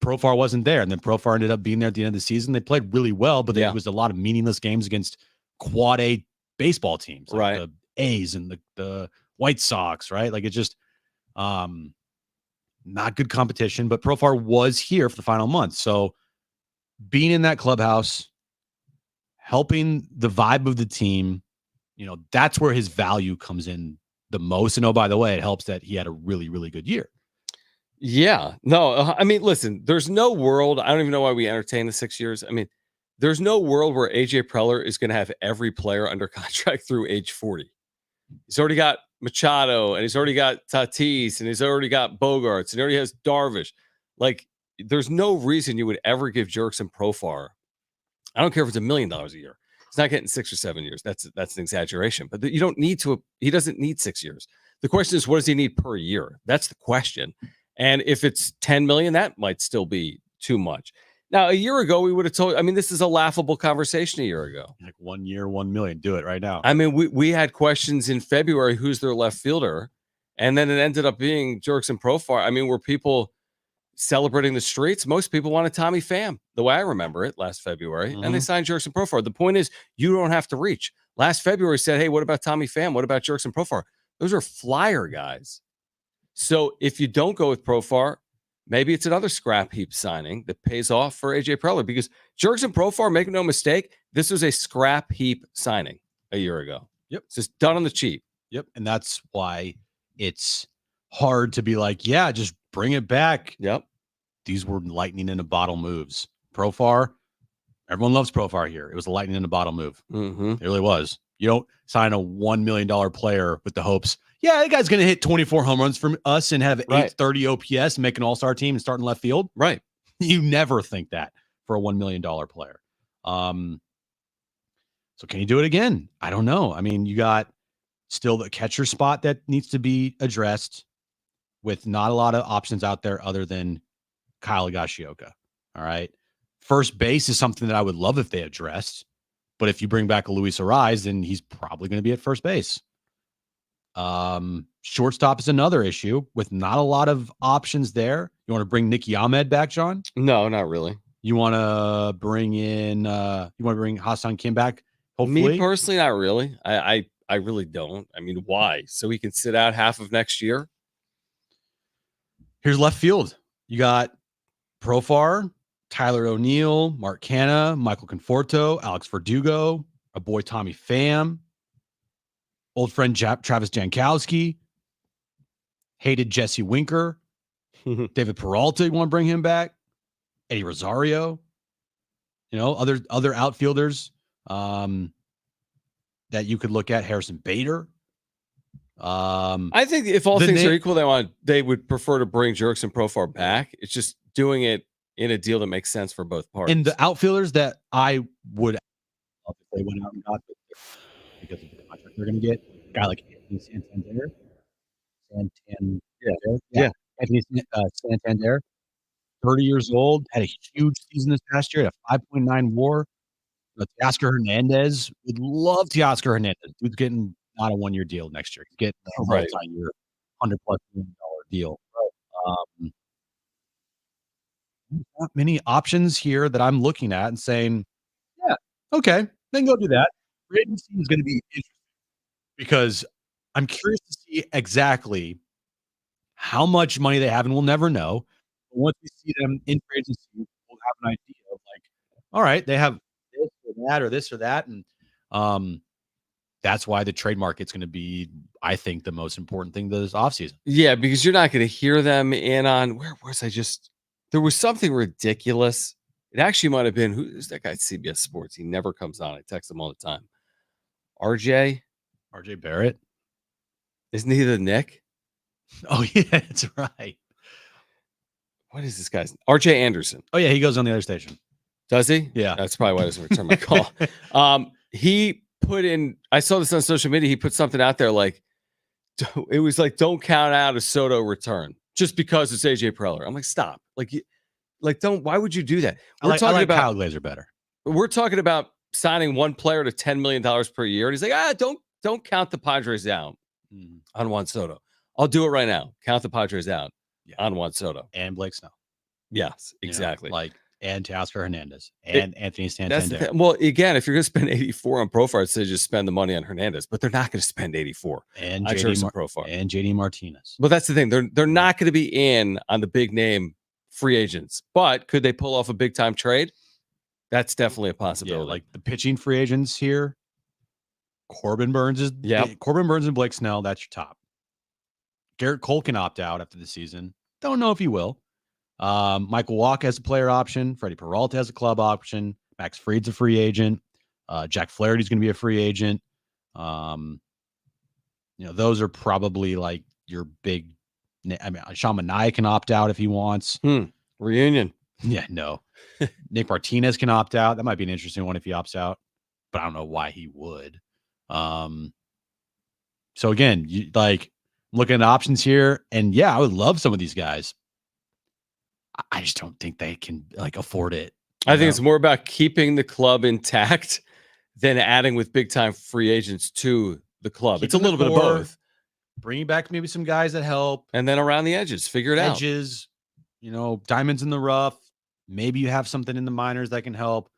Profar wasn't there. And then Profar ended up being there at the end of the season. They played really well, but it was a lot of meaningless games against quad A baseball teams, like the A's and the White Sox, right? Like it's just not good competition, but Profar was here for the final month. So being in that clubhouse, helping the vibe of the team, you know, that's where his value comes in the most. And oh, by the way, it helps that he had a really, really good year. Yeah. No, I mean, listen, there's no world. I don't even know why we entertain the 6 years. I mean, there's no world where AJ Preller is going to have every player under contract through age 40. He's already got Machado, and he's already got Tatis, and he's already got Bogarts, and he already has Darvish. Like, there's no reason you would ever give Jurickson Profar. I don't care if it's $1 million a year. He's not getting 6 or 7 years. That's an exaggeration. But you don't need to. He doesn't need 6 years. The question is, what does he need per year? That's the question. And if it's 10 million, that might still be too much. Now, a year ago, we would have told. I mean, this is a laughable conversation a year ago. Like 1 year, 1 million. Do it right now. I mean, we had questions in February. Who's their left fielder? And then it ended up being Jurickson Profar. I mean, were people celebrating the streets? Most people wanted Tommy Pham, the way I remember it, last February, and they signed Jurickson Profar. The point is, you don't have to reach. Last February said, hey, what about Tommy Pham? What about Jurickson Profar? Those are flyer guys. So if you don't go with Profar, maybe it's another scrap heap signing that pays off for AJ Preller, because Jurickson Profar, make no mistake, this was a scrap heap signing a year ago. Yep. It's just done on the cheap. Yep. And that's why it's hard to be like, yeah, just bring it back. Yep. These were lightning in a bottle moves. Profar, everyone loves Profar here. It was a lightning in a bottle move. It really was. You don't sign a $1 million player with the hopes, yeah, that guy's going to hit 24 home runs from us and have 830 OPS and make an all-star team and start in left field. Right. You never think that for a $1 million player. So can you do it again? I don't know. I mean, you got still the catcher spot that needs to be addressed with not a lot of options out there other than Kyle Higashioka. All right. First base is something that I would love if they addressed. But if you bring back a Luis Ariz, then he's probably going to be at first base. Shortstop is another issue with not a lot of options there. You want to bring Nicky Ahmed back, John? No, not really. You want to bring in Hassan Kim back? Hopefully. Me personally, not really. I really don't. I mean, why? So he can sit out half of next year? Here's left field. You got Profar, Tyler O'Neill, Mark Canha, Michael Conforto, Alex Verdugo, a boy Tommy Pham, old friend Travis Jankowski, hated Jesse Winker, David Peralta. You want to bring him back? Eddie Rosario, other outfielders that you could look at. Harrison Bader. I think if all things are equal, they would prefer to bring Jurickson Profar back. It's just doing it in a deal that makes sense for both parties. And the outfielders that I would love if they went out and got because of the contract they're going to get, a guy like Anthony Santander. Anthony Santander, 30 years old, had a huge season this past year, had a 5.9 WAR. Teoscar Hernandez, would love Teoscar Hernandez. He's getting not a 1-year deal next year. He's getting a multi-year, $100+ million deal. Not many options here that I'm looking at and saying, yeah, okay, then go do that. Free agency is going to be interesting because I'm curious to see exactly how much money they have, and we'll never know. But once we see them in free agency, we'll have an idea of like, all right, they have this or that or this or that, and that's why the trade market's going to be, I think, the most important thing this offseason. Yeah, because you're not going to hear them in on where was I just. There was something ridiculous. It actually might have been, who's that guy at CBS Sports? He never comes on. I text him all the time. RJ Barrett. Isn't he the Nick? Oh, yeah, that's right. What is this guy's? RJ Anderson. Oh, yeah, he goes on the other station. Does he? Yeah. That's probably why he doesn't return my call. He put in, I saw this on social media. He put something out there like, it was like, don't count out a Soto return just because it's AJ Preller. I'm like, stop. Don't, why would you do that? We're talking about Kyle Glazer better. We're talking about signing one player to $10 million per year. And he's like, don't count the Padres out on Juan Soto. I'll do it right now. Count the Padres out on Juan Soto. And Blake Snell. Yes, exactly. And Teoscar Hernandez and Anthony Santander. Well, again, if you're going to spend 84 on Profar, I'd say just spend the money on Hernandez, but they're not going to spend 84 and on Profar and JD Martinez. Well, that's the thing. They're not going to be in on the big name free agents, but could they pull off a big time trade? That's definitely a possibility. Yeah, like the pitching free agents here. Corbin Burns and Blake Snell. That's your top. Garrett Cole can opt out after the season. Don't know if he will. Michael Walk has a player option. Freddie Peralta has a club option. Max Fried's a free agent. Jack Flaherty's going to be a free agent. those are probably like your big. I mean, Sean Manaea can opt out if he wants. Reunion. Yeah, no. Nick Martinez can opt out. That might be an interesting one if he opts out, but I don't know why he would. So again, looking at options here, and yeah, I would love some of these guys. I just don't think they can afford it. I think it's more about keeping the club intact than adding with big time free agents to the club. It's a little bit of both. Bringing back maybe some guys that help, and then around the edges, figure it out. Edges, diamonds in the rough. Maybe you have something in the minors that can help,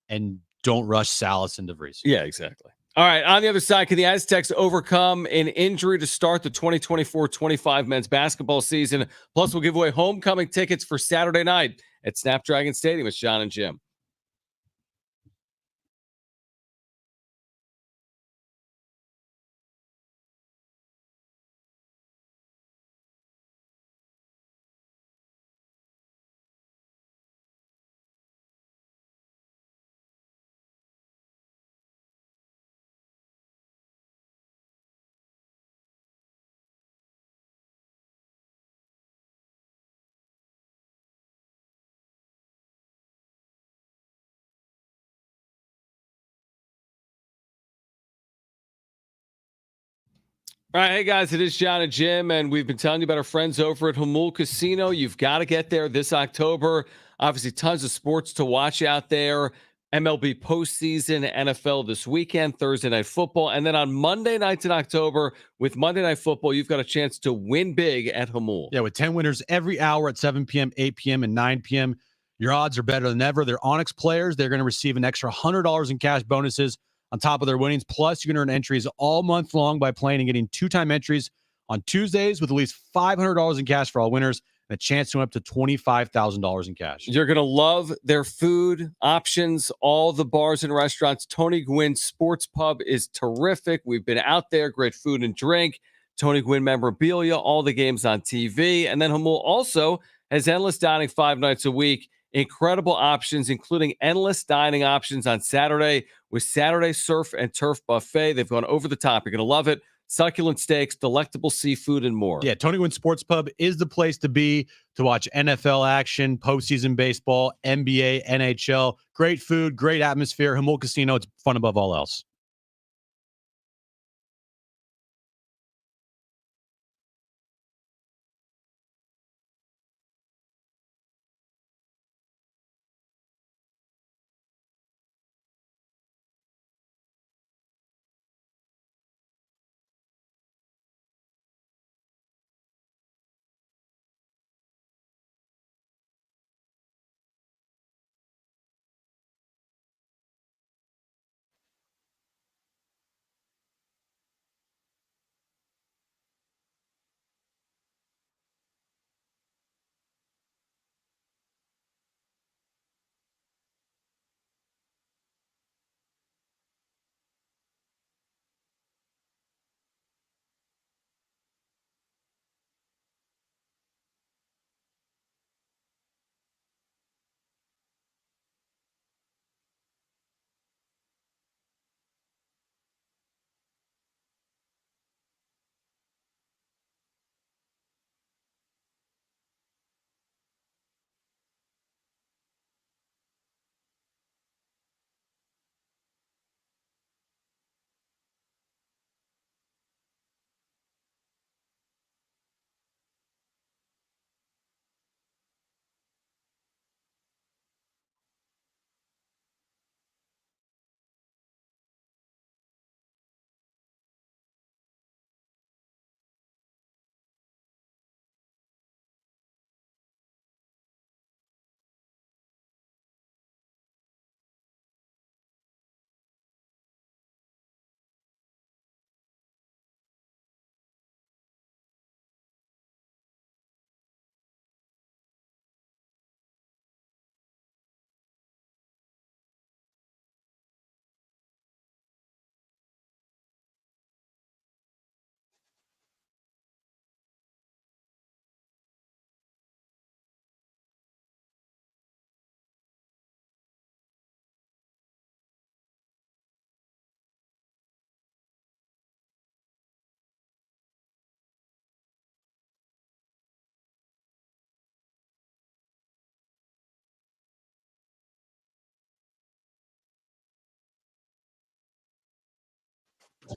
and don't rush Salas and DeVries. Yeah, exactly. All right, on the other side, can the Aztecs overcome an injury to start the 2024-25 men's basketball season? Plus, we'll give away homecoming tickets for Saturday night at Snapdragon Stadium with Jon and Jim. All right, hey guys, it is Jon and Jim, and we've been telling you about our friends over at Jamul Casino. You've got to get there this October. Obviously, tons of sports to watch out there. MLB postseason, NFL this weekend, Thursday night football, and then on Monday nights in October with Monday Night Football, you've got a chance to win big at Jamul. Yeah, with 10 winners every hour at 7 p.m., 8 p.m., and 9 p.m. Your odds are better than ever. They're Onyx players. They're going to receive an extra $100 in cash bonuses on top of their winnings. Plus, you can earn entries all month long by playing and getting 2-time entries on Tuesdays with at least $500 in cash for all winners and a chance to win up to $25,000 in cash. You're going to love their food options, all the bars and restaurants. Tony Gwynn Sports Pub is terrific. We've been out there, great food and drink. Tony Gwynn memorabilia, all the games on TV. And then Jamul also has endless dining 5 nights a week. Incredible options, including endless dining options on Saturday with Saturday Surf and Turf Buffet. They've gone over the top. You're going to love it. Succulent steaks, delectable seafood, and more. Yeah, Tony Gwynn Sports Pub is the place to be to watch NFL action, postseason baseball, NBA, NHL. Great food, great atmosphere. Jamul Casino, it's fun above all else. All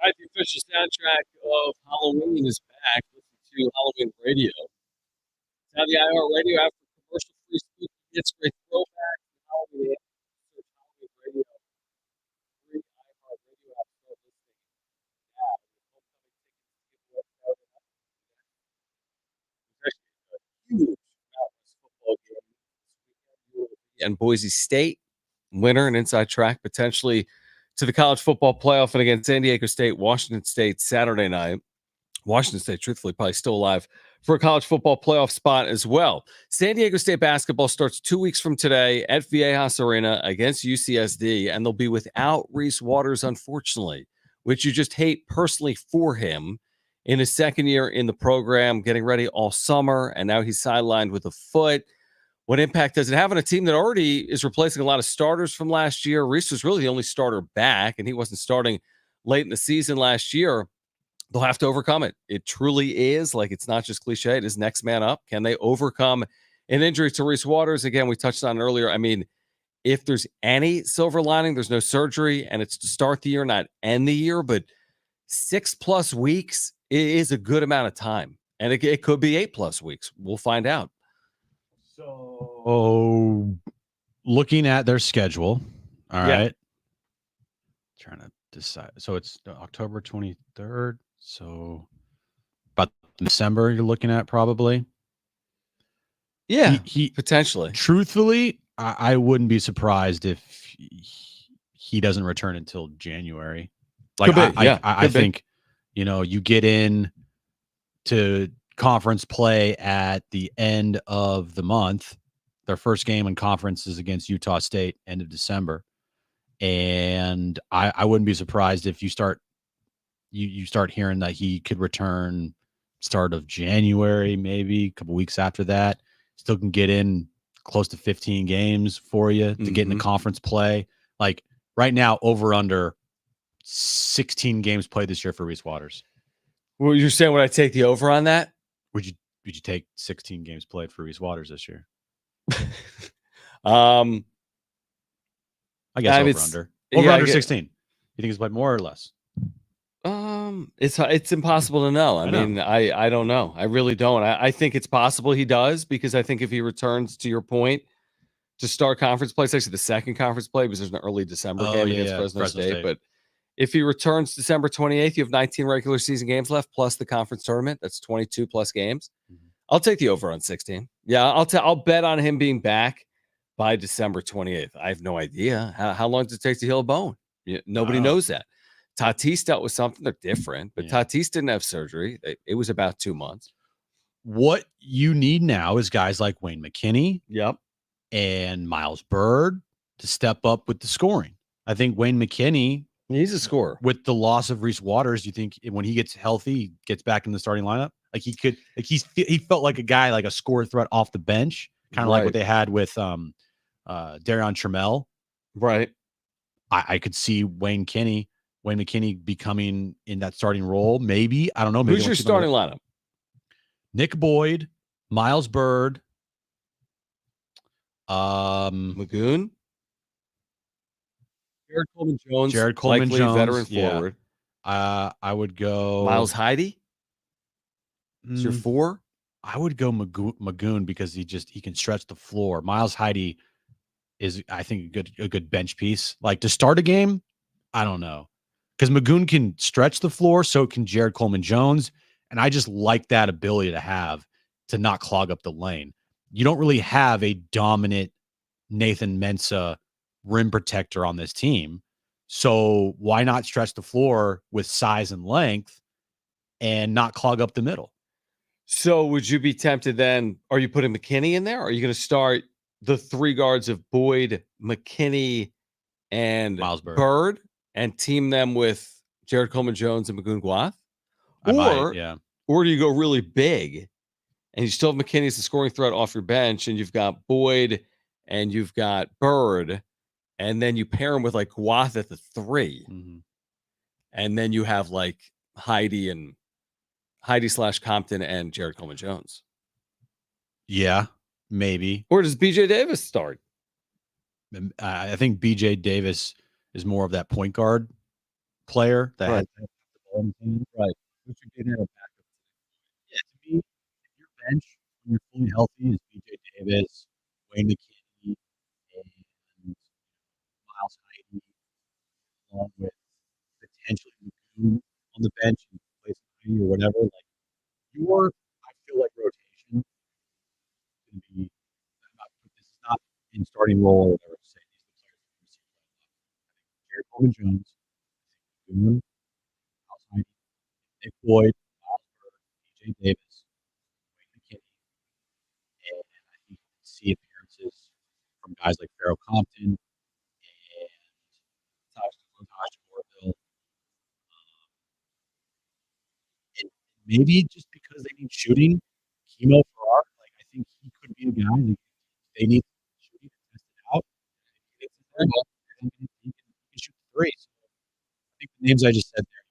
right, the official soundtrack of Halloween is back. Listen to Halloween Radio. It's on the IR Radio after commercial free speech. It's great throwback. Halloween Halloween Radio. Free IR Radio app. Start listening now. There's actually a huge Mountains football game this weekend. And Boise State winner and inside track potentially to the college football playoff, and against San Diego State, Washington State Saturday night. Washington State, truthfully, probably still alive for a college football playoff spot as well. San Diego State basketball starts 2 weeks from today at Viejas Arena against UCSD, and they'll be without Reese Waters, unfortunately, which you just hate personally for him in his second year in the program, getting ready all summer, and now he's sidelined with a foot. What impact does it have on a team that already is replacing a lot of starters from last year? Reese was really the only starter back, and he wasn't starting late in the season last year. They'll have to overcome it. It truly is, like, it's not just cliche. It is next man up. Can they overcome an injury to Reese Waters? Again, we touched on it earlier. I mean, if there's any silver lining, there's no surgery, and it's to start the year, not end the year, but 6+ weeks is a good amount of time. And it could be 8+ weeks. We'll find out. So, looking at their schedule, all right. Trying to decide. So it's October 23rd. So about December, you're looking at probably. Yeah, he potentially. Truthfully, I wouldn't be surprised if he doesn't return until January. Like, I think, you get in to conference play at the end of the month. Their first game in conference is against Utah State, end of December. And I wouldn't be surprised if you start hearing that he could return start of January, maybe a couple weeks after that. Still can get in close to 15 games for you to get into conference play. Like right now, over under 16 games played this year for Reese Waters. Well, you're saying, would I take the over on that? Would you take 16 games played for Reese Waters this year? I guess over under 16. You think he's played more or less? It's impossible to know. I mean, I don't know. I really don't. I think it's possible he does, because I think if he returns, to your point, to start conference play, it's actually the second conference play because there's an early December game against Fresno State. But if he returns December 28th, you have 19 regular season games left plus the conference tournament. That's 22+ games. I'll take the over on 16. Yeah, I'll bet on him being back by December 28th. I have no idea. How long does it take to heal a bone? Nobody knows that. Tatis dealt with something. They're different, but Tatis didn't have surgery. It was about 2 months. What you need now is guys like Wayne McKinney and Miles Byrd to step up with the scoring. I think Wayne McKinney, he's a scorer. With the loss of Reese Waters, you think when he gets healthy, he gets back in the starting lineup? Like he felt like a guy, like a score threat off the bench, kind of like what they had with Darion Trammell. Right. I could see Wayne McKinney becoming in that starting role. Maybe. I don't know. Maybe who's your starting lineup? Nick Boyd, Miles Byrd, Magoon, Jared Coleman Jones, Jones, veteran forward. I would go Miles Heide. Is your 4? I would go Magoon because he can stretch the floor. Miles Heide is, I think, a good bench piece. Like to start a game, I don't know, because Magoon can stretch the floor, so can Jared Coleman Jones, and I just like that ability to have to not clog up the lane. You don't really have a dominant Nathan Mensah rim protector on this team, so why not stretch the floor with size and length and not clog up the middle? So would you be tempted then? Are you putting McKinney in there? Or are you going to start the 3 guards of Boyd, McKinney, and Miles Byrd and team them with Jared Coleman Jones and Magoon Guath? Or do you go really big and you still have McKinney as the scoring threat off your bench, and you've got Boyd and you've got Byrd, and then you pair him with like Guath at the 3, and then you have like Heidi/Compton and Jared Coleman Jones. Yeah, maybe. Where does BJ Davis start? I think BJ Davis is more of that point guard player that has the ball in his hand. Right. Which you're getting at a backup. Yeah, to me, if your bench when you're fully healthy is BJ Davis, Wayne McKinney, and Miles Heidi, along with potentially Lagoon on the bench and play some Heidi or whatever. Like I feel like rotation is going to be. This is not in starting role or whatever. Say these are the players that receive. Jared Coleman Jones, Lagoon, Miles Heidi, Nick Boyd, Miles Bird, BJ Davis, Wayne McKinney, and I think you can see appearances from guys like Farrell Compton and Taj Orville. And maybe just because they need shooting, Chemo Farrar, like I think he could be the guy. Like, they need shooting to test it out. He can shoot the three. So I think the names I just said there.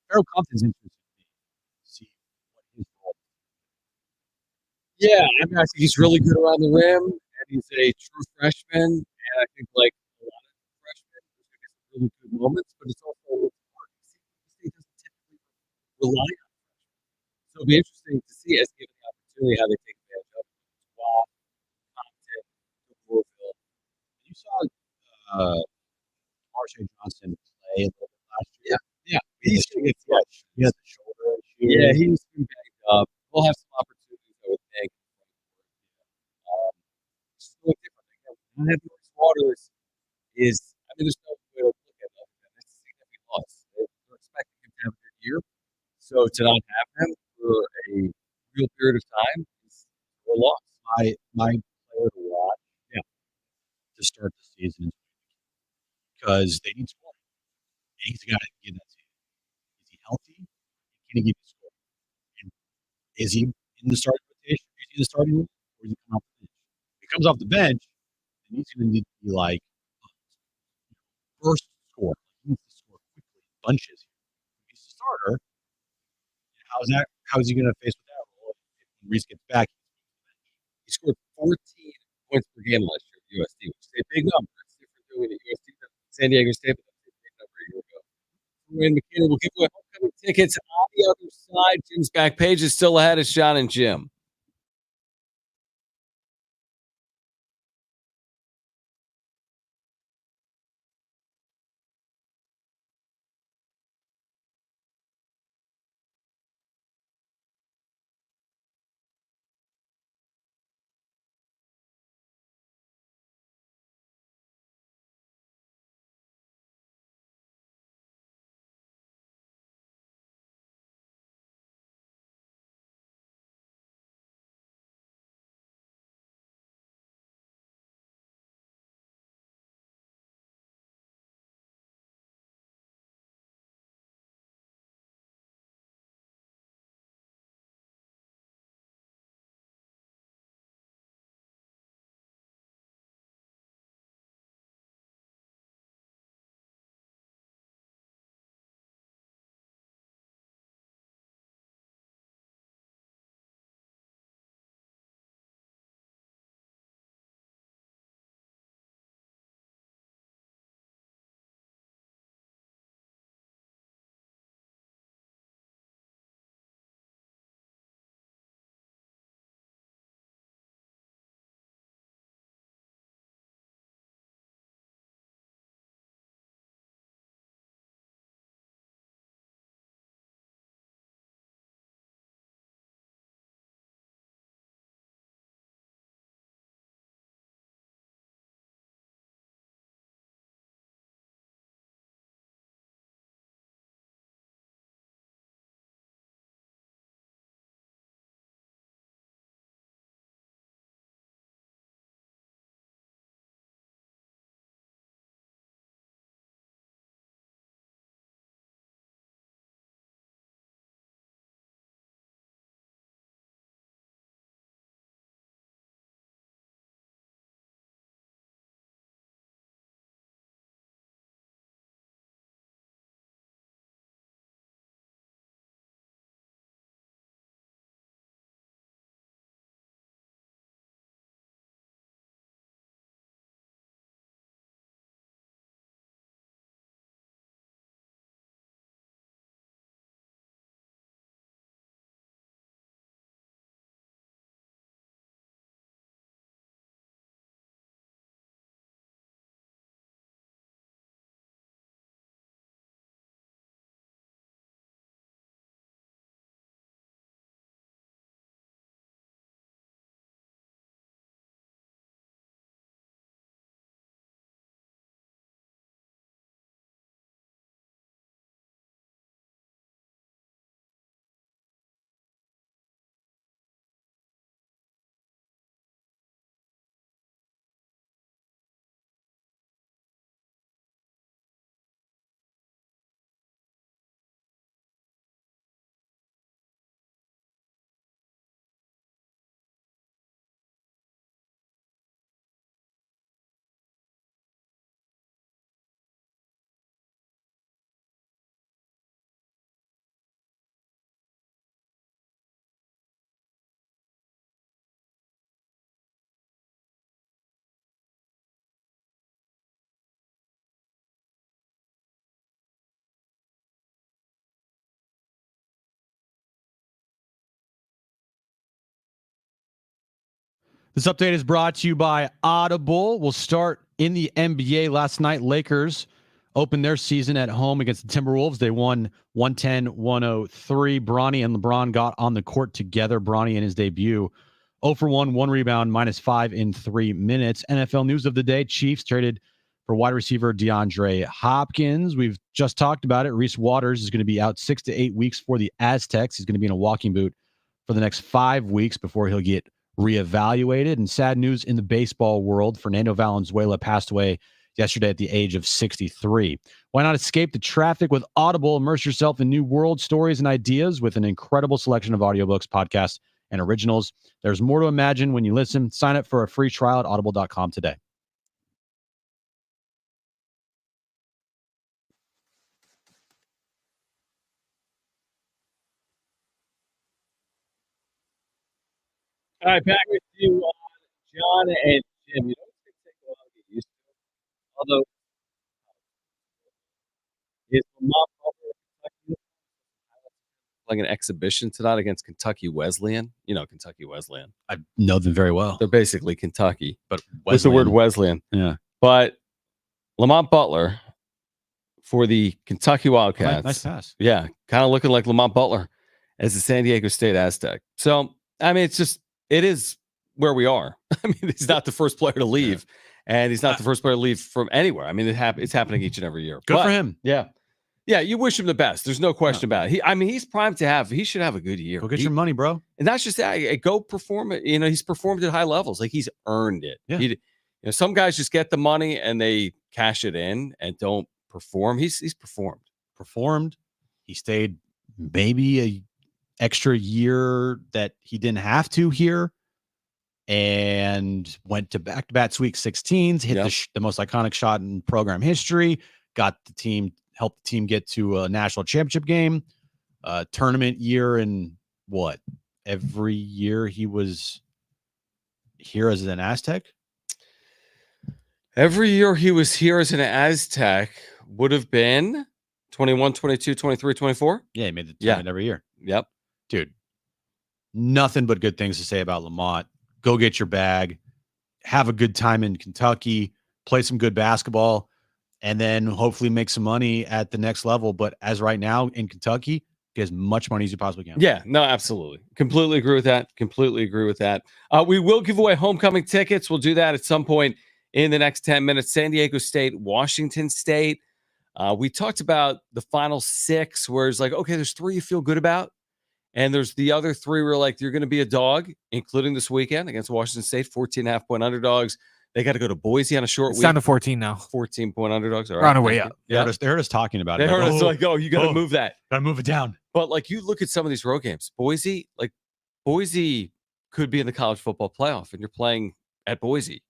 Farrell Compton's interesting to see what his role is. Yeah, I mean, I think he's really good around the rim, and he's a true freshman. And I think, like a lot of freshmen, there's going to be some really good moments, but it's also hard. He doesn't typically rely on. So it'll be interesting to see as given the opportunity how they take advantage of it. Wow, Compton, Louisville. You saw Marshawn Johnson play a little bit last year. Yeah. He has the shoulder issue. Yeah, he's been banged up. We'll have some opportunities, I would think. It's a little different. Again, not having Chris Waters is, I mean, there's no way to look at it other than it's a significant loss. They're expecting him to have a good year. So to not have him for a real period of time is a loss. My player to watch, to start the season because they need scoring. And he's the guy that can give that to you. Is he healthy? Can he give you scoring? And is he in the starting rotation? Is he in the starting room? Or is he coming off the bench? If he comes off the bench, then he's going to need to be like first score. He needs to score quickly, bunches. If he's a starter, how is he going to face with that role when Reese gets back? He scored 14 points per game last year at USD, which is a big number. It's different doing it at USD than San Diego State, but that's a big number a year ago. Wayne McKinney will give away homecoming tickets on the other side. Jim's back page is still ahead. It's Jon and Jim. This update is brought to you by Audible. We'll start in the NBA. Last night, Lakers opened their season at home against the Timberwolves. They won 110-103. Bronny and LeBron got on the court together. Bronny in his debut, 0 for 1, 1 rebound, -5 in 3 minutes. NFL news of the day, Chiefs traded for wide receiver DeAndre Hopkins. We've just talked about it. Reese Waters is going to be out 6 to 8 weeks for the Aztecs. He's going to be in a walking boot for the next 5 weeks before he'll get reevaluated. And sad news in the baseball world, Fernando Valenzuela passed away yesterday at the age of 63. Why not escape the traffic with Audible? Immerse yourself in new world stories and ideas with an incredible selection of audiobooks, podcasts, and originals. There's more to imagine when you listen. Sign up for a free trial at audible.com today. All right, back with you, John and Jim. You know what's going to take a while to get used to? Although, is Lamont Butler like an exhibition tonight against Kentucky Wesleyan? You know Kentucky Wesleyan. I know them very well. They're basically Kentucky, But with the word Wesleyan. Yeah. But Lamont Butler for the Kentucky Wildcats. Nice pass. Yeah, kind of looking like Lamont Butler as the San Diego State Aztec. So, I mean, it is where we are. I mean, he's not the first player to leave, and he's not the first player to leave from anywhere. I mean, it's happening each and every year. Good for him. Yeah. Yeah, you wish him the best. There's no question about it. He's primed to he should have a good year. Go get your money, bro. And that's just that. Go perform it. You know, he's performed at high levels. Like, he's earned it. Yeah. Some guys just get the money and they cash it in and don't perform. He's performed. He stayed maybe a extra year that he didn't have to here, and went to back-to-back Sweet 16s, hit the most iconic shot in program history, helped the team get to a national championship game, tournament year, and every year he was here as an Aztec? Every year he was here as an Aztec would have been 21, 22, 23, 24. Yeah, he made the tournament every year. Yep. Dude, nothing but good things to say about Lamont. Go get your bag, have a good time in Kentucky, play some good basketball, and then hopefully make some money at the next level. But as right now in Kentucky, get as much money as you possibly can. Yeah, no, absolutely. Completely agree with that. We will give away homecoming tickets. We'll do that at some point in the next 10 minutes. San Diego State, Washington State. We talked about the final 6 where it's like, okay, there's 3 you feel good about. And there's the other 3 where like, you're going to be a dog, including this weekend against Washington State, 14.5-point underdogs. They got to go to Boise on a short week. It's down to 14 now. 14-point underdogs. All We're on our way up. Yeah, they heard us talking about it. They heard us like, you got to move that. Got to move it down. But like, you look at some of these road games, Boise could be in the college football playoff, and you're playing at Boise.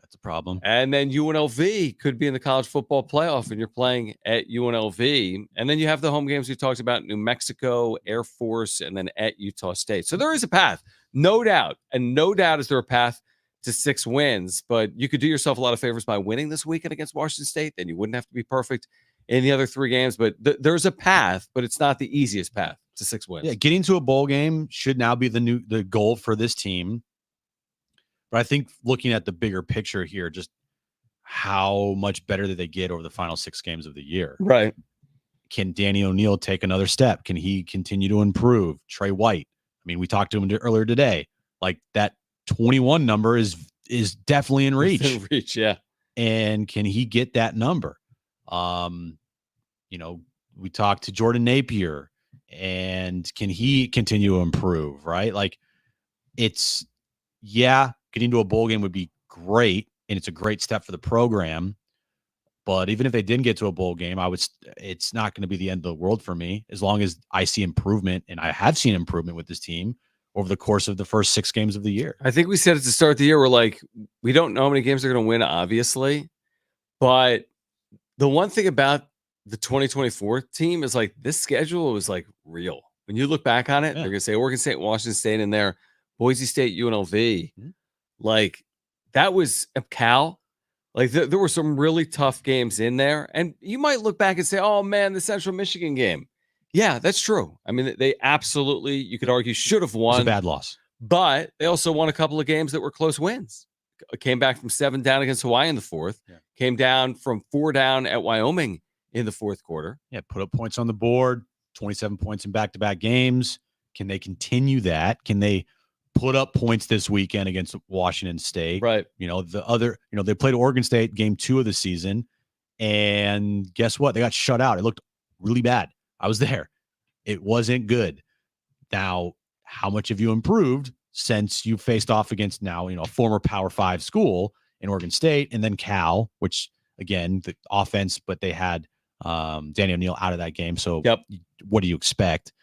That's a problem. And then UNLV could be in the college football playoff, and you're playing at UNLV. And then you have the home games we talked about, New Mexico, Air Force, and then at Utah State. So there is a path, no doubt. And no doubt is there a path to 6 wins. But you could do yourself a lot of favors by winning this weekend against Washington State. Then you wouldn't have to be perfect in the other 3 games. But there's a path, but it's not the easiest path to 6 wins. Yeah, getting to a bowl game should now be the goal for this team. But I think looking at the bigger picture here, just how much better did they get over the final 6 games of the year? Right. Can Danny O'Neal take another step? Can he continue to improve? Trey White. I mean, we talked to him earlier today. Like, that 21 number is definitely in reach. In reach, yeah. And can he get that number? We talked to Jordan Napier, and can he continue to improve? Right? Like, getting to a bowl game would be great, and it's a great step for the program. But even if they didn't get to a bowl game, it's not going to be the end of the world for me, as long as I see improvement, and I have seen improvement with this team over the course of the first 6 games of the year. I think we said at the start of the year, we're like, we don't know how many games they're going to win, obviously. But the one thing about the 2024 team is like, this schedule was like real. When you look back on it, they're going to say Oregon State, Washington State in there, Boise State, UNLV. Mm-hmm. Like, that was a Cal. Like, there were some really tough games in there. And you might look back and say, oh, man, the Central Michigan game. Yeah, that's true. I mean, they absolutely, you could argue, should have won. It was a bad loss. but they also won a couple of games that were close wins. Came back from 7 down against Hawaii in the fourth. Yeah. Came down from 4 down at Wyoming in the fourth quarter. Yeah, put up points on the board, 27 points in back-to-back games. Can they continue that? Can they put up points this weekend against Washington State? Right. They played Oregon State game 2 of the season, and guess what? They got shut out. It looked really bad. I was there. It wasn't good. Now, how much have you improved since you faced off against now, a former Power 5 school in Oregon State and then Cal, which, again, the offense, but they had Danny O'Neal out of that game. So what do you expect?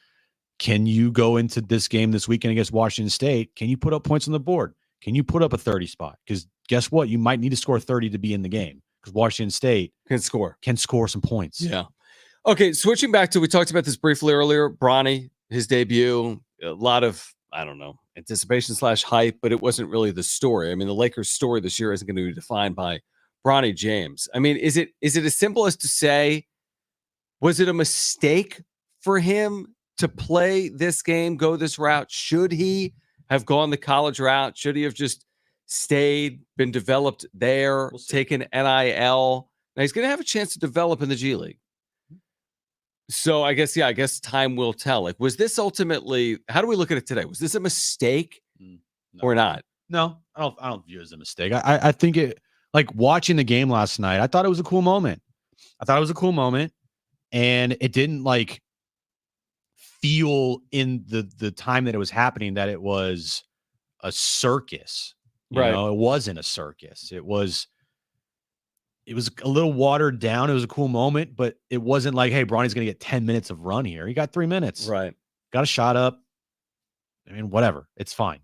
Can you go into this game this weekend against Washington State? Can you put up points on the board? Can you put up a 30 spot? Because guess what? You might need to score 30 to be in the game because Washington State can score some points. Yeah. Okay, switching back to, we talked about this briefly earlier, Bronny, his debut, a lot of, I don't know, anticipation / hype, but it wasn't really the story. I mean, the Lakers' story this year isn't going to be defined by Bronny James. I mean, is it as simple as to say, was it a mistake for him to play this game, go this route? Should he have gone the college route? Should he have just stayed, been developed there, taken NIL? Now he's going to have a chance to develop in the G League. So I guess time will tell. Like, was this ultimately, how do we look at it today? Was this a mistake or not? No, I don't view it as a mistake. I think it, like watching the game last night, I thought it was a cool moment. And it didn't like feel in the time that it was happening that it was a circus. You know, it wasn't a circus. It was a little watered down. It was a cool moment, but it wasn't like, hey, Bronny's going to get 10 minutes of run here. He got 3 minutes. Right. Got a shot up. I mean, whatever. It's fine.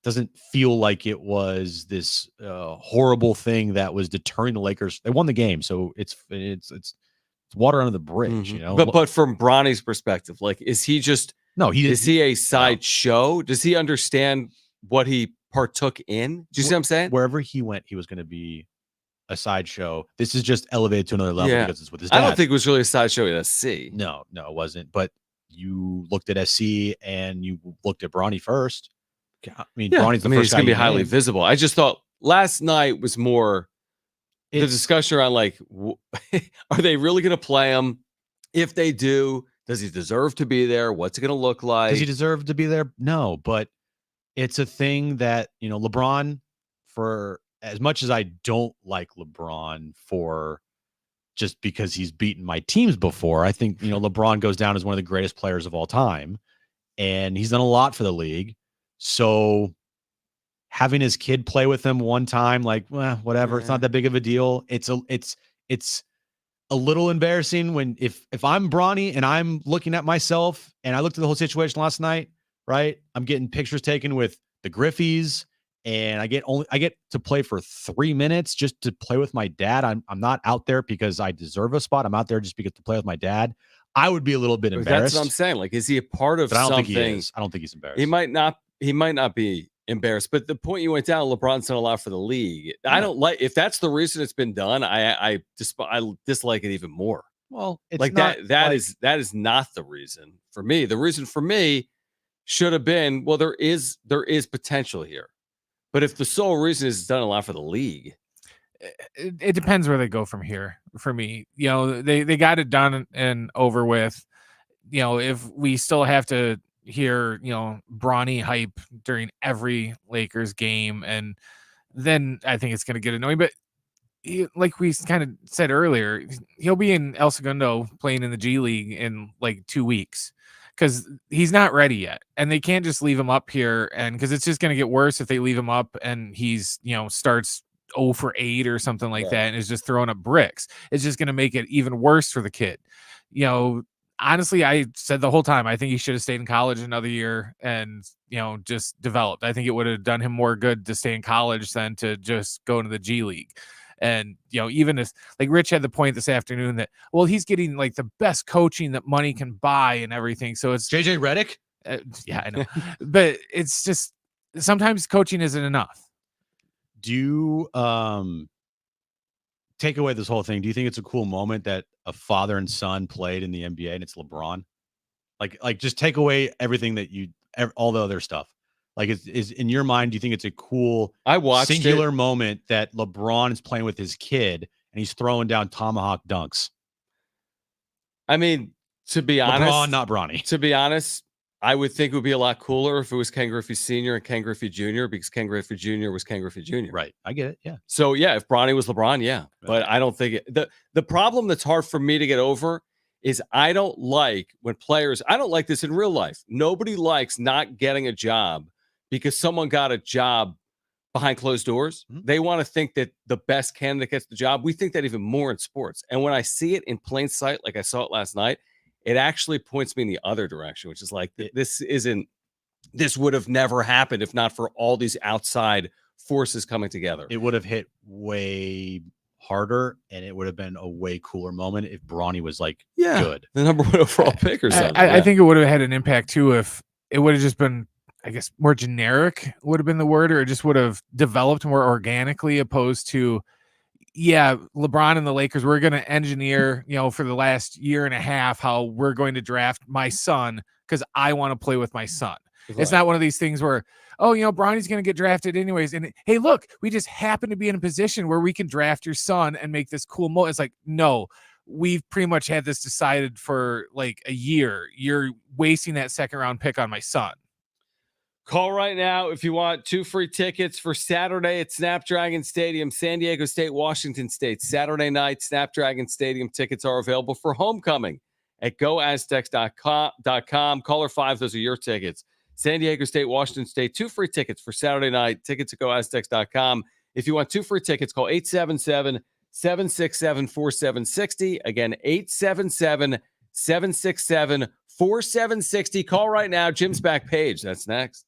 Doesn't feel like it was this horrible thing that was deterring the Lakers. They won the game, so it's water under the bridge, you know. But from Bronny's perspective, like, is he just is he a sideshow? Does he understand what he partook in? Do you see what I'm saying? Wherever he went, he was going to be a sideshow. This is just elevated to another level because it's with his dad. I don't think it was really a sideshow at SC. No, it wasn't. But you looked at SC and you looked at Bronny first. I mean, Bronny's the first guy. He's going to be highly visible. I just thought last night was more the discussion around, like, are they really going to play him? If they do, does he deserve to be there? What's it going to look like? Does he deserve to be there? No, but it's a thing that, you know, LeBron, for as much as I don't like LeBron for just because he's beaten my teams before, I think, you know, LeBron goes down as one of the greatest players of all time, and he's done a lot for the league. So having his kid play with him one time, like, well, whatever, it's not that big of a deal. It's a little embarrassing when if I'm Bronny and I'm looking at myself and I looked at the whole situation last night, right? I'm getting pictures taken with the Griffies, and I get to play for 3 minutes just to play with my dad. I'm not out there because I deserve a spot. I'm out there just because to play with my dad. I would be a little bit embarrassed. That's what I'm saying. Like, is he a part of but I don't something? think he is. I don't think he's embarrassed. He might not be embarrassed, but the point you went down, LeBron's done a lot for the league. I don't like, if that's the reason it's been done, I dislike it even more. Well, it's like not that is not the reason for me. The reason for me should have been, well, there is potential here. But if the sole reason is it's done a lot for the league, it depends where they go from here. For me, you know, they got it done and over with. You know, if we still have to hear, you know, Bronny hype during every Lakers game, and then I think it's going to get annoying. But like we kind of said earlier, he'll be in El Segundo playing in the G League in like 2 weeks because he's not ready yet, and they can't just leave him up here, and because it's just going to get worse if they leave him up and he's, you know, starts 0 for 8 or something like that and is just throwing up bricks. It's just going to make it even worse for the kid. You know, honestly, I said the whole time, I think he should have stayed in college another year and, you know, just developed. I think it would have done him more good to stay in college than to just go into the G League. And, you know, even as, like, Rich had the point this afternoon that, well, he's getting like the best coaching that money can buy and everything. So it's JJ Redick. Yeah, I know. But it's just, sometimes coaching isn't enough. Do you take away this whole thing? Do you think it's a cool moment that a father and son played in the NBA and it's LeBron? Like just take away everything that all the other stuff. Like, is in your mind, do you think it's a cool I watched singular moment that LeBron is playing with his kid and he's throwing down tomahawk dunks? I mean, to be honest, LeBron, not Bronny. To be honest, I would think it would be a lot cooler if it was Ken Griffey Sr. and Ken Griffey Jr. because Ken Griffey Jr. was Ken Griffey Jr. Right. I get it. Yeah. So yeah, if Bronny was LeBron, yeah. But I don't think the problem that's hard for me to get over is I don't like when players, I don't like this in real life. Nobody likes not getting a job because someone got a job behind closed doors. Mhm. They want to think that the best candidate gets the job. We think that even more in sports. And when I see it in plain sight, like I saw it last night, it actually points me in the other direction, which is like, this would have never happened if not for all these outside forces coming together. It would have hit way harder, and it would have been a way cooler moment if Bronny was like good. The number one overall pick or something. I think it would have had an impact too if it would have just been, I guess, more generic would have been the word, or it just would have developed more organically opposed to, yeah, LeBron and the Lakers, we're going to engineer, for the last year and a half, how we're going to draft my son because I want to play with my son. Right. It's not one of these things where, Bronny's going to get drafted anyways. And hey, look, we just happen to be in a position where we can draft your son and make this cool moment. It's like, no, we've pretty much had this decided for like a year. You're wasting that second round pick on my son. Call right now if you want 2 free tickets for Saturday at Snapdragon Stadium, San Diego State, Washington State. Saturday night, Snapdragon Stadium tickets are available for homecoming at goaztecs.com. Caller 5, those are your tickets. San Diego State, Washington State, 2 free tickets for Saturday night. Tickets at goaztecs.com. If you want 2 free tickets, call 877-767-4760. Again, 877-767-4760. Call right now. Jim's back page. That's next.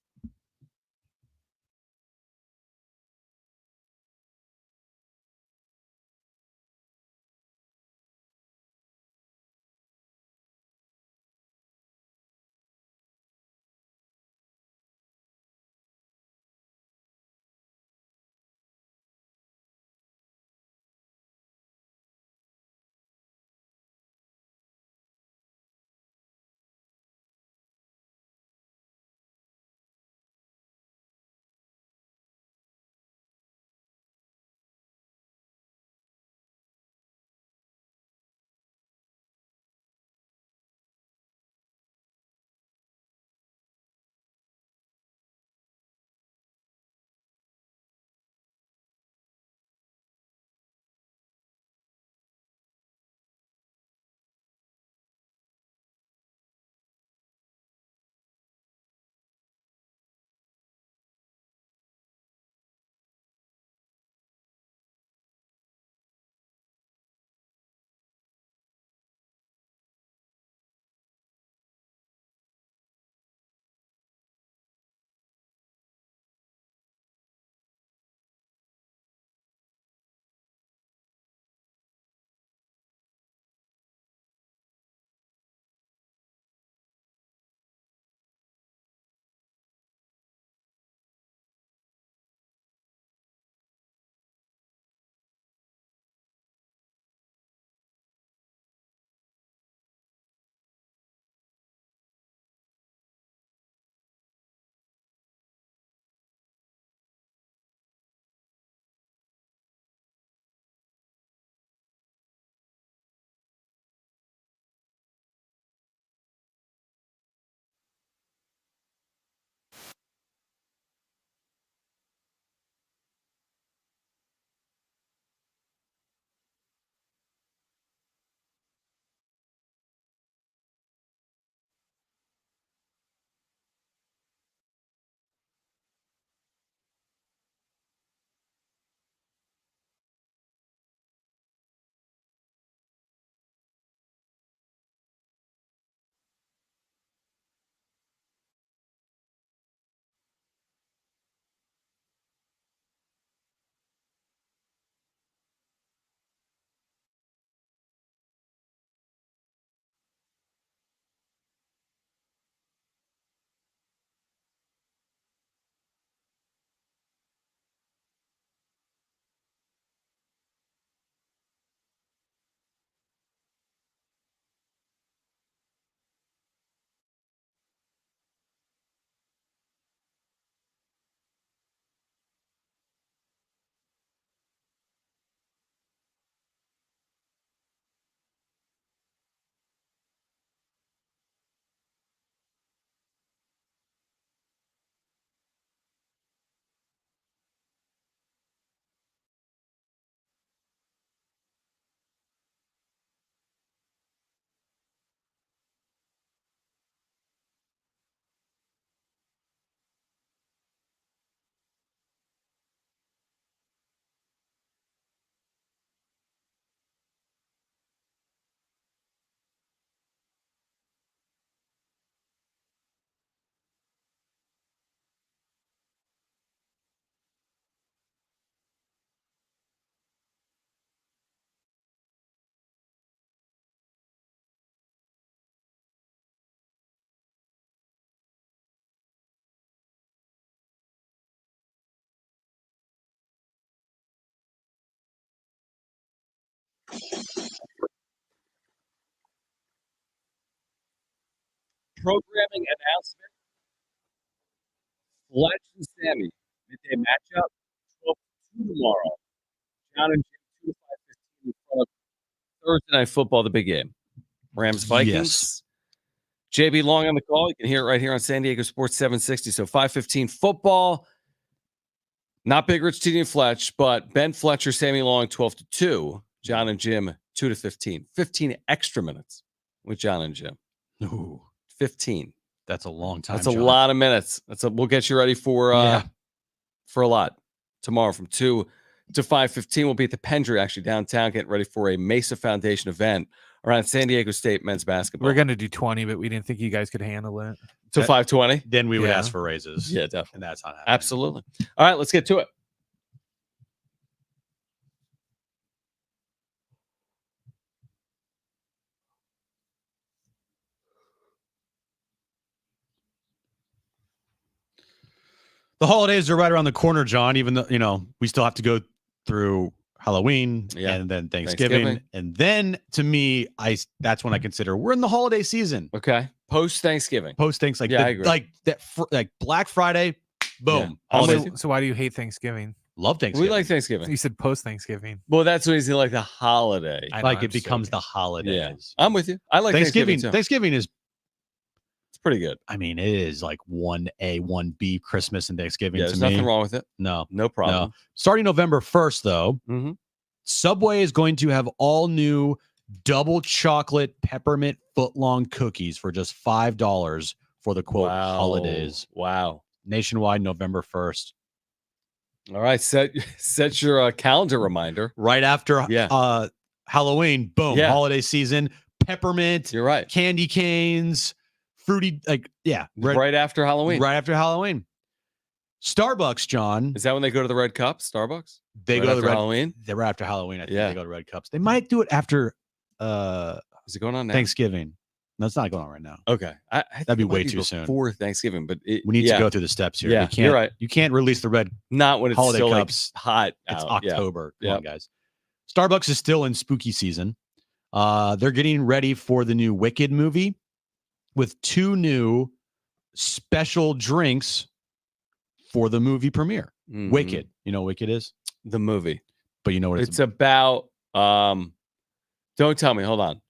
Programming announcement. Fletch and Sammy, midday matchup, 12-2 tomorrow. Jon and Jim, 2 to 5:15 in front of Thursday Night Football, the big game. Rams, Vikings. Yes. JB Long on the call. You can hear it right here on San Diego Sports 760. So 5:15 football. Not Big Rich, TD, and Fletch, but Ben Fletcher, Sammy Long, 12-2. Jon and Jim, 2 to 15. 15 extra minutes with Jon and Jim. Ooh, 15. that's a long time. That's a John. lot of minutes. We'll get you ready for a lot tomorrow from 2 to 5:15. We'll be at the Pendry, actually downtown, getting ready for a Mesa Foundation event around San Diego State men's basketball. We're going to do 20, but we didn't think you guys could handle it. to 5:20. Then we would Yeah. ask for raises. Yeah, definitely. And that's not happening. Absolutely. All right, let's get to it. The holidays are right around the corner, John, even though, we still have to go through Halloween and then Thanksgiving. And then to me, that's when I consider we're in the holiday season. Okay. Post Thanksgiving. Post things like I agree. like Black Friday, boom. Yeah. Holidays. So why do you hate Thanksgiving? Love Thanksgiving. We like Thanksgiving. You said post Thanksgiving. Well, that's what he's like the holiday. I know, Like I'm it becomes joking. the holidays. I'm with you. I like Thanksgiving. too. Thanksgiving is, It's pretty good. I mean, it is like 1A, 1B Christmas and Thanksgiving Yeah, to there's me. nothing wrong with it. No, No problem. no. Starting November 1st, though, Mm-hmm. Subway is going to have all new double chocolate peppermint footlong cookies for just $5 for the quote holidays. Wow. Nationwide, November 1st. All right. Set your calendar reminder. Right after Halloween, boom, Yeah. holiday season, peppermint, You're right. candy canes, fruity, Right after Halloween. Right after Halloween. Starbucks, John. Is that when they go to the Red Cup? Starbucks? They Right go to after the Red Halloween? They're right after Halloween. I think Yeah. they go to Red Cups. They might do it after Is it going on now? Thanksgiving. No, it's not going on right now. Okay. I think That'd be it might way too soon. before Thanksgiving, but We need to go through the steps here. Yeah, We can't, you're right. You can't release the red Not when it's holiday still cups. like hot It's out. Yeah. October. Come Yep. on, guys. Starbucks is still in spooky season. They're getting ready for the new Wicked movie with 2 new special drinks for the movie premiere. Mhm. Wicked. You know what Wicked is? The movie. But you know what It's about don't tell me, hold on.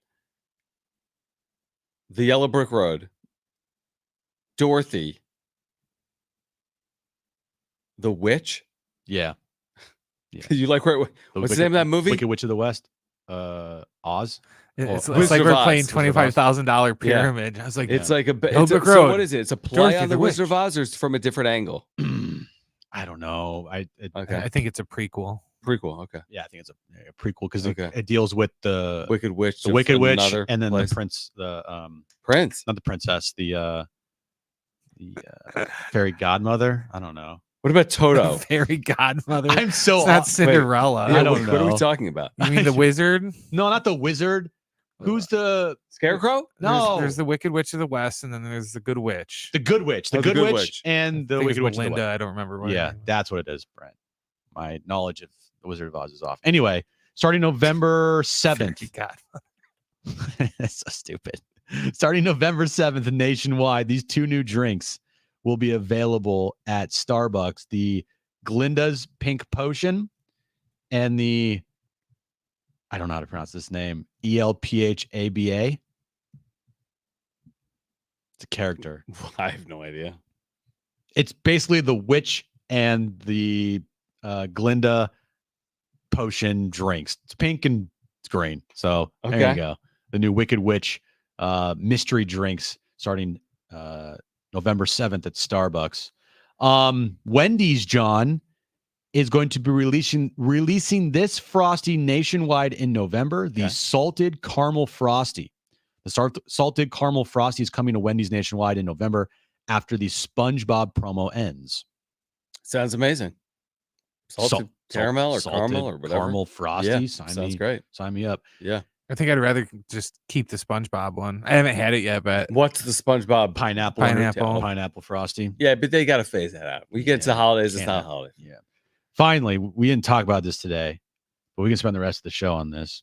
The Yellow Brick Road. Dorothy. The Witch? Yeah. You like what's the name of that movie? Wicked Witch of the West. Oz. It's Wizard like of we're Oz, playing Wizard of Oz. $25,000 Yeah. pyramid. I was like, It's like a Yellow it's Brick so Road. what is it? It's a play Dorothy on the the Wizard Witch. of Oz, or it's from a different angle? I don't know. Okay. I think it's a prequel. Prequel. Okay. Yeah, I think it's a prequel because Okay. it deals with the Wicked Witch. the of Wicked Witch another and then place. the prince, Prince. not the princess, the fairy godmother. I don't know. What about Toto? Fairy godmother. I'm so It's not off- Cinderella. Yeah, I don't what are we know. talking about? You mean the wizard? No, not the wizard. Who's the Scarecrow? no? There's the Wicked Witch of the West, and then there's the Good Witch. the good witch, Oh, the good witch, and the I think it's Wicked Witch. of the Belinda. West. I don't remember. What her Yeah, name is. that's what it is, Brent. My knowledge of the Wizard of Oz is off. Anyway, starting November 7th. Fairy God. That's so stupid. Starting November 7th nationwide, these 2 new drinks will be available at Starbucks. The Glinda's Pink Potion and the, I don't know how to pronounce this name, ELPHABA. It's a character. I have no idea. It's basically the witch and the Glinda potion drinks. It's pink and it's green. So there Okay. you go. The new Wicked Witch mystery drinks starting November 7th at Starbucks. Wendy's, John, is going to be releasing this Frosty nationwide in November. The Okay. salted caramel Frosty. The salted caramel Frosty is coming to Wendy's nationwide in November after the SpongeBob promo ends. Sounds amazing. Salted caramel or caramel or whatever. Caramel Frosty. Yeah, Sign sounds great. Sign me up. Yeah. I think I'd rather just keep the SpongeBob one. I haven't had it yet, but What's the SpongeBob? Pineapple. Pineapple Frosty. Yeah, but they got to phase that out. We get to the holidays, it's can't not have- a holiday. Yeah. Finally, we didn't talk about this today, but we can spend the rest of the show on this.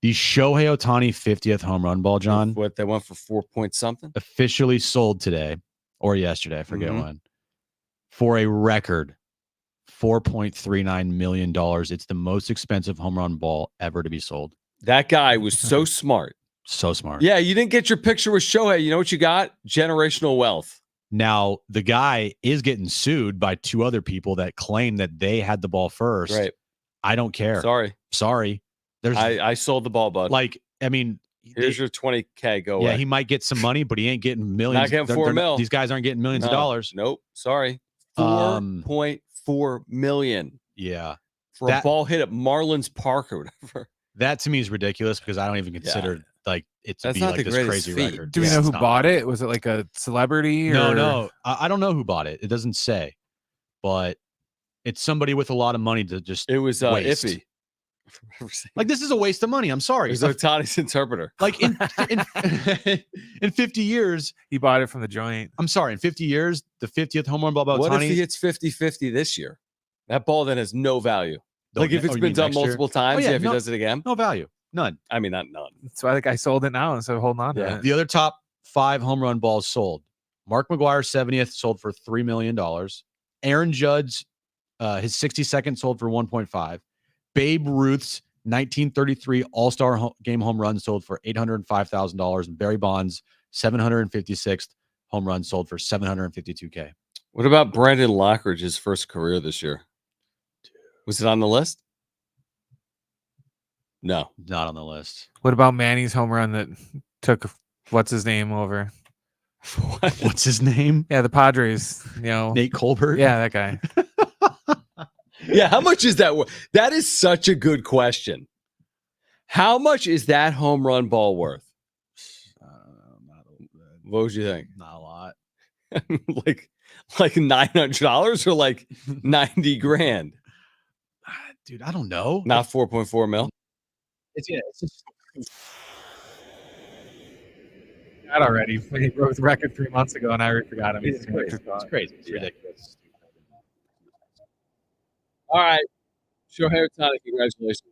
The Shohei Ohtani 50th home run ball, John, What they went for 4 point something? officially sold today or yesterday, I forget when, for a record $4.39 million. It's the most expensive home run ball ever to be sold. That guy was so smart. So smart. Yeah, you didn't get your picture with Shohei. You know what you got? Generational wealth. Now, the guy is getting sued by two other people that claim that they had the ball first. Right. I don't care. Sorry. There's I sold the ball, bud. like, I mean, here's your 20K. Go away. Yeah, he might get some money, but he ain't getting millions. Not getting $4 million. These guys aren't getting millions of dollars. Nope. Sorry. $4.4 million. Yeah. For a ball hit at Marlins Park or whatever. That to me is ridiculous because I don't even consider like it to be not like the this crazy feat. record. Do we know who bought it? Was it like a celebrity? No. I don't know who bought it. It doesn't say, but it's somebody with a lot of money to just. It was waste. Iffy. Like, this is a waste of money. I'm sorry. It was Ohtani's interpreter. Like in 50 years, he bought it from the joint. I'm sorry. In 50 years, the 50th home run ball by What Ohtani. if he hits 50-50 this year? That ball then has no value. Like if it's been done multiple times, if he does it again, no value, none. I mean, not none. So I think I sold it now instead of holding on to it. The other top 5 home run balls sold: Mark McGuire's 70th sold for $3 million. Aaron Judge's his 62nd sold for 1.5. Babe Ruth's 1933 All-Star game home run sold for $805,000, and Barry Bonds' 756th home run sold for $752K. What about Brandon Lockridge's first career this year? Was it on the list? No, not on the list. What about Manny's home run that took what's his name over? What's his name? Yeah, the Padres. You know, Nate Colbert. Yeah, that guy. Yeah, how much is that? That is such a good question. How much is that home run ball worth? What would you think? Not a lot. like $900 or like 90 grand? Dude, I don't know. Not 4.4 mil. It's just That already. He broke the record 3 months ago, and I already forgot him. It's crazy. It's ridiculous. All right. Shohei Ohtani, congratulations.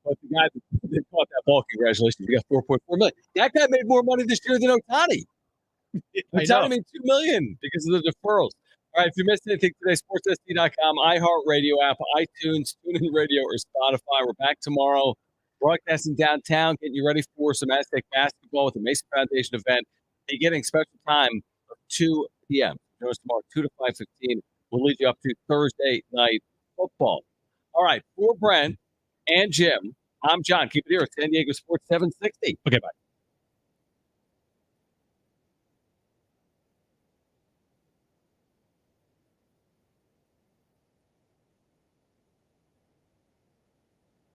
But the guy that caught that ball, congratulations. You got 4.4 million. That guy made more money this year than Ohtani. Ohtani made $2 million because of the deferrals. All right, if you missed anything today, sportssd.com, iHeartRadio app, iTunes, TuneIn Radio, or Spotify. We're back tomorrow, broadcasting downtown, getting you ready for some Aztec basketball with the Mason Foundation event. Beginning special time of 2 p.m. Join us tomorrow, 2 to 5:15. We'll lead you up to Thursday night football. All right, for Brent and Jim, I'm John. Keep it here at San Diego Sports 760. Okay, bye.